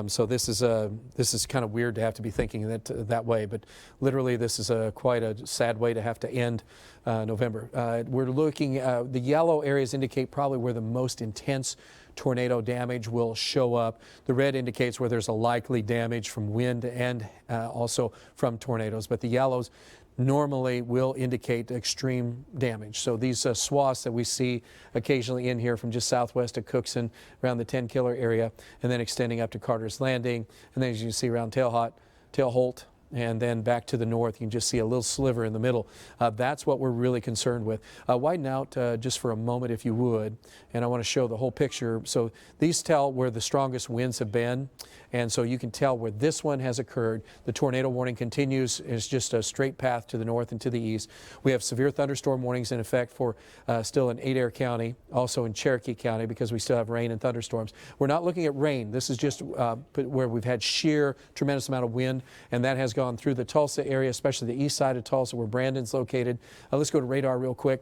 So this is kind of weird to have to be thinking that way, but literally this is quite a sad way to have to end November. We're looking, the yellow areas indicate probably where the most intense tornado damage will show up. The red indicates where there's a likely damage from wind and also from tornadoes, but the yellows normally will indicate extreme damage. So these swaths that we see occasionally in here from just southwest of Cookson around the 10 Killer area and then extending up to Carter's Landing, and then as you can see around Tailholt, and then back to the north, you can just see a little sliver in the middle. That's what we're really concerned with. Widen out just for a moment if you would, and I want to show the whole picture. So these tell where the strongest winds have been, and so you can tell where this one has occurred. The tornado warning continues. It's just a straight path to the north and to the east. We have severe thunderstorm warnings in effect for still in Adair County, also in Cherokee County, because we still have rain and thunderstorms. We're not looking at rain. This is just where we've had sheer tremendous amount of wind, and that has gone through the Tulsa area, especially the east side of Tulsa where Brandon's located. Let's go to radar real quick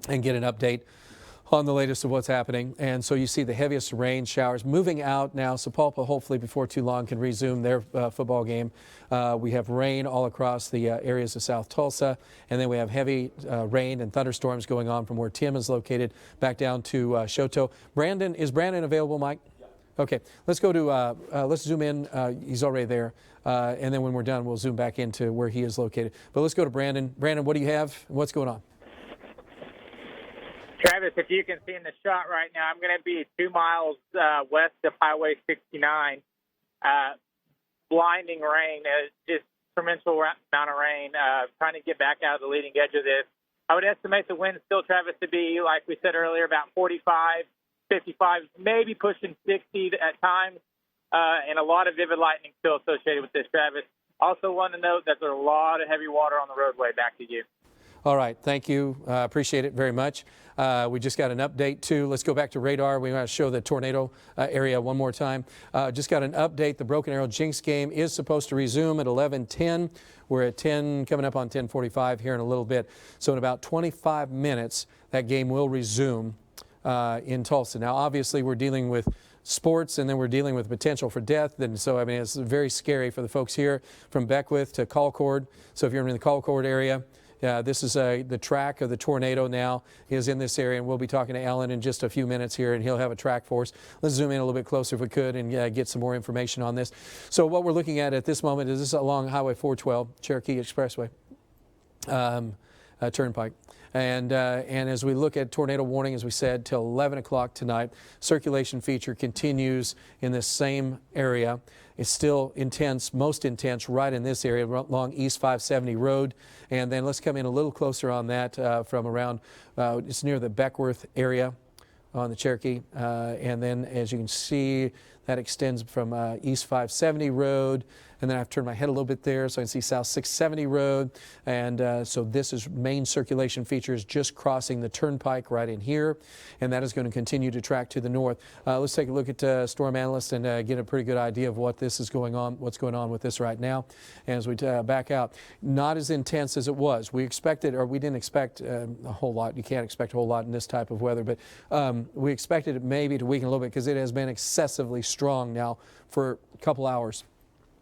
and get an update on the latest of what's happening. And so you see the heaviest rain showers moving out now. Sapulpa hopefully before too long can resume their football game. We have rain all across the areas of South Tulsa, and then we have heavy rain and thunderstorms going on from where Tim is located back down to Shoto. Is Brandon available, Mike? Okay, let's go to, let's zoom in. He's already there. And then when we're done, we'll zoom back into where he is located. But let's go to Brandon. Brandon, what do you have? What's going on? Travis, if you can see in the shot right now, I'm going to be 2 miles west of Highway 69. Blinding rain, just tremendous amount of rain. Trying to get back out of the leading edge of this. I would estimate the wind still, Travis, to be, like we said earlier, about 45, 55, maybe pushing 60 at times. And a lot of vivid lightning still associated with this, Travis. Also want to note that there's a lot of heavy water on the roadway. Back to you. All right, thank you. Appreciate it very much. We just got an update too. Let's go back to radar. We want to show the tornado area one more time. Just got an update. The Broken Arrow Jinx game is supposed to resume at 11:10. We're at 10, coming up on 10:45 here in a little bit. So in about 25 minutes, that game will resume in Tulsa. Now, obviously, we're dealing with sports, and then we're dealing with potential for death. And so, I mean, it's very scary for the folks here from Beckwith to Colcord. So if you're in the Colcord area, this is the track of the tornado now is in this area, and we'll be talking to Alan in just a few minutes here, and he'll have a track for us. Let's zoom in a little bit closer if we could and get some more information on this. So what we're looking at this moment is this along Highway 412, Cherokee Expressway, Turnpike. And as we look at tornado warning, as we said, till 11 o'clock tonight, circulation feature continues in this same area. It's still intense, most intense right in this area along East 570 Road. And then let's come in a little closer on that from around, it's near the Beckworth area on the Cherokee. And then as you can see, That extends from East 570 Road, and then I have to turn my head a little bit there so I can see South 670 Road. And so this is main circulation features just crossing the turnpike right in here, and that is going to continue to track to the north. Let's take a look at Storm Analyst and get a pretty good idea of what this is going on, what's going on with this right now. And as we back out, not as intense as it was. We expected, or we didn't expect a whole lot. You can't expect a whole lot in this type of weather, but we expected it maybe to weaken a little bit because it has been excessively strong now for a couple hours.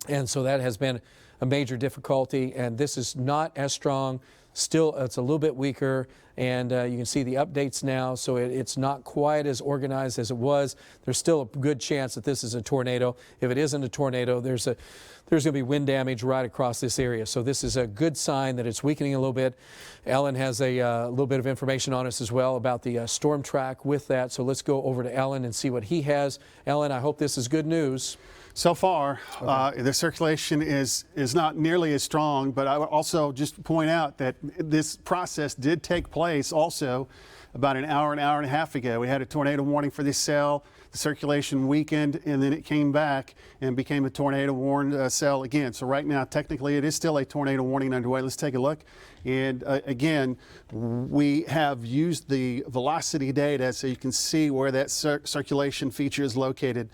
And so that has been a major difficulty, and this is not as strong. Still, it's a little bit weaker, and you can see the updates now, so it's not quite as organized as it was. There's still a good chance that this is a tornado. If it isn't a tornado, there's going to be wind damage right across this area. So this is a good sign that it's weakening a little bit. Alan has a little bit of information on us as well about the storm track with that. So let's go over to Alan and see what he has. Alan, I hope this is good news. So far, the circulation is not nearly as strong, but I would also just point out that this process did take place also about an hour and a half ago. We had a tornado warning for this cell. The circulation weakened, and then it came back and became a tornado warned cell again. So right now, technically, it is still a tornado warning underway. Let's take a look. And again, we have used the velocity data so you can see where that circulation feature is located.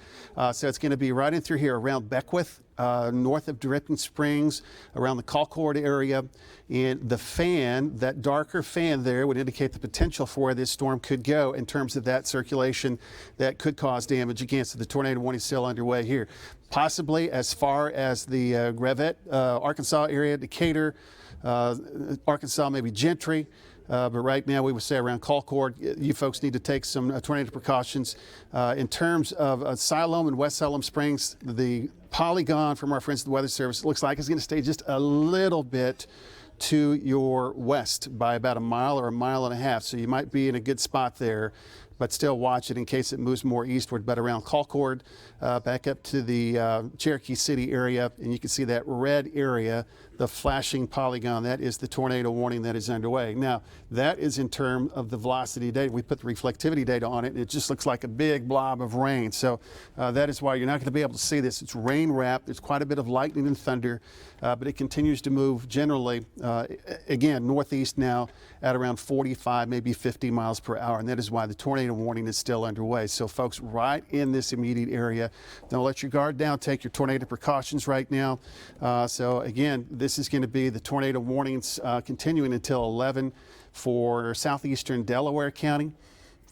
So it's going to be right in through here around Beckwith, north of Dripping Springs, around the Concord area. And the fan, that darker fan there, would indicate the potential for where this storm could go in terms of that circulation that could cause damage. Again, so the tornado warning is still underway here. Possibly as far as the Gravette, Arkansas area, Decatur, Arkansas, maybe Gentry. But right now we would say around Concord, you folks need to take some tornado precautions. In terms of Siloam and West Siloam Springs, the polygon from our friends at the Weather Service looks like it's going to stay just a little bit to your west by about a mile or a mile and a half. So you might be in a good spot there, but still watch it in case it moves more eastward. But around Concord, back up to the Cherokee City area, and you can see that red area, the flashing polygon, that is the tornado warning that is underway. Now, that is in terms of the velocity data. We put the reflectivity data on it, and it just looks like a big blob of rain. So that is why you're not going to be able to see this. It's rain wrapped. There's quite a bit of lightning and thunder, but it continues to move generally, again, northeast now at around 45, maybe 50 miles per hour, and that is why the tornado warning is still underway. So folks, right in this immediate area, don't let your guard down. Take your tornado precautions right now. So again, this is going to be the tornado warnings continuing until 11 for southeastern Delaware County.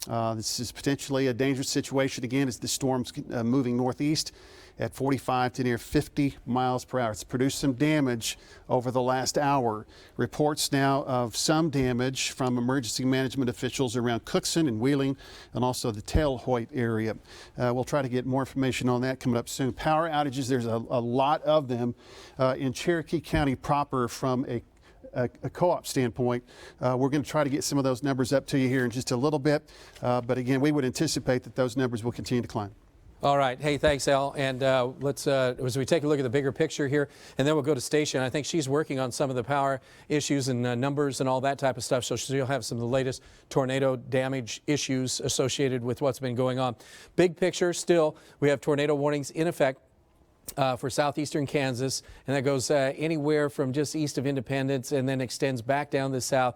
This is potentially a dangerous situation again as the storm's moving northeast at 45 to near 50 miles per hour. It's produced some damage over the last hour. Reports now of some damage from emergency management officials around Cookson and Wheeling and also the Tailhoyt area. We'll try to get more information on that coming up soon. Power outages, there's a lot of them in Cherokee County proper from a co-op standpoint. We're going to try to get some of those numbers up to you here in just a little bit. But again, we would anticipate that those numbers will continue to climb. All right. Hey, thanks, Al. And let's, as we take a look at the bigger picture here, and then we'll go to Station. I think she's working on some of the power issues and numbers and all that type of stuff, so she'll have some of the latest tornado damage issues associated with what's been going on. Big picture, still, we have tornado warnings in effect for southeastern Kansas, and that goes anywhere from just east of Independence and then extends back down the south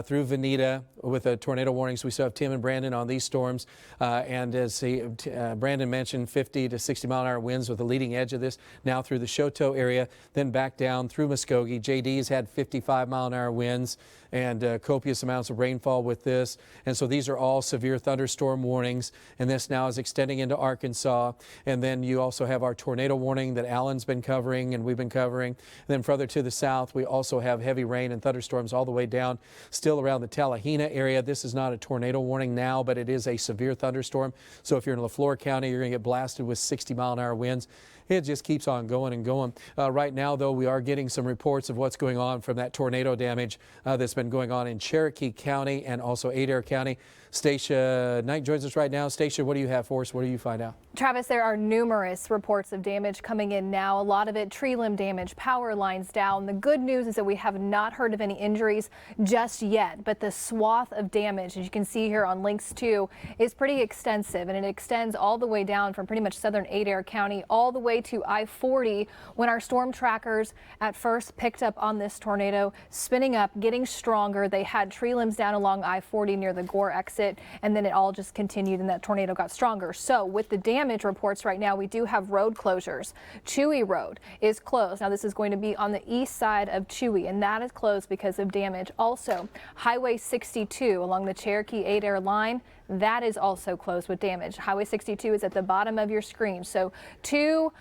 through Veneta with tornado warnings. We still have Tim and Brandon on these storms, and as Brandon mentioned, 50 to 60 mile an hour winds with the leading edge of this now through the Choteau area, then back down through Muskogee. JD's had 55 mile an hour winds and copious amounts of rainfall with this, and so these are all severe thunderstorm warnings, and this now is extending into Arkansas. And then you also have our tornado warning that Alan's been covering and we've been covering. And then further to the south, we also have heavy rain and thunderstorms all the way down still around the Tallahena area. This is not a tornado warning now, but it is a severe thunderstorm. So if you're in LaFleur County, you're going to get blasted with 60 mile an hour winds. It just keeps on going and going. Right now, though, we are getting some reports of what's going on from that tornado damage that's been going on in Cherokee County and also Adair County. Stacia Knight joins us right now. Stacia, what do you have for us? What do you find out? Travis, there are numerous reports of damage coming in now. A lot of it tree limb damage, power lines down. The good news is that we have not heard of any injuries just yet, but the swath of damage, as you can see here on links 2, is pretty extensive, and it extends all the way down from pretty much southern Adair County all the way to I-40. When our storm trackers at first picked up on this tornado spinning up, getting stronger, they had tree limbs down along I-40 near the Gore exit, and then it all just continued and that tornado got stronger. So with the damage reports right now, we do have road closures. Chewy Road is closed. Now this is going to be on the east side of Chewy, and that is closed because of damage. Also, Highway 62 along the Cherokee Adair line, that is also closed with damage. Highway 62 is at the bottom of your screen. So two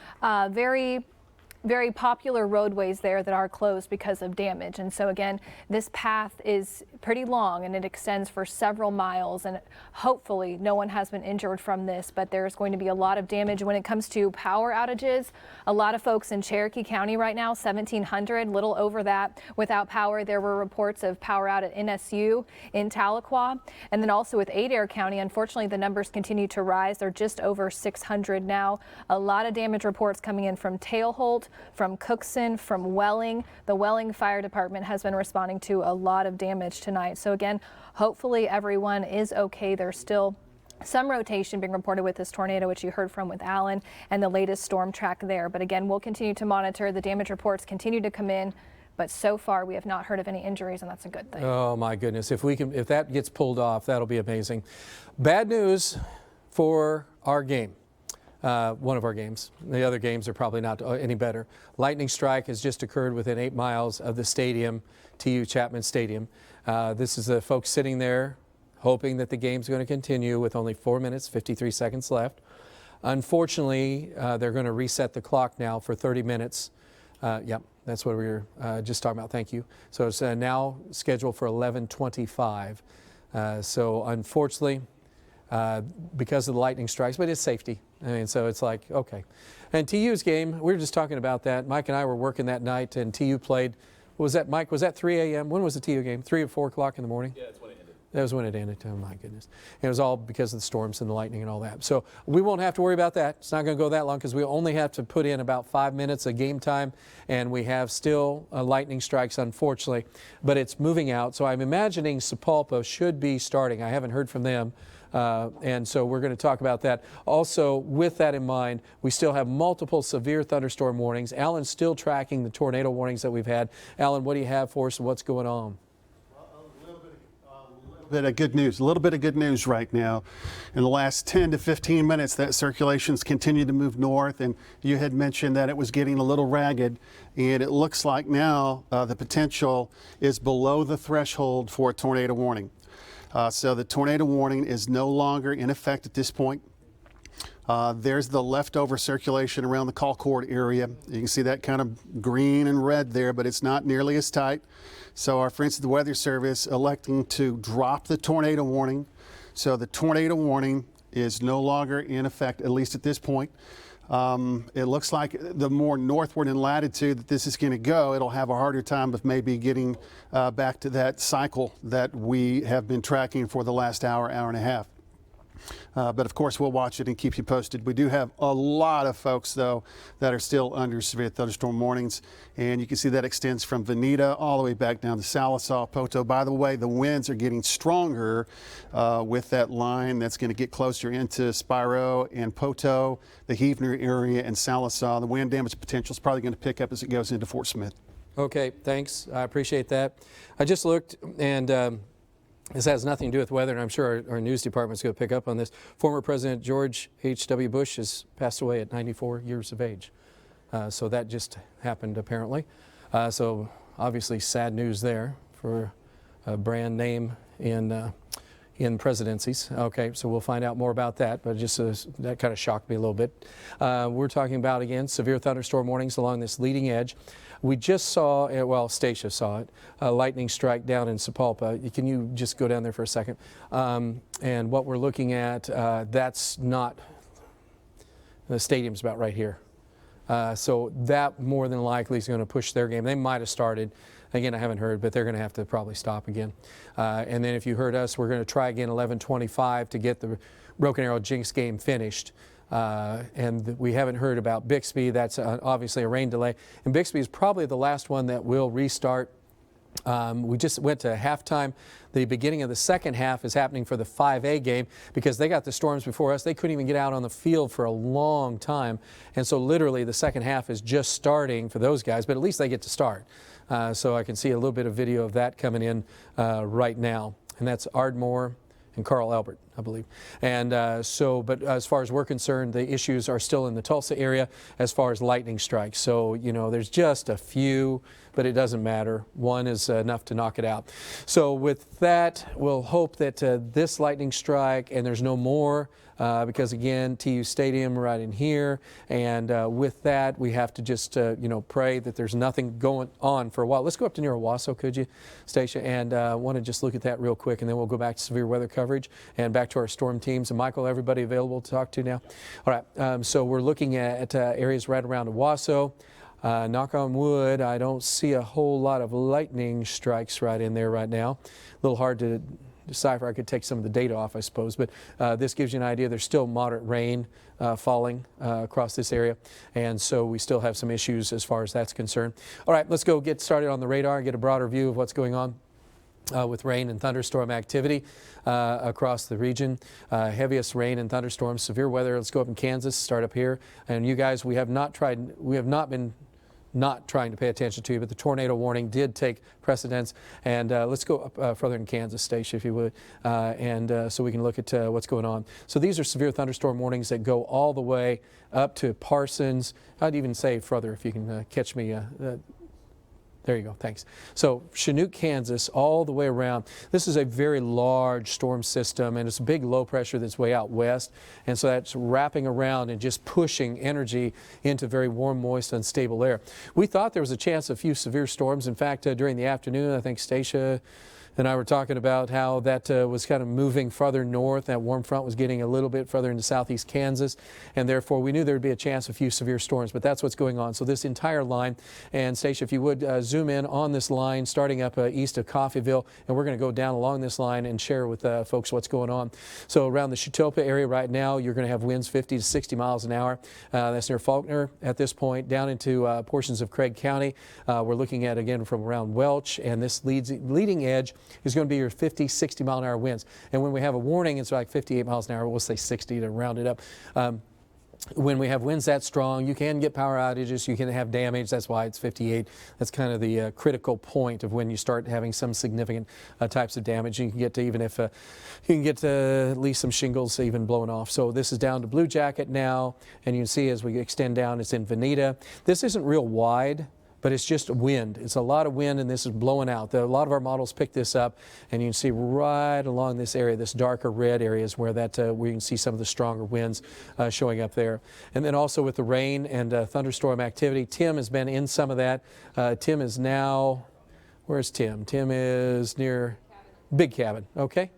very popular roadways there that are closed because of damage. And so again, this path is pretty long and it extends for several miles, and hopefully no one has been injured from this, but there's going to be a lot of damage when it comes to power outages. A lot of folks in Cherokee County right now, 1,700, little over that without power. There were reports of power out at NSU in Tahlequah, and then also with Adair County. Unfortunately, the numbers continue to rise. They're just over 600 now. A lot of damage reports coming in from Tailholt, from Cookson, from Welling. The Welling Fire Department has been responding to a lot of damage tonight. So again, hopefully everyone is okay. There's still some rotation being reported with this tornado, which you heard from with Alan and the latest storm track there. But again, we'll continue to monitor. The damage reports continue to come in, but so far we have not heard of any injuries, and that's a good thing. Oh my goodness. If that gets pulled off, that'll be amazing. Bad news for our game. One of our games. The other games are probably not any better. Lightning strike has just occurred within 8 miles of the stadium, TU Chapman Stadium. This is the folks sitting there hoping that the game's going to continue with only 4 minutes, 53 seconds left. Unfortunately, they're going to reset the clock now for 30 minutes. Yep, that's what we were just talking about. Thank you. So it's now scheduled for 11:25. So unfortunately, because of the lightning strikes, but it's safety. I mean, so it's like, okay. And TU's game, we were just talking about that. Mike and I were working that night, and TU played. Was that, Mike, was that 3 a.m.? When was the TU game? 3 or 4 o'clock in the morning? Yeah, that's when it ended. That was when it ended. Oh, my goodness. And it was all because of the storms and the lightning and all that. So we won't have to worry about that. It's not going to go that long because we only have to put in about 5 minutes of game time, and we have still lightning strikes, unfortunately. But it's moving out. So I'm imagining Sapulpa should be starting. I haven't heard from them. And so we're going to talk about that. Also, with that in mind, we still have multiple severe thunderstorm warnings. Alan's still tracking the tornado warnings that we've had. Alan, what do you have for us and what's going on? A little bit of good news right now. In the last 10 to 15 minutes, that circulation's continued to move north, and you had mentioned that it was getting a little ragged, and it looks like now the potential is below the threshold for a tornado warning. So the tornado warning is no longer in effect at this point. There's the leftover circulation around the Colcord area. You can see that kind of green and red there, but it's not nearly as tight. So our friends at the Weather Service electing to drop the tornado warning. So the tornado warning is no longer in effect, at least at this point. It looks like the more northward in latitude that this is going to go, it'll have a harder time of maybe getting back to that cycle that we have been tracking for the last hour, hour and a half. But of course, we'll watch it and keep you posted. We do have a lot of folks, though, that are still under severe thunderstorm warnings. And you can see that extends from Veneta all the way back down to Sallisaw, Poto. By the way, the winds are getting stronger with that line that's going to get closer into Spiro and Poto, the Heavener area, and Sallisaw. The wind damage potential is probably going to pick up as it goes into Fort Smith. Okay, thanks. I appreciate that. I just looked, and this has nothing to do with weather, and I'm sure our news department's going to pick up on this. Former President George H.W. Bush has passed away at 94 years of age. So that just happened, apparently. So obviously sad news there for a brand name in presidencies. Okay, so we'll find out more about that, but just that kind of shocked me a little bit. We're talking about, again, severe thunderstorm warnings along this leading edge. We just saw, well, Stacia saw it, a lightning strike down in Sapulpa. Can you just go down there for a second? And what we're looking at, that's not, the stadium's about right here. So that more than likely is going to push their game. They might have started. Again, I haven't heard, but they're going to have to probably stop again. And then if you heard us, we're going to try again 11:25 to get the Broken Arrow Jinx game finished. And we haven't heard about Bixby. That's obviously a rain delay. And Bixby is probably the last one that will restart. We just went to halftime. The beginning of the second half is happening for the 5A game because they got the storms before us. They couldn't even get out on the field for a long time. And so literally the second half is just starting for those guys, but at least they get to start. So I can see a little bit of video of that coming in right now. And that's Ardmore and Carl Albert, I believe. And but as far as we're concerned, the issues are still in the Tulsa area as far as lightning strikes. So, you know, there's just a few, but it doesn't matter. One is enough to knock it out. So with that, we'll hope that this lightning strike, and there's no more, because again, TU Stadium right in here. And with that, we have to just, you know, pray that there's nothing going on for a while. Let's go up to near Owasso, could you, Stacia? And want to just look at that real quick, and then we'll go back to severe weather coverage and back to our storm teams. And Michael, everybody available to talk to now? All right, so we're looking at areas right around Owasso. Knock on wood, I don't see a whole lot of lightning strikes right in there right now. A little hard to decipher. I could take some of the data off, I suppose, but this gives you an idea. There's still moderate rain falling across this area, and so we still have some issues as far as that's concerned. All right, let's go get started on the radar and get a broader view of what's going on with rain and thunderstorm activity across the region. Heaviest rain and thunderstorms, severe weather. Let's go up in Kansas, start up here. And you guys, we have not been trying to pay attention to, but the tornado warning did take precedence. And let's go up further in Kansas, Stacia, if you would, so we can look at what's going on. So these are severe thunderstorm warnings that go all the way up to Parsons. I'd even say further if you can catch me. There you go, thanks. So Chinook, Kansas, all the way around. This is a very large storm system, and it's a big low pressure that's way out west. And so that's wrapping around and just pushing energy into very warm, moist, unstable air. We thought there was a chance of a few severe storms. In fact, during the afternoon, I think Stacia and I were talking about how that was kind of moving further north. That warm front was getting a little bit further into southeast Kansas, and therefore we knew there would be a chance of a few severe storms, but that's what's going on. So this entire line, and Stacia, if you would zoom in on this line starting up east of Coffeyville, and we're going to go down along this line and share with folks what's going on. So around the Chitopa area right now, you're going to have winds 50 to 60 miles an hour. That's near Faulkner at this point, down into portions of Craig County. We're looking at, again, from around Welch, and this leading edge is going to be your 50, 60 mile an hour winds. And when we have a warning, it's like 58 miles an hour. We'll say 60 to round it up. When we have winds that strong, you can get power outages, you can have damage. That's why it's 58. That's kind of the critical point of when you start having some significant types of damage. You can get to even if you can get to at least some shingles even blowing off. So this is down to Blue Jacket now, and you can see as we extend down, it's in Veneta. This isn't real wide, but it's just wind. It's a lot of wind, and this is blowing out. A lot of our models pick this up, and you can see right along this area, this darker red areas where we can see some of the stronger winds showing up there. And then also with the rain and thunderstorm activity, Tim has been in some of that. Tim is now, where's Tim? Tim is near Big Cabin, okay?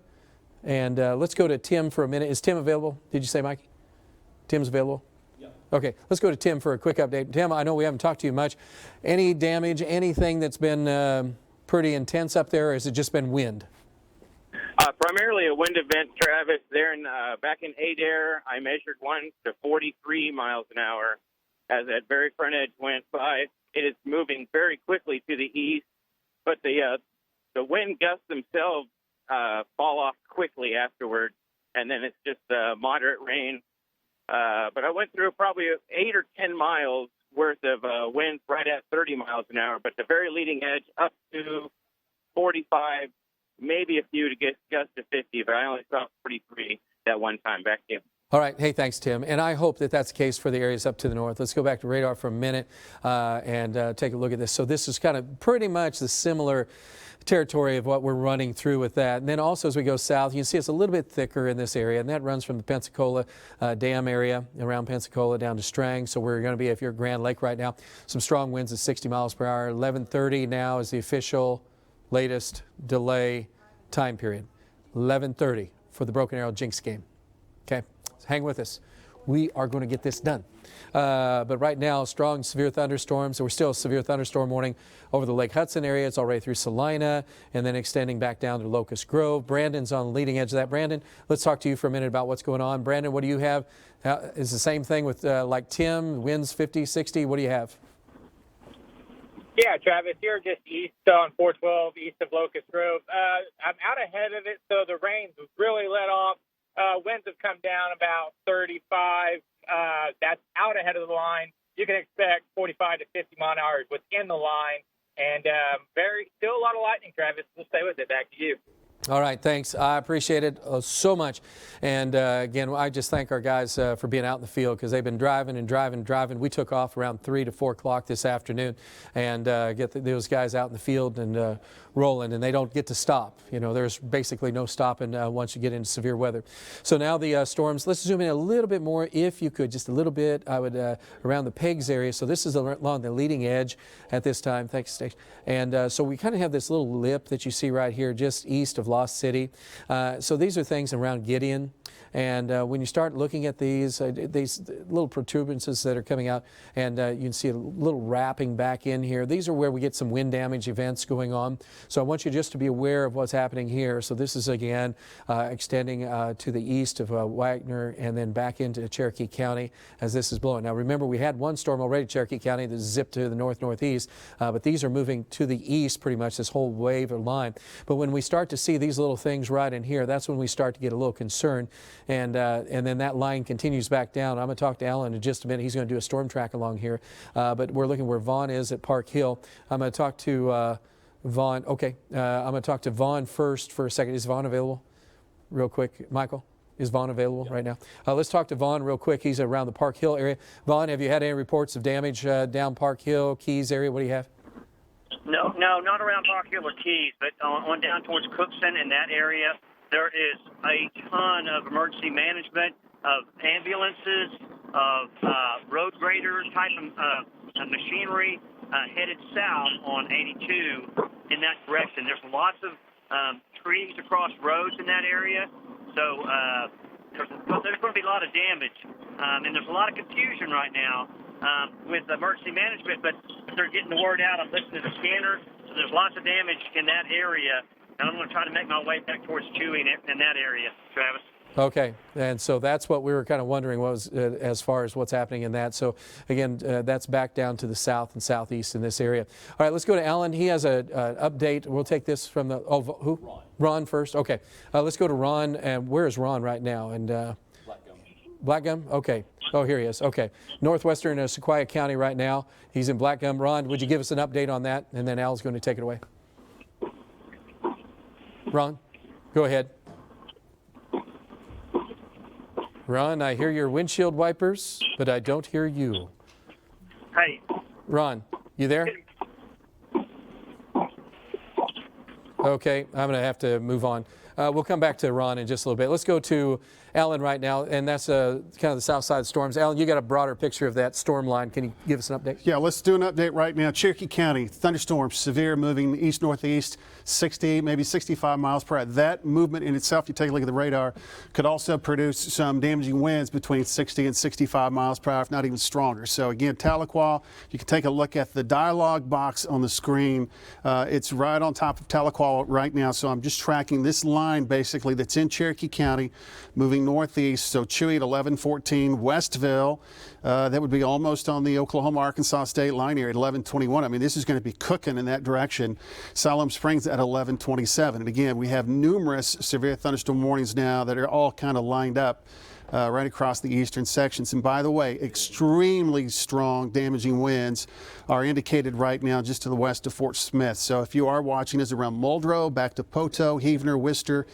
And let's go to Tim for a minute. Is Tim available? Did you say, Mikey? Tim's available? Okay, let's go to Tim for a quick update. Tim, I know we haven't talked to you much. Any damage, anything that's been pretty intense up there, or has it just been wind? Primarily a wind event, Travis. There back in Adair, I measured 1 to 43 miles an hour as that very front edge went by. It is moving very quickly to the east, but the wind gusts themselves fall off quickly afterwards, and then it's just moderate rain. But I went through probably 8 or 10 miles worth of winds right at 30 miles an hour, but the very leading edge up to 45, maybe a few to get gusts to 50, but I only saw 43 that one time. Back to you. All right. Hey, thanks, Tim. And I hope that that's the case for the areas up to the north. Let's go back to radar for a minute and take a look at this. So this is kind of pretty much the similar territory of what we're running through with that. And then also as we go south, you can see it's a little bit thicker in this area, and that runs from the Pensacola Dam area around Pensacola down to Strang. So we're going to be, if you're at Grand Lake right now, some strong winds at 60 miles per hour. 11:30 now is the official latest delay time period. 11:30 for the Broken Arrow Jinx game. Okay, so hang with us. We are going to get this done. But right now, strong severe thunderstorms. We're still a severe thunderstorm warning over the Lake Hudson area. It's already through Salina and then extending back down to Locust Grove. Brandon's on the leading edge of that. Brandon, let's talk to you for a minute about what's going on. Brandon, what do you have? Is the same thing with like Tim, winds 50, 60? What do you have? Yeah, Travis, you're just east on 412, east of Locust Grove. I'm out ahead of it, so the rain's really let off. Winds have come down about 35. That's out ahead of the line. You can expect 45 to 50 mile-an-hour within the line. And still a lot of lightning, Travis. We'll stay with it. Back to you. All right, thanks. I appreciate it so much. And again, I just thank our guys for being out in the field because they've been driving and driving and driving. We took off around 3 to 4 o'clock this afternoon and get those guys out in the field and rolling, and they don't get to stop. You know, there's basically no stopping once you get into severe weather. So now the storms, let's zoom in a little bit more if you could, just a little bit. I would around the Pegs area. So this is along the leading edge at this time. Thanks, Stage. And so we kind of have this little lip that you see right here just east of Lost City. So these are things around Gideon. And when you start looking at these little protuberances that are coming out, and you can see a little wrapping back in here. These are where we get some wind damage events going on. So I want you just to be aware of what's happening here. So this is again extending to the east of Wagner and then back into Cherokee County as this is blowing. Now remember, we had one storm already, Cherokee County, that zipped to the north-northeast, but these are moving to the east pretty much, this whole wave or line. But when we start to see these little things right in here, that's when we start to get a little concerned. And then that line continues back down. I'm going to talk to Alan in just a minute. He's going to do a storm track along here. But we're looking where Vaughn is at Park Hill. I'm going to talk to Vaughn. Okay, I'm going to talk to Vaughn first for a second. Is Vaughn available? Real quick, Michael. Is Vaughn available right now? Let's talk to Vaughn real quick. He's around the Park Hill area. Vaughn, have you had any reports of damage down Park Hill, Keys area? What do you have? No, not around Park Hill or Keys, but on down towards Cookson in that area. There is a ton of emergency management, of ambulances, of road graders, type of machinery headed south on 82 in that direction. There's lots of trees across roads in that area, so there's going to be a lot of damage. And there's a lot of confusion right now with emergency management, but they're getting the word out. I'm listening to the scanner, so there's lots of damage in that area. And I'm going to try to make my way back towards Chewy in that area, Travis. Okay, and so that's what we were kind of wondering was as far as what's happening in that. So again, that's back down to the south and southeast in this area. All right, let's go to Alan. He has an update. We'll take this from the who? Ron first. Okay, let's go to Ron. And where is Ron right now? And Blackgum. Okay. Oh, here he is. Okay, northwestern Sequoia County right now. He's in Blackgum. Ron, would you give us an update on that? And then Al's going to take it away. Ron, go ahead. Ron, I hear your windshield wipers, but I don't hear you. Hey. Ron, you there? Okay, I'm going to have to move on. We'll come back to Ron in just a little bit. Let's go to Alan right now, and that's kind of the south side storms. Alan, you got a broader picture of that storm line. Can you give us an update? Yeah, let's do an update right now. Cherokee County, thunderstorms, severe, moving east-northeast, 60, maybe 65 miles per hour. That movement in itself, you take a look at the radar, could also produce some damaging winds between 60 and 65 miles per hour, if not even stronger. So again, Tahlequah, you can take a look at the dialog box on the screen. It's right on top of Tahlequah right now, so I'm just tracking this line basically that's in Cherokee County, moving northeast. So Chewy at 1114, Westville, that would be almost on the Oklahoma-Arkansas state line here at 1121. I mean, this is going to be cooking in that direction. Siloam Springs at 1127. And again, we have numerous severe thunderstorm warnings now that are all kind of lined up right across the eastern sections. And by the way, extremely strong damaging winds are indicated right now just to the west of Fort Smith. So if you are watching this around Muldrow, back to Poteau, Heavener, Worcester,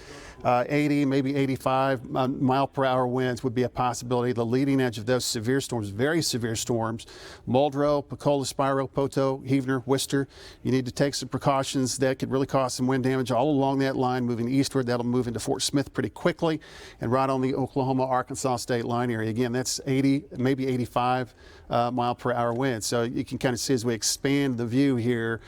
80, maybe 85 mile per hour winds would be a possibility. The leading edge of those severe storms, very severe storms, Muldrow, Pecola, Spiro, Poteau, Heavener, Worcester. You need to take some precautions. That could really cause some wind damage all along that line moving eastward. That'll move into Fort Smith pretty quickly and right on the Oklahoma-Arkansas state line area. Again, that's 80, maybe 85 mile per hour winds. So you can kind of see as we expand the view here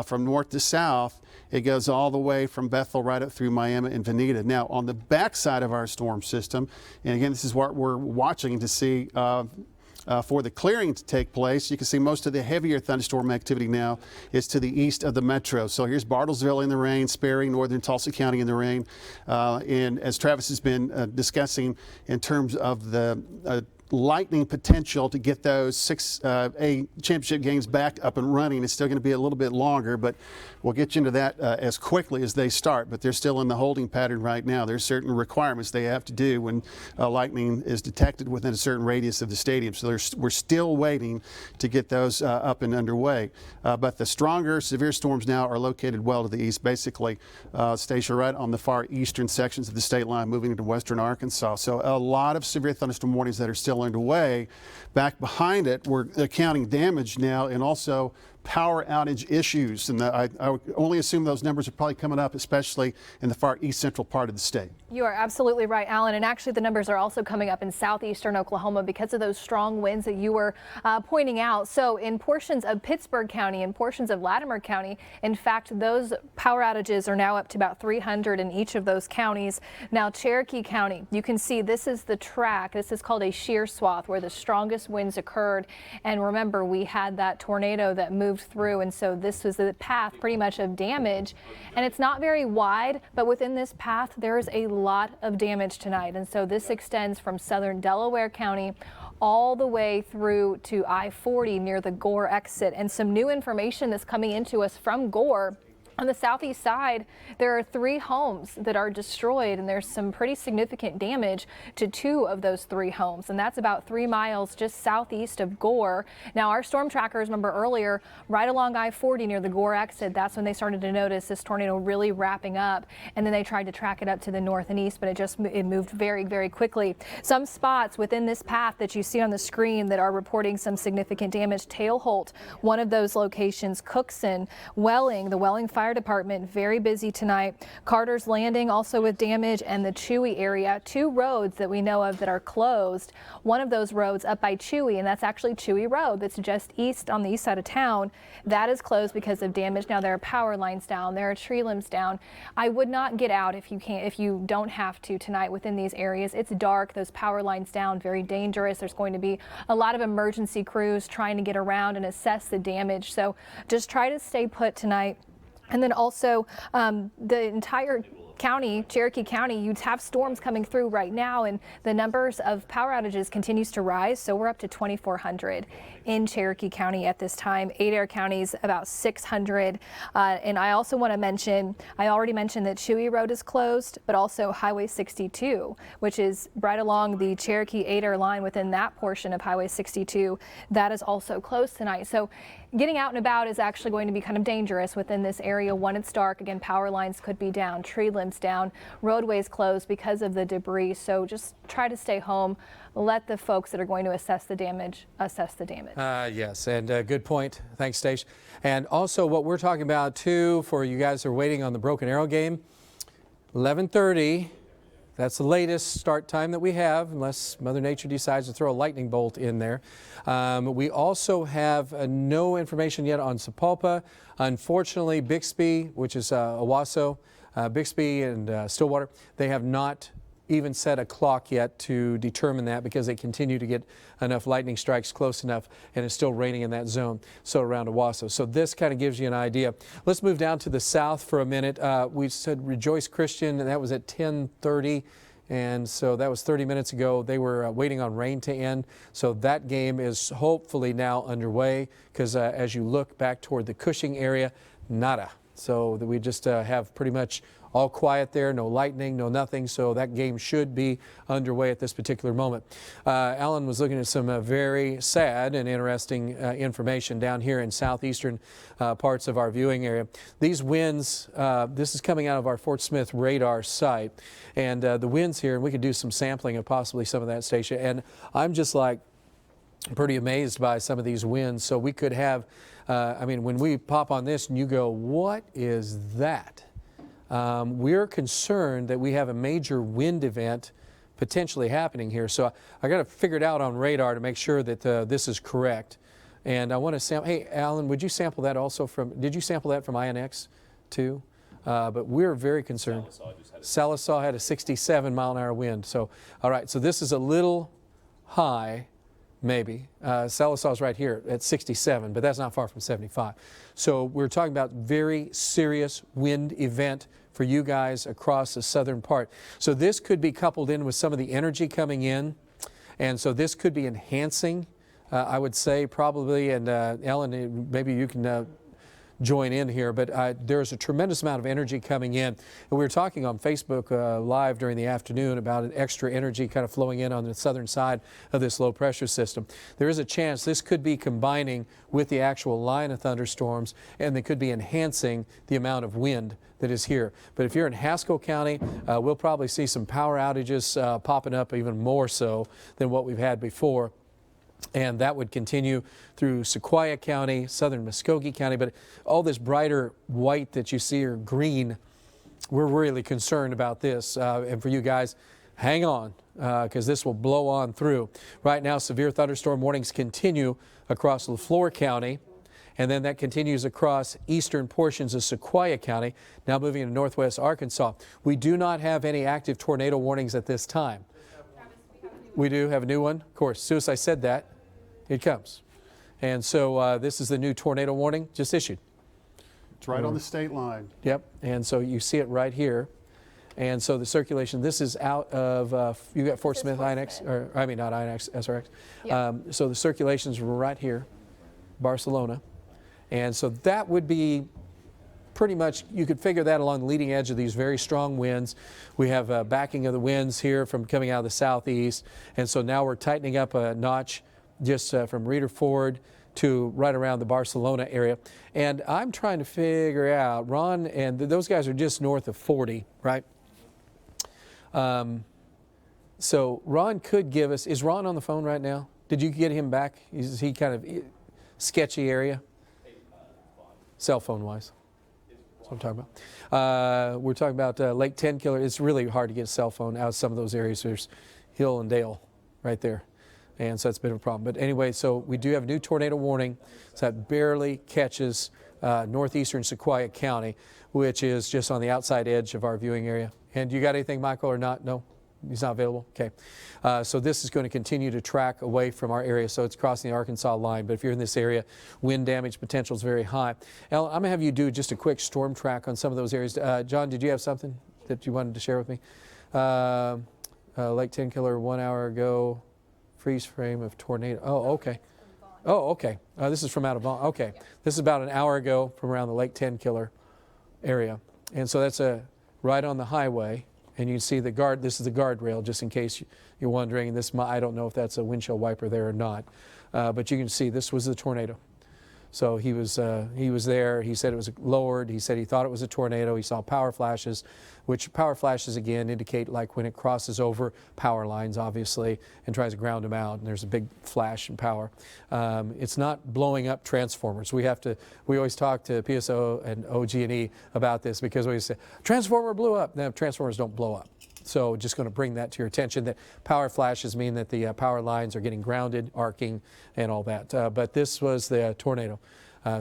from north to south, it goes all the way from Bethel right up through Miami and Veneta. Now, on the backside of our storm system, and again, this is what we're watching to see for the clearing to take place. You can see most of the heavier thunderstorm activity now is to the east of the metro. So here's Bartlesville in the rain, Sperry, northern Tulsa County in the rain. And as Travis has been discussing in terms of the lightning potential to get those 6A championship games back up and running. It's still going to be a little bit longer, but we'll get you into that as quickly as they start. But they're still in the holding pattern right now. There's certain requirements they have to do when lightning is detected within a certain radius of the stadium. So we're still waiting to get those up and underway. But the stronger severe storms now are located well to the east, basically stationed right on the far eastern sections of the state line, moving into western Arkansas. So a lot of severe thunderstorm warnings that are still underway. Back behind it, we're counting damage now and also power outage issues. And I would only assume those numbers are probably coming up, especially in the far east central part of the state. You are absolutely right, Alan. And actually, the numbers are also coming up in southeastern Oklahoma because of those strong winds that you were pointing out. So in portions of Pittsburgh County and portions of Latimer County, in fact, those power outages are now up to about 300 in each of those counties. Now, Cherokee County, you can see this is the track. This is called a shear swath where the strongest winds occurred. And remember, we had that tornado that moved through, and so this was the path pretty much of damage, and it's not very wide, but within this path there is a lot of damage tonight. And so this extends from southern Delaware County all the way through to I-40 near the Gore exit. And some new information that's coming into us from Gore. On the southeast side, there are 3 homes that are destroyed, and there's some pretty significant damage to 2 of those 3 homes, and that's about 3 miles just southeast of Gore. Now, our storm trackers, remember earlier, right along I-40 near the Gore exit, that's when they started to notice this tornado really wrapping up, and then they tried to track it up to the north and east, but it moved very, very quickly. Some spots within this path that you see on the screen that are reporting some significant damage: Tailholt, one of those locations; Cookson, Welling, the Welling Fire Department, very busy tonight; Carter's Landing also with damage, and the Chewy area. 2 roads that we know of that are closed. One of those roads up by Chewy, and that's actually Chewy Road, that's just east on the east side of town. That is closed because of damage. Now, there are power lines down, there are tree limbs down. I would not get out if you don't have to tonight within these areas. It's dark, those power lines down, very dangerous. There's going to be a lot of emergency crews trying to get around and assess the damage. So just try to stay put tonight. And then also the entire county, Cherokee County, you have storms coming through right now, and the numbers of power outages continues to rise. So we're up to 2,400 in Cherokee County at this time. Adair County's about 600. And I also want to mention, I already mentioned that Chewy Road is closed, but also Highway 62, which is right along the Cherokee Adair line within that portion of Highway 62. That is also closed tonight. So getting out and about is actually going to be kind of dangerous within this area when it's dark. Again, power lines could be down, tree limbs down, roadways closed because of the debris. So just try to stay home. Let the folks that are going to assess the damage assess the damage. Yes, and good point. Thanks, Stace. And also what we're talking about too, for you guys who are waiting on the Broken Arrow game, 11:30. That's the latest start time that we have, unless Mother Nature decides to throw a lightning bolt in there. We also have no information yet on Sapulpa. Unfortunately, Bixby, which is Owasso, Bixby and Stillwater, they have not even set a clock yet to determine that, because they continue to get enough lightning strikes close enough, and it's still raining in that zone, so around Owasso. So this kind of gives you an idea. Let's move down to the south for a minute. We said Rejoice Christian, and that was at 10:30. And so that was 30 minutes ago. They were waiting on rain to end. So that game is hopefully now underway, because as you look back toward the Cushing area, nada. So we just have pretty much all quiet there, no lightning, no nothing. So that game should be underway at this particular moment. Alan was looking at some very sad and interesting information down here in southeastern parts of our viewing area. These winds, this is coming out of our Fort Smith radar site. And the winds here, and we could do some sampling of possibly some of that station. And I'm just like pretty amazed by some of these winds. So we could have, I mean, when we pop on this and you go, what is that? We're concerned that we have a major wind event potentially happening here. So I got to figure it out on radar to make sure that this is correct. And I want to sample. Hey, Alan, would you sample that also from, did you sample that from INX too? But we're very concerned. Sallisaw had a 67 mile an hour wind. So, all right, so this is a little high maybe. Salasaw's right here at 67, but that's not far from 75. So we're talking about very serious wind event for you guys across the southern part. So this could be coupled in with some of the energy coming in, and so this could be enhancing, I would say probably, and Ellen, maybe you can join in here, but there's a tremendous amount of energy coming in. And we were talking on Facebook Live during the afternoon about an extra energy kind of flowing in on the southern side of this low pressure system. There is a chance this could be combining with the actual line of thunderstorms, and they could be enhancing the amount of wind that is here. But if you're in Haskell County, we'll probably see some power outages popping up even more so than what we've had before. And that would continue through Sequoia County, southern Muskogee County, but all this brighter white that you see or green, we're really concerned about this. And for you guys, hang on, because this will blow on through. Right now, severe thunderstorm warnings continue across Leflore County, and then that continues across eastern portions of Sequoia County, now moving into northwest Arkansas. We do not have any active tornado warnings at this time. We do have a new one, of course. As soon as I said that, it comes. And so this is the new tornado warning just issued. It's right on the state line. Yep, and so you see it right here. And so the circulation, this is out of, you got Fort Smith INX, or I mean not INX, SRX. Yep. So the circulation's right here, Barcelona. And so that would be pretty much, you could figure that along the leading edge of these very strong winds. We have backing of the winds here from coming out of the southeast. And so now we're tightening up a notch just from Reeder Ford to right around the Barcelona area. And I'm trying to figure out, Ron, and those guys are just north of 40, right? So Ron could give us, is Ron on the phone right now? Did you get him back? Is he kind of sketchy area? Cell phone wise. That's what I'm talking about. We're talking about Lake 10 Killer. It's really hard to get a cell phone out of some of those areas. There's Hill and Dale right there. And so that's a bit of a problem. But anyway, so we do have a new tornado warning. So that barely catches northeastern Sequoia County, which is just on the outside edge of our viewing area. And you got anything, Michael, or not? No? He's not available? Okay. So this is going to continue to track away from our area. So it's crossing the Arkansas line. But if you're in this area, wind damage potential is very high. Ellen, I'm going to have you do just a quick storm track on some of those areas. John, did you have something that you wanted to share with me? Lake 10 Killer 1 hour ago. Freeze frame of tornado. Oh, okay. Oh, okay. This is from out of Vaughn. Okay. This is about an hour ago from around the Lake 10 Killer area. And so that's right on the highway. And you can see the guard. This is the guardrail, just in case you're wondering. And this, I don't know if that's a windshield wiper there or not. But you can see this was the tornado. So he was there. He said it was lowered. He said he thought it was a tornado. He saw power flashes, which power flashes, again, indicate like when it crosses over power lines, obviously, and tries to ground them out, and there's a big flash in power. It's not blowing up transformers. We always talk to PSO and OG&E about this because we say, transformer blew up. No, transformers don't blow up. So just going to bring that to your attention, that power flashes mean that the power lines are getting grounded, arcing, and all that. But this was the tornado.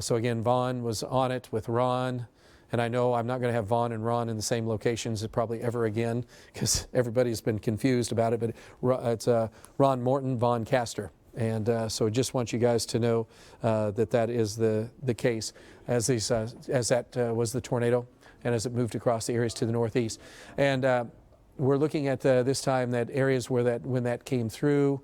So again, Vaughn was on it with Ron. And I know I'm not going to have Vaughn and Ron in the same locations probably ever again because everybody's been confused about it. But it's Ron Morton, Vaughn Castor. And so just want you guys to know that is the case as that was the tornado and as it moved across the areas to the northeast. And we're looking at this time that areas where when that came through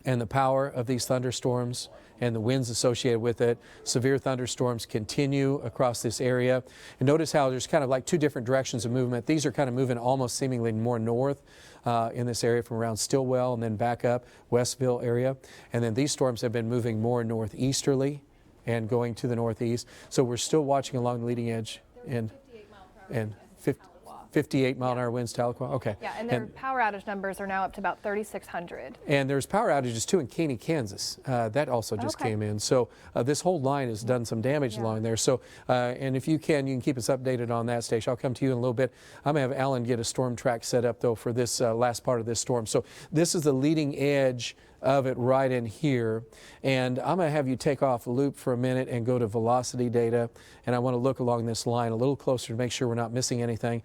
and the power of these thunderstorms and the winds associated with it. Severe thunderstorms continue across this area. And notice how there's kind of like two different directions of movement. These are kind of moving almost seemingly more north in this area from around Stillwell and then back up Westville area. And then these storms have been moving more northeasterly and going to the northeast. So we're still watching along the leading edge and 58 mile an hour winds, Tahlequah. Okay. Yeah, and their power outage numbers are now up to about 3,600. And there's power outages too in Caney, Kansas. That also just came in. So this whole line has done some damage along there. So, and if you can keep us updated on that station. I'll come to you in a little bit. I'm going to have Alan get a storm track set up though for this last part of this storm. So this is the leading edge of it right in here. And I'm going to have you take off loop for a minute and go to velocity data. And I want to look along this line a little closer to make sure we're not missing anything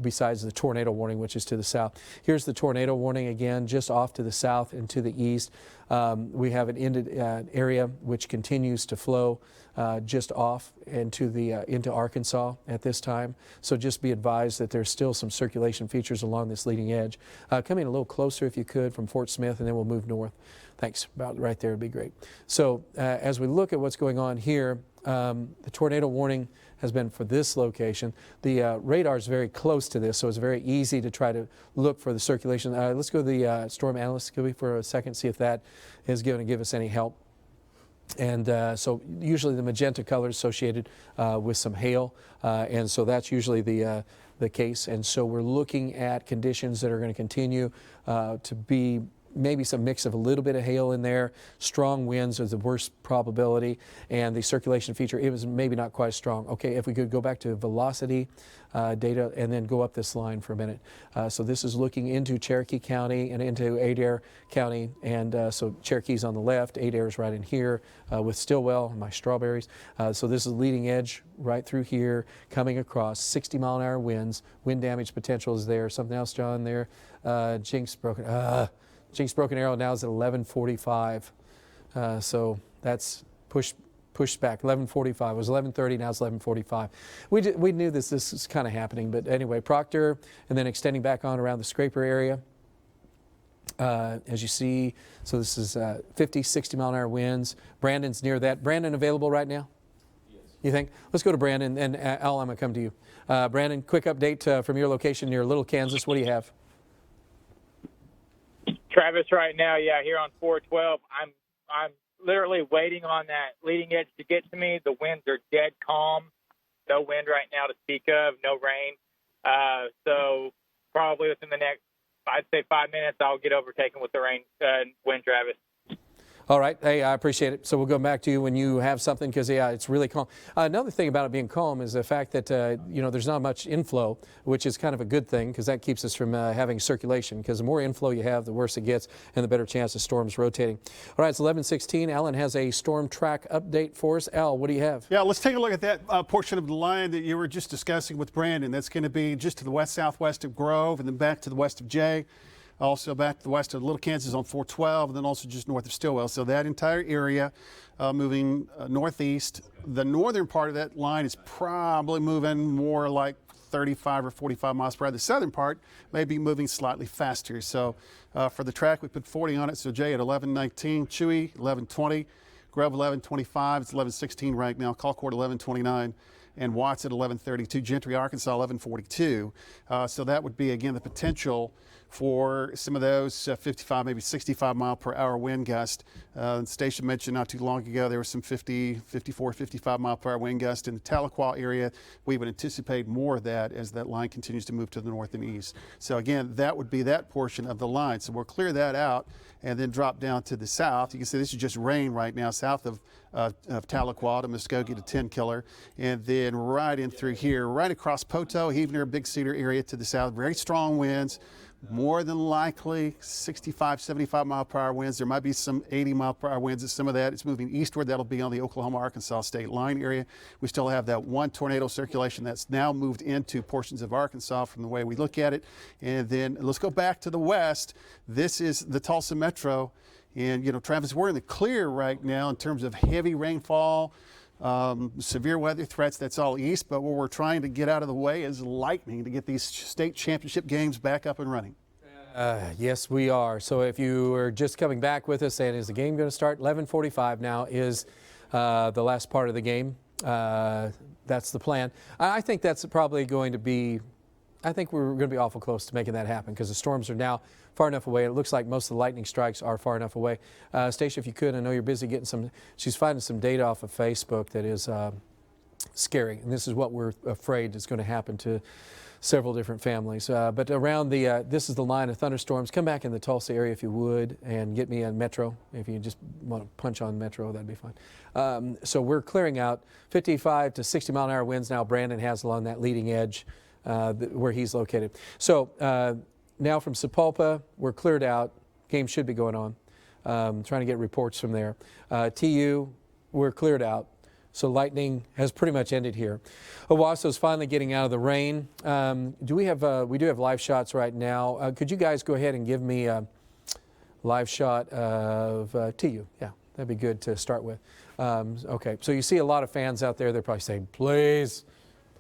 besides the tornado warning, which is to the south. Here's the tornado warning again, just off to the south and to the east. We have an area which continues to flow just off into Arkansas at this time. So just be advised that there's still some circulation features along this leading edge. Come in a little closer if you could from Fort Smith, and then we'll move north. Thanks. About right there would be great. So as we look at what's going on here, the tornado warning has been for this location. The radar is very close to this, so it's very easy to try to look for the circulation. Let's go to the storm analyst, could we, for a second, see if that is going to give us any help. And so usually the magenta color is associated with some hail, and so that's usually the case. And so we're looking at conditions that are going to continue to be maybe some mix of a little bit of hail in there. Strong winds is the worst probability, and the circulation feature, it was maybe not quite as strong. Okay, if we could go back to velocity data and then go up this line for a minute. So this is looking into Cherokee County and into Adair County, and so Cherokee's on the left, Adair's right in here with Stillwell, my strawberries. So this is leading edge right through here, coming across 60-mile-an-hour winds. Wind damage potential is there. Something else, John, there? Jinx broken arrow now is at 11:45, so that's pushed back. 11:45. It was 11:30. Now it's 11:45. We knew this is kind of happening, but anyway, Proctor, and then extending back on around the scraper area. As you see, so this is 50, 60-mile-an-hour winds. Brandon's near that. Brandon available right now? Yes. You think? Let's go to Brandon, and Al, I'm going to come to you. Brandon, quick update from your location near Little Kansas. What do you have? Travis, right now, yeah, here on 412, I'm literally waiting on that leading edge to get to me. The winds are dead calm. No wind right now to speak of, no rain. So probably within the next, I'd say 5 minutes, I'll get overtaken with the rain wind, Travis. All right. Hey, I appreciate it. So we'll go back to you when you have something, because, yeah, it's really calm. Another thing about it being calm is the fact that, there's not much inflow, which is kind of a good thing, because that keeps us from having circulation, because the more inflow you have, the worse it gets and the better chance of storms rotating. All right, it's 11:16. Alan has a storm track update for us. Al, what do you have? Yeah, let's take a look at that portion of the line that you were just discussing with Brandon. That's going to be just to the west-southwest of Grove, and then back to the west of Jay. Also back to the west of Little Kansas on 412, and then also just north of Stillwell. So that entire area moving northeast. The northern part of that line is probably moving more like 35 or 45 miles per hour. The southern part may be moving slightly faster. So for the track, we put 40 on it. So Jay at 11:19, Chewy 11:20, Grove 11:25. It's 11:16 right now. Colcord 11:29. And Watts at 11:32, Gentry, Arkansas 11:42. So that would be, again, the potential for some of those 55, maybe 65 mile per hour wind gusts. The station mentioned not too long ago there was some 50, 54, 55 mile per hour wind gusts in the Tahlequah area. We would anticipate more of that as that line continues to move to the north and east. So again, that would be that portion of the line. So we'll clear that out and then drop down to the south. You can see this is just rain right now south of Tahlequah to Muskogee to 10 Killer, and then right in through here, right across Poteau, Heavener, Big Cedar area to the south. Very strong winds. More than likely 65, 75 mile per hour winds. There might be some 80 mile per hour winds. Some of that is moving eastward. That'll be on the Oklahoma-Arkansas state line area. We still have that one tornado circulation that's now moved into portions of Arkansas from the way we look at it. And then let's go back to the west. This is the Tulsa metro. And, Travis, we're in the clear right now in terms of heavy rainfall, severe weather threats. That's all east, but what we're trying to get out of the way is lightning to get these state championship games back up and running. Yes, we are. So if you are just coming back with us, and is the game going to start? 11:45 now is the last part of the game. That's the plan. I think that's probably going to be, I think we're going to be awful close to making that happen, because the storms are now far enough away. It looks like most of the lightning strikes are far enough away. Stacia, if you could, I know you're busy getting some, she's finding some data off of Facebook that is scary. And this is what we're afraid is going to happen to several different families. But around the, this is the line of thunderstorms. Come back in the Tulsa area if you would, and get me a Metro. If you just want to punch on Metro, that'd be fine. So we're clearing out 55 to 60 mile an hour winds now. Brandon has along that leading edge where he's located. So now from Sapulpa, we're cleared out. Game should be going on. trying to get reports from there. TU, we're cleared out. So lightning has pretty much ended here. Owasso's finally getting out of the rain. We do have live shots right now. Could you guys go ahead and give me a live shot of TU? Yeah, that'd be good to start with. Okay, so you see a lot of fans out there. They're probably saying, please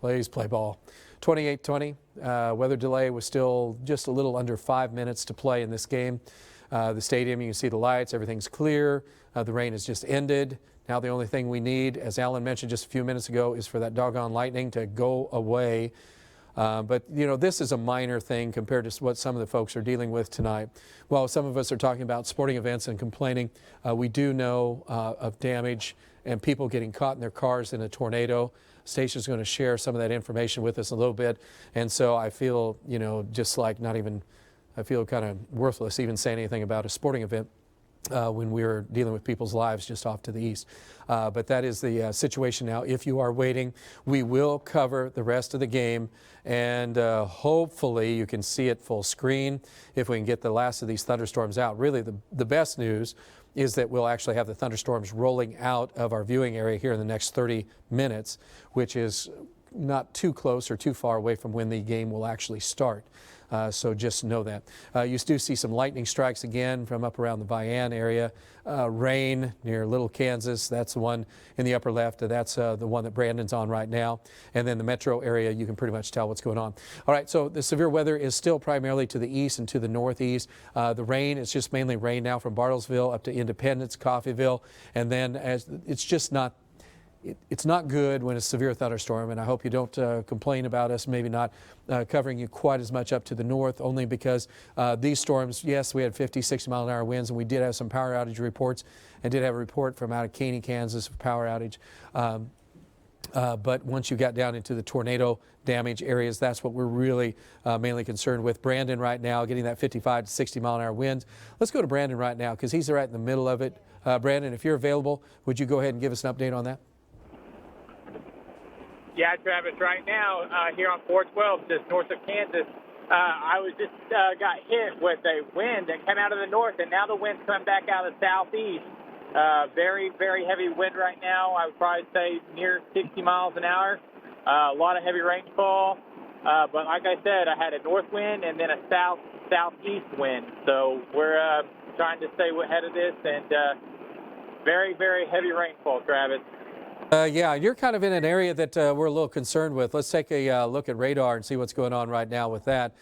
play ball. 28-20. Weather delay was still just a little under 5 minutes to play in this game. The stadium, you can see the lights, everything's clear. The rain has just ended. Now the only thing we need, as Alan mentioned just a few minutes ago, is for that doggone lightning to go away. But, you know, this is a minor thing compared to what some of the folks are dealing with tonight. While some of us are talking about sporting events and complaining, we do know of damage and people getting caught in their cars in a tornado. Stacia's going to share some of that information with us a little bit. And so I feel, you know, just like I feel kind of worthless even saying anything about a sporting event. When we're dealing with people's lives just off to the east. But that is the situation now. If you are waiting, we will cover the rest of the game, and hopefully you can see it full screen if we can get the last of these thunderstorms out. Really, the best news is that we'll actually have the thunderstorms rolling out of our viewing area here in the next 30 minutes, which is not too close or too far away from when the game will actually start. So just know that. You do see some lightning strikes again from up around the Vian area. Rain near Little Kansas, that's the one in the upper left. That's the one that Brandon's on right now. And then the metro area, you can pretty much tell what's going on. All right, so the severe weather is still primarily to the east and to the northeast. The rain, it's just mainly rain now from Bartlesville up to Independence, Coffeyville. And then it's just not it's not good when it's a severe thunderstorm, and I hope you don't complain about us maybe not covering you quite as much up to the north, only because these storms, yes, we had 50, 60 mile an hour winds, and we did have some power outage reports, and did have a report from out of Caney, Kansas of power outage. But once you got down into the tornado damage areas, that's what we're really mainly concerned with. Brandon right now getting that 55 to 60 mile an hour winds. Let's go to Brandon right now because he's right in the middle of it. Brandon, if you're available, would you go ahead and give us an update on that? Yeah, Travis, right now here on 412, just north of Kansas, I was just got hit with a wind that came out of the north, and now the wind's coming back out of the southeast. Very, very heavy wind right now. I would probably say near 60 miles an hour. A lot of heavy rainfall. But like I said, I had a north wind and then a southeast wind. So we're trying to stay ahead of this, and very, very heavy rainfall, Travis. Yeah, you're kind of in an area that we're a little concerned with. Let's take a look at radar and see what's going on right now with that.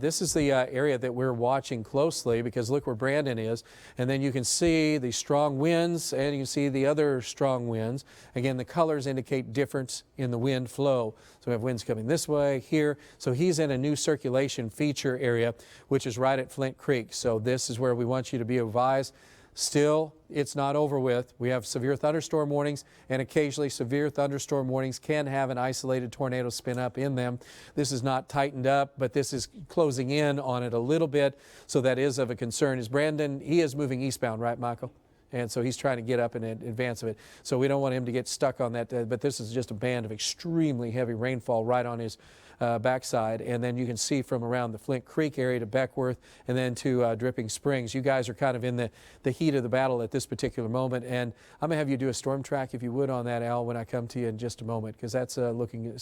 This is the area that we're watching closely because look where Brandon is. And then you can see the strong winds and you can see the other strong winds. Again, the colors indicate difference in the wind flow. So we have winds coming this way, here. So he's in a new circulation feature area, which is right at Flint Creek. So this is where we want you to be advised. Still, it's not over with. We have severe thunderstorm warnings, and occasionally severe thunderstorm warnings can have an isolated tornado spin up in them. This is not tightened up, but this is closing in on it a little bit, so that is of a concern. Is Brandon, he is moving eastbound, right, Michael? And so he's trying to get up in advance of it. So we don't want him to get stuck on that, but this is just a band of extremely heavy rainfall right on his backside. And then you can see from around the Flint Creek area to Beckworth and then to Dripping Springs. You guys are kind of in the heat of the battle at this particular moment. And I'm going to have you do a storm track, if you would, on that, Al, when I come to you in just a moment, because that's looking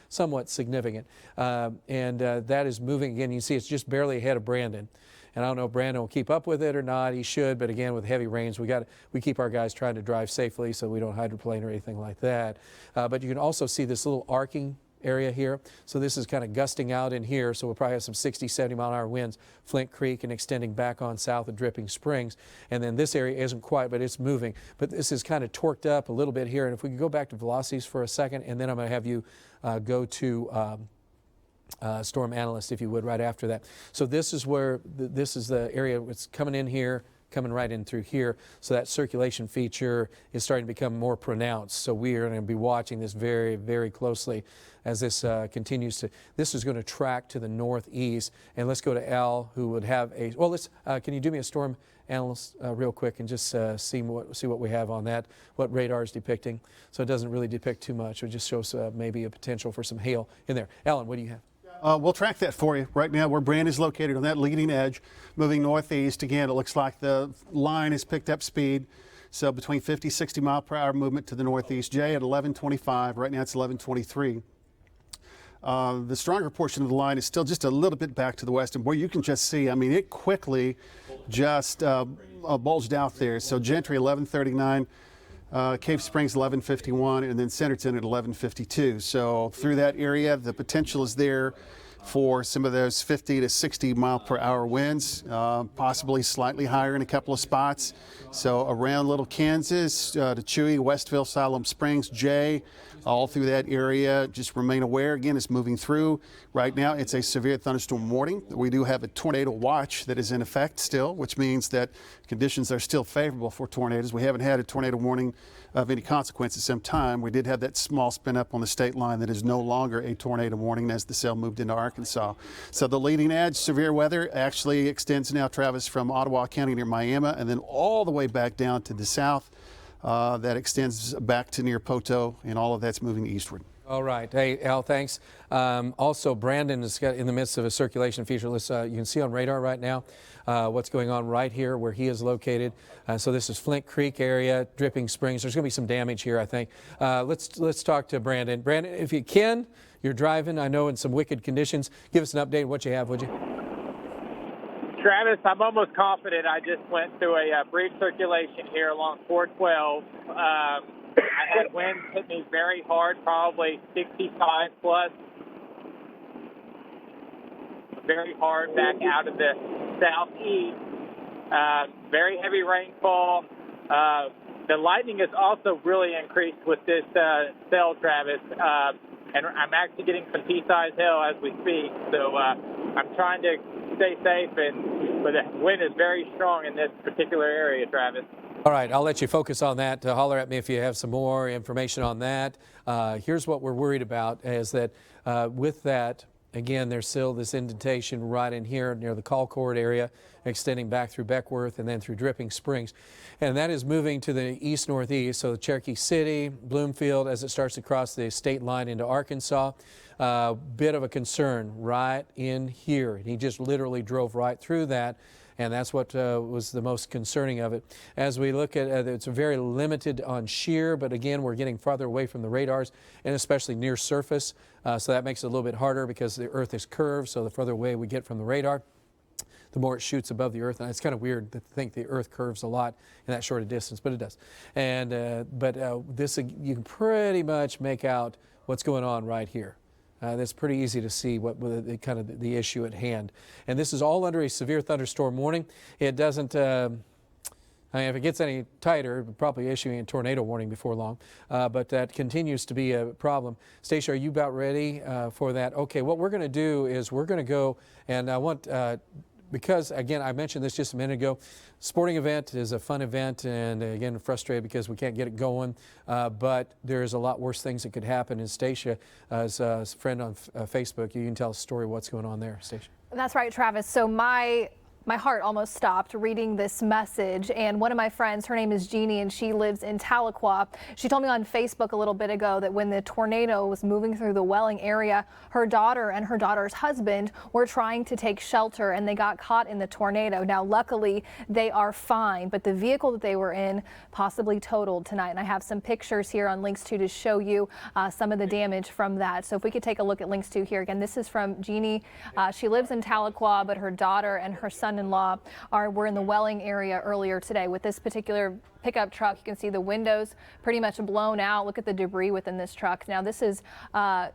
somewhat significant. And that is moving again. You can see it's just barely ahead of Brandon. And I don't know if Brandon will keep up with it or not. He should, but again, with heavy rains, we keep our guys trying to drive safely so we don't hydroplane or anything like that. But you can also see this little arcing area here. So this is kind of gusting out in here. So we'll probably have some 60, 70 mile an hour winds, Flint Creek and extending back on south of Dripping Springs. And then this area isn't quite, but it's moving. But this is kind of torqued up a little bit here. And if we could go back to velocities for a second, and then I'm going to have you go to storm analyst, if you would, right after that. So this is where this is the area that's coming in here, coming right in through here. So that circulation feature is starting to become more pronounced. So we are going to be watching this very, very closely as this continues to. This is going to track to the northeast. And let's go to Al, who would have a. Well, let's. Can you do me a storm analyst real quick and just see what we have on that, what radar is depicting. So it doesn't really depict too much. It just shows maybe a potential for some hail in there. Alan, what do you have? We'll track that for you right now where Brandon's located on that leading edge, moving northeast. Again, it looks like the line has picked up speed. So between 50, 60 mile per hour movement to the northeast. Jay at 11:25. Right now it's 11:23. The stronger portion of the line is still just a little bit back to the west, and boy, you can just see, I mean, it quickly just bulged out there. So Gentry 11:39. Cave Springs 11:51, and then Centerton at 11:52. So through that area, the potential is there for some of those 50 to 60 mile per hour winds, possibly slightly higher in a couple of spots. So around Little Kansas to Chewy, Westville, Siloam Springs, Jay, all through that area. Just remain aware. Again, it's moving through. Right now, it's a severe thunderstorm warning. We do have a tornado watch that is in effect still, which means that conditions are still favorable for tornadoes. We haven't had a tornado warning of any consequence in some time. We did have that small spin up on the state line that is no longer a tornado warning as the cell moved into Arkansas. So the leading edge severe weather actually extends now, Travis, from Ottawa County near Miami and then all the way back down to the south. That extends back to near Poto, and all of that's moving eastward. All right. Hey, Al, thanks. Also, Brandon is in the midst of a circulation feature. You can see on radar right now what's going on right here where he is located. So this is Flint Creek area, Dripping Springs. There's going to be some damage here, I think. Let's talk to Brandon. Brandon, if you can, you're driving, I know, in some wicked conditions. Give us an update on what you have, would you? Travis, I'm almost confident. I just went through a brief circulation here along 412. I had winds hit me very hard, probably 65 plus. Very hard back out of the southeast. Very heavy rainfall. The lightning has also really increased with this cell, Travis. And I'm actually getting some pea-sized hail as we speak. So I'm trying to stay safe, but the wind is very strong in this particular area, Travis. All right, I'll let you focus on that. Holler at me if you have some more information on that. Here's what we're worried about is that with that, again, there's still this indentation right in here near the Colcord area, extending back through Beckworth and then through Dripping Springs. And that is moving to the east-northeast, so Cherokee City, Bloomfield, as it starts to cross the state line into Arkansas. Bit of a concern right in here. He just literally drove right through that, and that's what was the most concerning of it. As we look at it, it's very limited on shear, but again, we're getting farther away from the radars, and especially near surface, so that makes it a little bit harder because the Earth is curved, so the further away we get from the radar, the more it shoots above the Earth. And it's kind of weird to think the Earth curves a lot in that short a distance, but it does. And this, you can pretty much make out what's going on right here. That's pretty easy to see what kind of the issue at hand. And this is all under a severe thunderstorm warning. It doesn't, I mean, if it gets any tighter, we're probably issuing a tornado warning before long. But that continues to be a problem. Stacia, are you about ready for that? Okay, what we're going to do is we're going to go, and I want, because, again, I mentioned this just a minute ago, sporting event is a fun event, and again, frustrated because we can't get it going, but there's a lot worse things that could happen. And Stacia, as a friend on Facebook, you can tell a story of what's going on there, Stacia. That's right, Travis. So my heart almost stopped reading this message, and one of my friends, her name is Jeannie, and she lives in Tahlequah. She told me on Facebook a little bit ago that when the tornado was moving through the Welling area, her daughter and her daughter's husband were trying to take shelter, and they got caught in the tornado. Now, luckily, they are fine, but the vehicle that they were in possibly totaled tonight, and I have some pictures here on Links 2 to show you some of the damage from that. So if we could take a look at Links 2 here. Again, this is from Jeannie. She lives in Tahlequah, but her daughter and her son-in-law were in the Welling area earlier today. With this particular pickup truck, you can see the windows pretty much blown out. Look at the debris within this truck. Now, this is a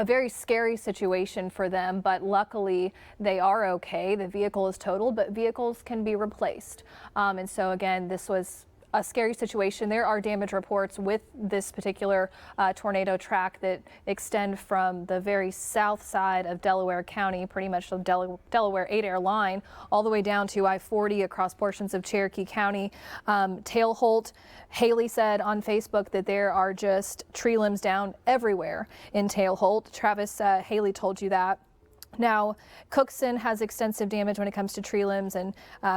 very scary situation for them, but luckily they are okay. The vehicle is totaled, but vehicles can be replaced. And so again, this was a scary situation. There are damage reports with this particular tornado track that extend from the very south side of Delaware County, pretty much the Delaware 8-Air line, all the way down to I-40 across portions of Cherokee County. Tailholt, Haley said on Facebook that there are just tree limbs down everywhere in Tailholt. Travis, Haley told you that. Now, Cookson has extensive damage when it comes to tree limbs and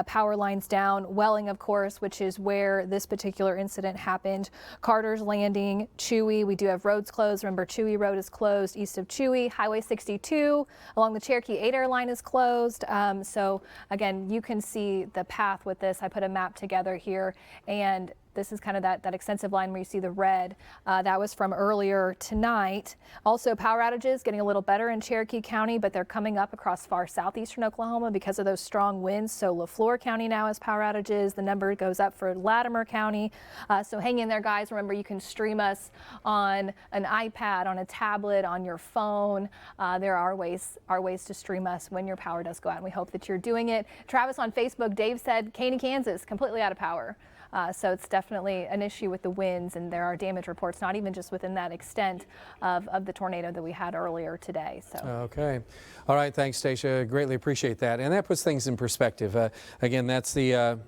power lines down. Welling, of course, which is where this particular incident happened. Carter's Landing, Chewy. We do have roads closed. Remember, Chewy Road is closed east of Chewy. Highway 62 along the Cherokee 8 line is closed. So, again, you can see the path with this. I put a map together here, and this is kind of that extensive line where you see the red. That was from earlier tonight. Also, power outages getting a little better in Cherokee County, but they're coming up across far southeastern Oklahoma because of those strong winds. So LaFleur County now has power outages. The number goes up for Latimer County. So hang in there, guys. Remember, you can stream us on an iPad, on a tablet, on your phone. There are ways to stream us when your power does go out, and we hope that you're doing it. Travis on Facebook, Dave said Caney, Kansas, completely out of power. So it's definitely an issue with the winds, and there are damage reports, not even just within that extent of the tornado that we had earlier today. So. Okay. All right. Thanks, Stacia. Greatly appreciate that. And that puts things in perspective. Again, that's the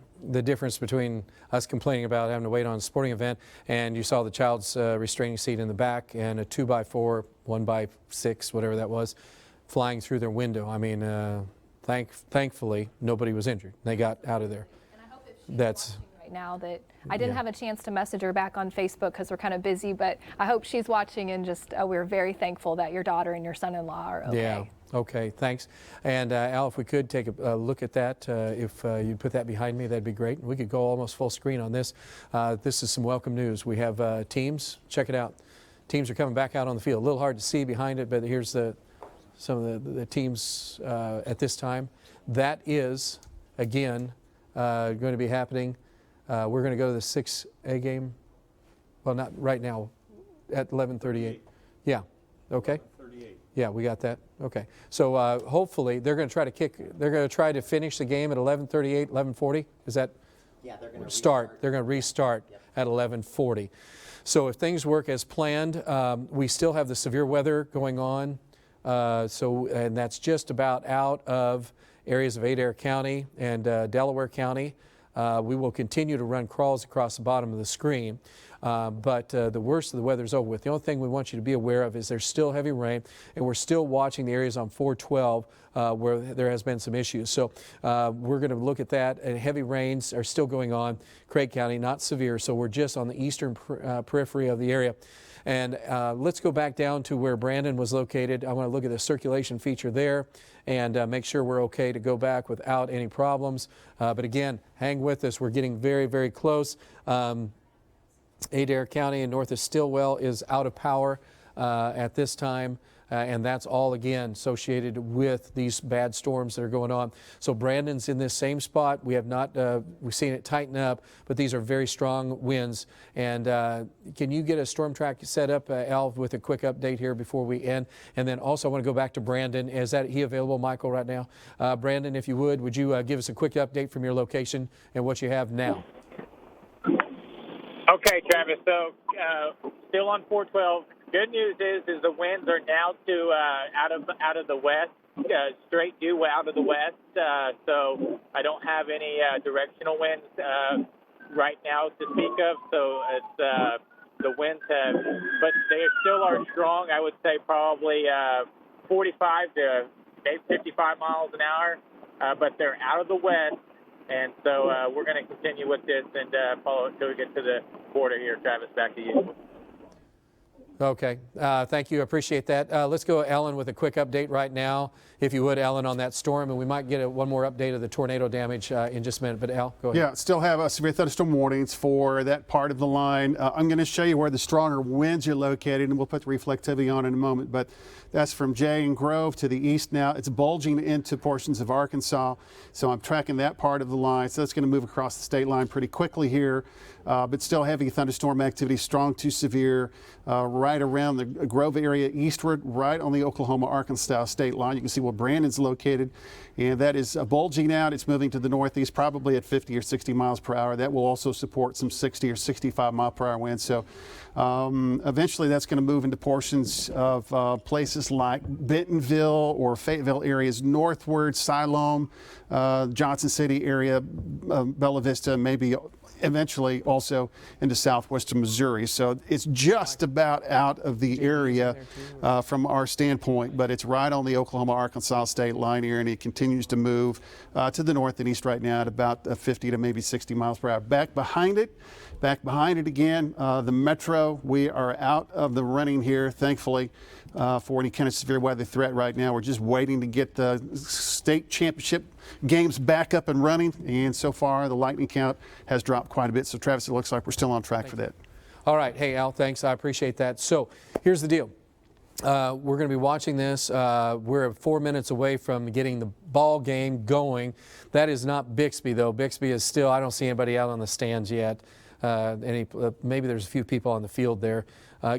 difference between us complaining about having to wait on a sporting event, and you saw the child's restraining seat in the back and a 2x4, 1x6, whatever that was, flying through their window. I mean, thankfully, nobody was injured. They got out of there. And I hope that's now that I didn't have a chance to message her back on Facebook because we're kind of busy, but I hope she's watching, and just we're very thankful that your daughter and your son-in-law are okay. Yeah. Okay, thanks. And Al, if we could take a look at that, if you'd put that behind me, that'd be great. We could go almost full screen on this. This is some welcome news. We have teams. Check it out. Teams are coming back out on the field. A little hard to see behind it, but here's some of the teams at this time. That is, again, going to be happening. We're going to go to the 6A game. Well, not right now, at 11:38. Yeah. Okay. 38. Yeah, we got that. Okay. So hopefully they're going to try to They're going to try to finish the game at 11:38, 11:40. Is that? Yeah, they're going to restart. They're going to restart at 11:40. So if things work as planned, we still have the severe weather going on. And that's just about out of areas of Adair County and Delaware County. We will continue to run crawls across the bottom of the screen, but the worst of the weather is over with. The only thing we want you to be aware of is there's still heavy rain, and we're still watching the areas on 412 where there has been some issues. So we're going to look at that, and heavy rains are still going on. Craig County, not severe, so we're just on the eastern periphery of the area. And let's go back down to where Brandon was located. I want to look at the circulation feature there and make sure we're okay to go back without any problems. But again, hang with us. We're getting very, very close. Adair County and north of Stillwell is out of power at this time. And that's all, again, associated with these bad storms that are going on. So Brandon's in this same spot. We have not, we've seen it tighten up, but these are very strong winds. And can you get a storm track set up, Al, with a quick update here before we end? And then also I want to go back to Brandon. Is he available, Michael, right now? Brandon, if you would you give us a quick update from your location and what you have now? Okay, Travis. So still on 412. Good news is the winds are now to out of the west, straight due out of the west. So I don't have any directional winds right now to speak of. So it's the winds have, but they still are strong. I would say probably 45 to maybe 55 miles an hour. But they're out of the west. And so we're going to continue with this and follow it until we get to the border here. Travis, back to you. Okay. Thank you. I appreciate that. Let's go, Ellen, with a quick update right now, if you would, Ellen, on that storm. And we might get one more update of the tornado damage in just a minute. But, Al, go ahead. Yeah, still have severe thunderstorm warnings for that part of the line. I'm going to show you where the stronger winds are located, and we'll put the reflectivity on in a moment. But that's from Jay and Grove to the east now. It's bulging into portions of Arkansas. So I'm tracking that part of the line. So that's going to move across the state line pretty quickly here. But still heavy thunderstorm activity, strong to severe, right around the Grove area eastward, right on the Oklahoma-Arkansas state line. You can see where Brandon's located, and that is bulging out. It's moving to the northeast, probably at 50 or 60 miles per hour. That will also support some 60 or 65 mile per hour winds. So eventually that's going to move into portions of places like Bentonville or Fayetteville areas northward, Siloam, Johnson City area, Bella Vista, maybe eventually also into southwestern Missouri. So it's just about out of the area from our standpoint, but it's right on the Oklahoma-Arkansas state line here, and it continues to move to the north and east right now at about 50 to maybe 60 miles per hour. Back behind it again, the metro. We are out of the running here, thankfully, for any kind of severe weather threat right now. We're just waiting to get the state championship games back up and running, and so far the lightning count has dropped quite a bit. So Travis, it looks like we're still on track for that. All right. Hey, Al, thanks. I appreciate that. So here's the deal. We're going to be watching this. We're 4 minutes away from getting the ball game going. That is not Bixby, though. Bixby is still, I don't see anybody out on the stands yet. Maybe there's a few people on the field there.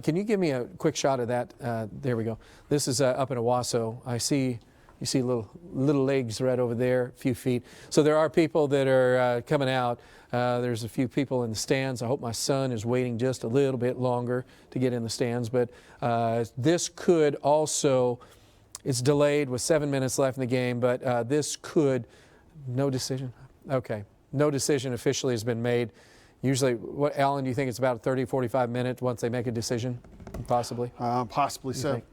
Can you give me a quick shot of that? There we go. This is up in Owasso. You see little legs right over there, a few feet. So there are people that are coming out. There's a few people in the stands. I hope my son is waiting just a little bit longer to get in the stands. But this could also, it's delayed with 7 minutes left in the game, but this could, no decision? Okay, no decision officially has been made. Usually, what, Alan, do you think it's about 30, 45 minutes once they make a decision, possibly? Possibly so. Think?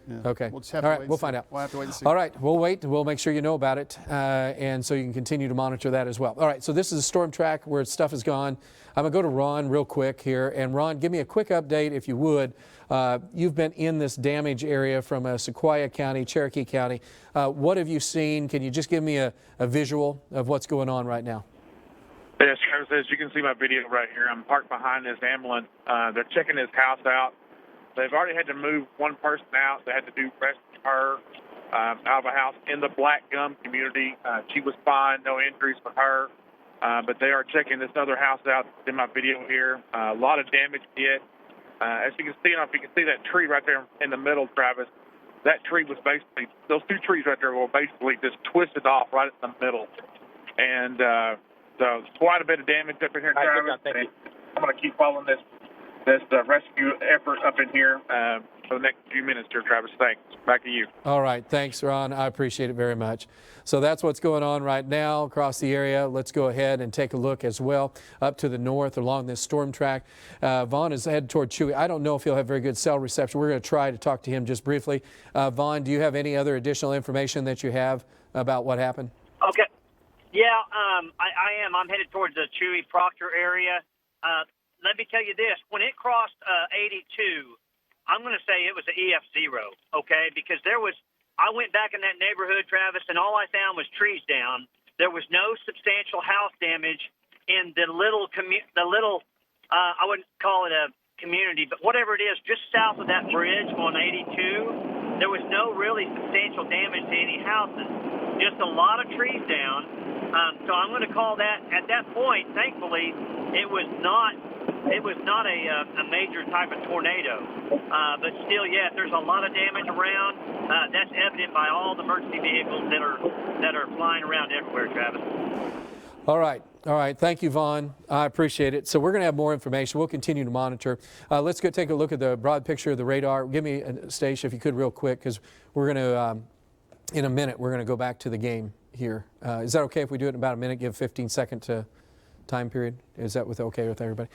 Yeah. Okay. We'll just have All to right, wait we'll and see. find out. We'll have to wait and see. All right, we'll wait. We'll make sure you know about it, and so you can continue to monitor that as well. All right, so this is a storm track where stuff is gone. I'm going to go to Ron real quick here. And Ron, give me a quick update, if you would. You've been in this damage area from Sequoia County, Cherokee County. What have you seen? Can you just give me a visual of what's going on right now? Yes, Travis, as you can see my video right here, I'm parked behind this ambulance. They're checking his house out. They've already had to move one person out. They had to rescue her out of a house in the Black Gum community. She was fine, no injuries for her. But they are checking this other house out in my video here. A lot of damage hit. As you can see, if you can see that tree right there in the middle, Travis, that tree was basically, those two trees right there were basically just twisted off right in the middle. And so quite a bit of damage up in here, Travis. I'm going to keep following this rescue effort up in here for the next few minutes here, Travis. Thanks. Back to you. All right. Thanks, Ron. I appreciate it very much. So that's what's going on right now across the area. Let's go ahead and take a look as well up to the north along this storm track. Vaughn is headed toward Chewy. I don't know if he'll have very good cell reception. We're going to try to talk to him just briefly. Vaughn, do you have any other additional information that you have about what happened? Okay. Yeah, I am. I'm headed towards the Chewy Proctor area. Let me tell you this. When it crossed 82, I'm going to say it was an EF0, okay? Because I went back in that neighborhood, Travis, and all I found was trees down. There was no substantial house damage in the little, I wouldn't call it a community, but whatever it is, just south of that bridge on 82, there was no really substantial damage to any houses. Just a lot of trees down. So I'm going to call that, at that point, thankfully, it was not a major type of tornado. But still, yes, there's a lot of damage around. That's evident by all the emergency vehicles that are flying around everywhere, Travis. All right. Thank you, Vaughn. I appreciate it. So we're going to have more information. We'll continue to monitor. Let's go take a look at the broad picture of the radar. Give me, Stacia, if you could, real quick, because we're going to, in a minute, we're going to go back to the game here. Is that okay if we do it in about a minute, give 15-second time period? Is that okay with everybody?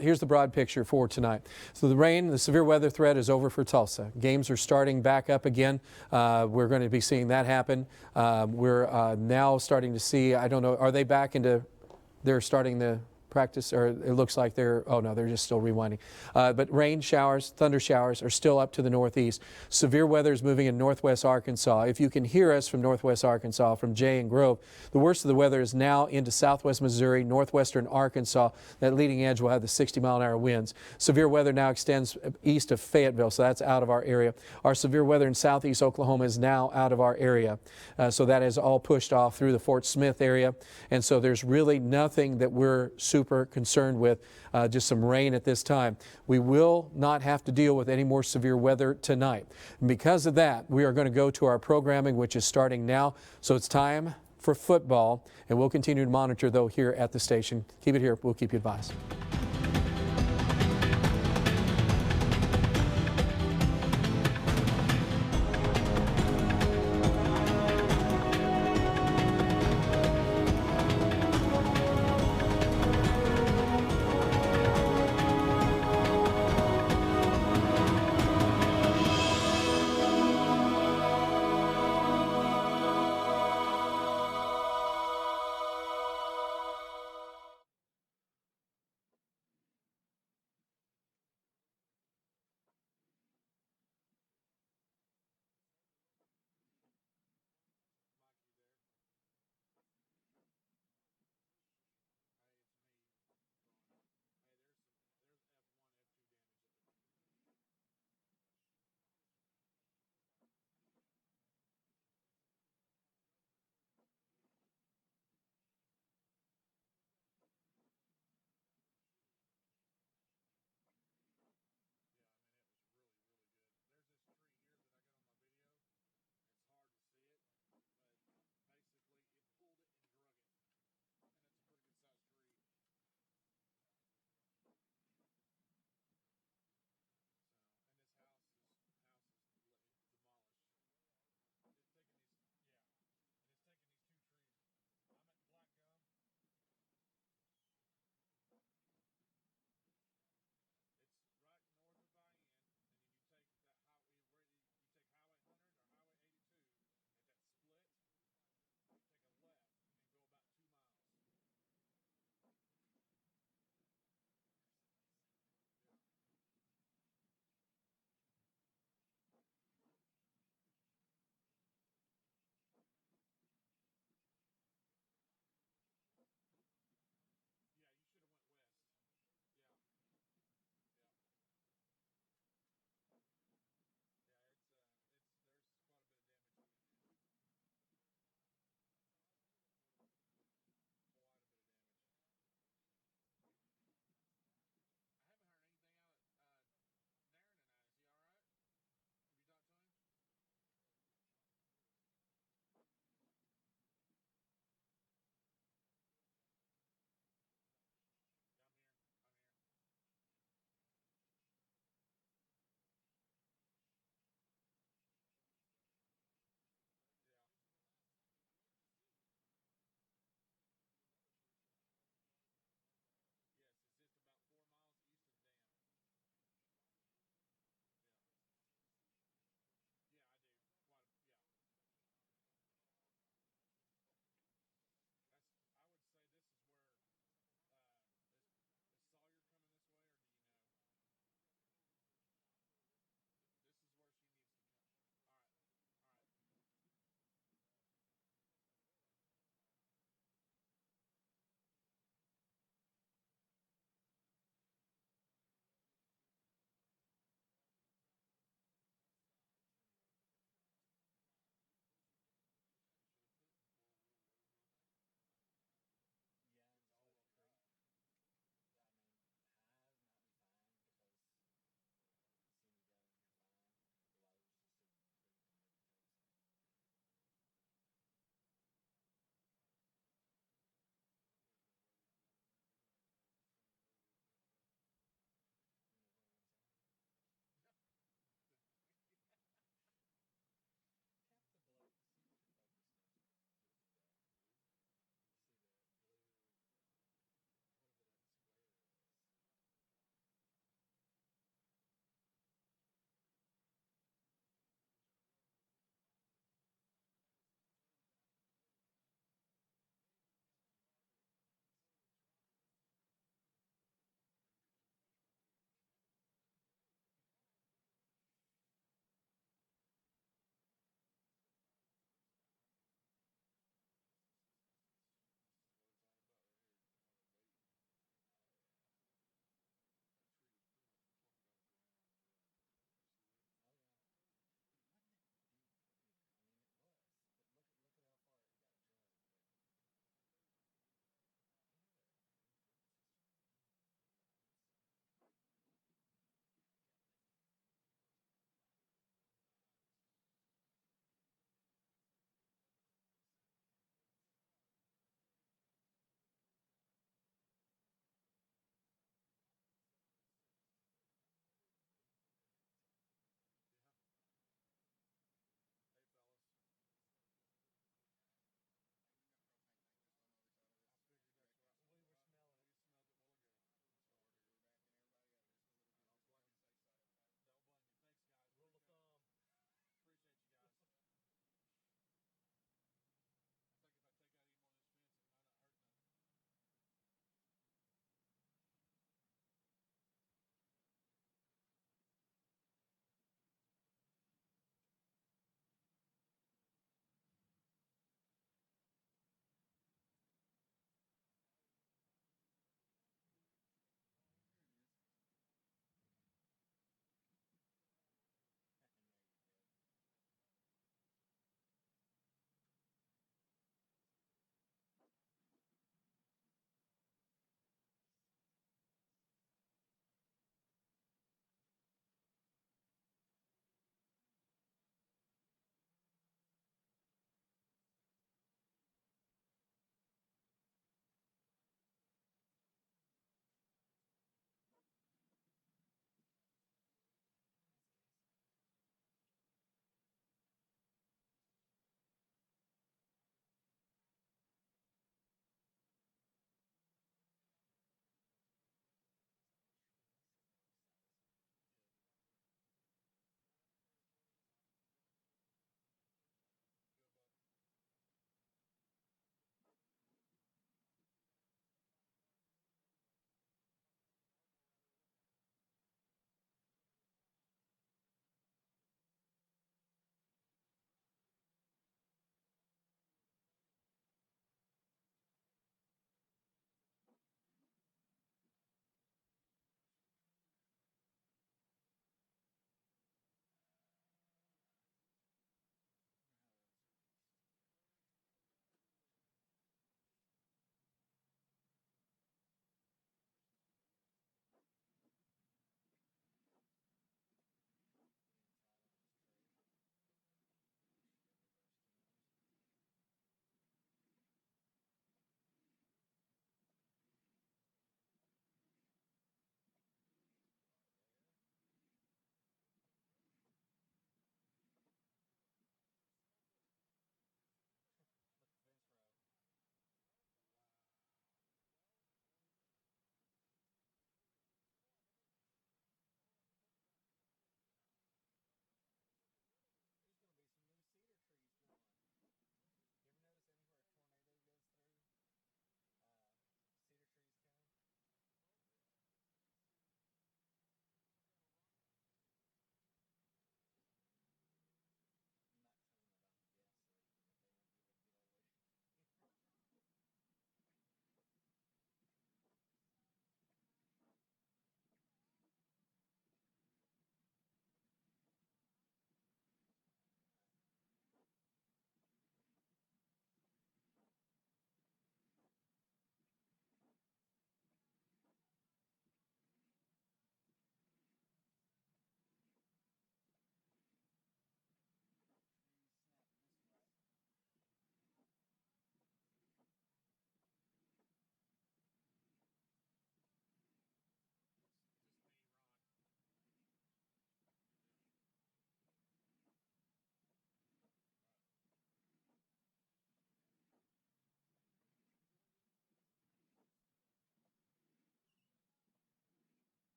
Here's the broad picture for tonight. So the severe weather threat is over for Tulsa. Games are starting back up again. We're going to be seeing that happen. We're now starting to see, I don't know, are they back into, they're starting the practice, or it looks like they're just still rewinding. But rain showers, thunder showers are still up to the northeast. Severe weather is moving in northwest Arkansas. If you can hear us from northwest Arkansas, from Jay and Grove, the worst of the weather is now into southwest Missouri, northwestern Arkansas. That leading edge will have the 60-mile-an-hour winds. Severe weather now extends east of Fayetteville, so that's out of our area. Our severe weather in southeast Oklahoma is now out of our area. So that is all pushed off through the Fort Smith area. And so there's really nothing that we're super concerned with, just some rain at this time. We will not have to deal with any more severe weather tonight. And because of that, we are going to go to our programming, which is starting now. So it's time for football, and we'll continue to monitor, though, here at the station. Keep it here. We'll keep you advised.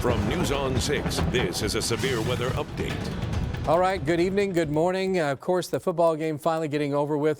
From News on 6, this is a severe weather update. All right, good evening, good morning. Of course, the football game finally getting over with.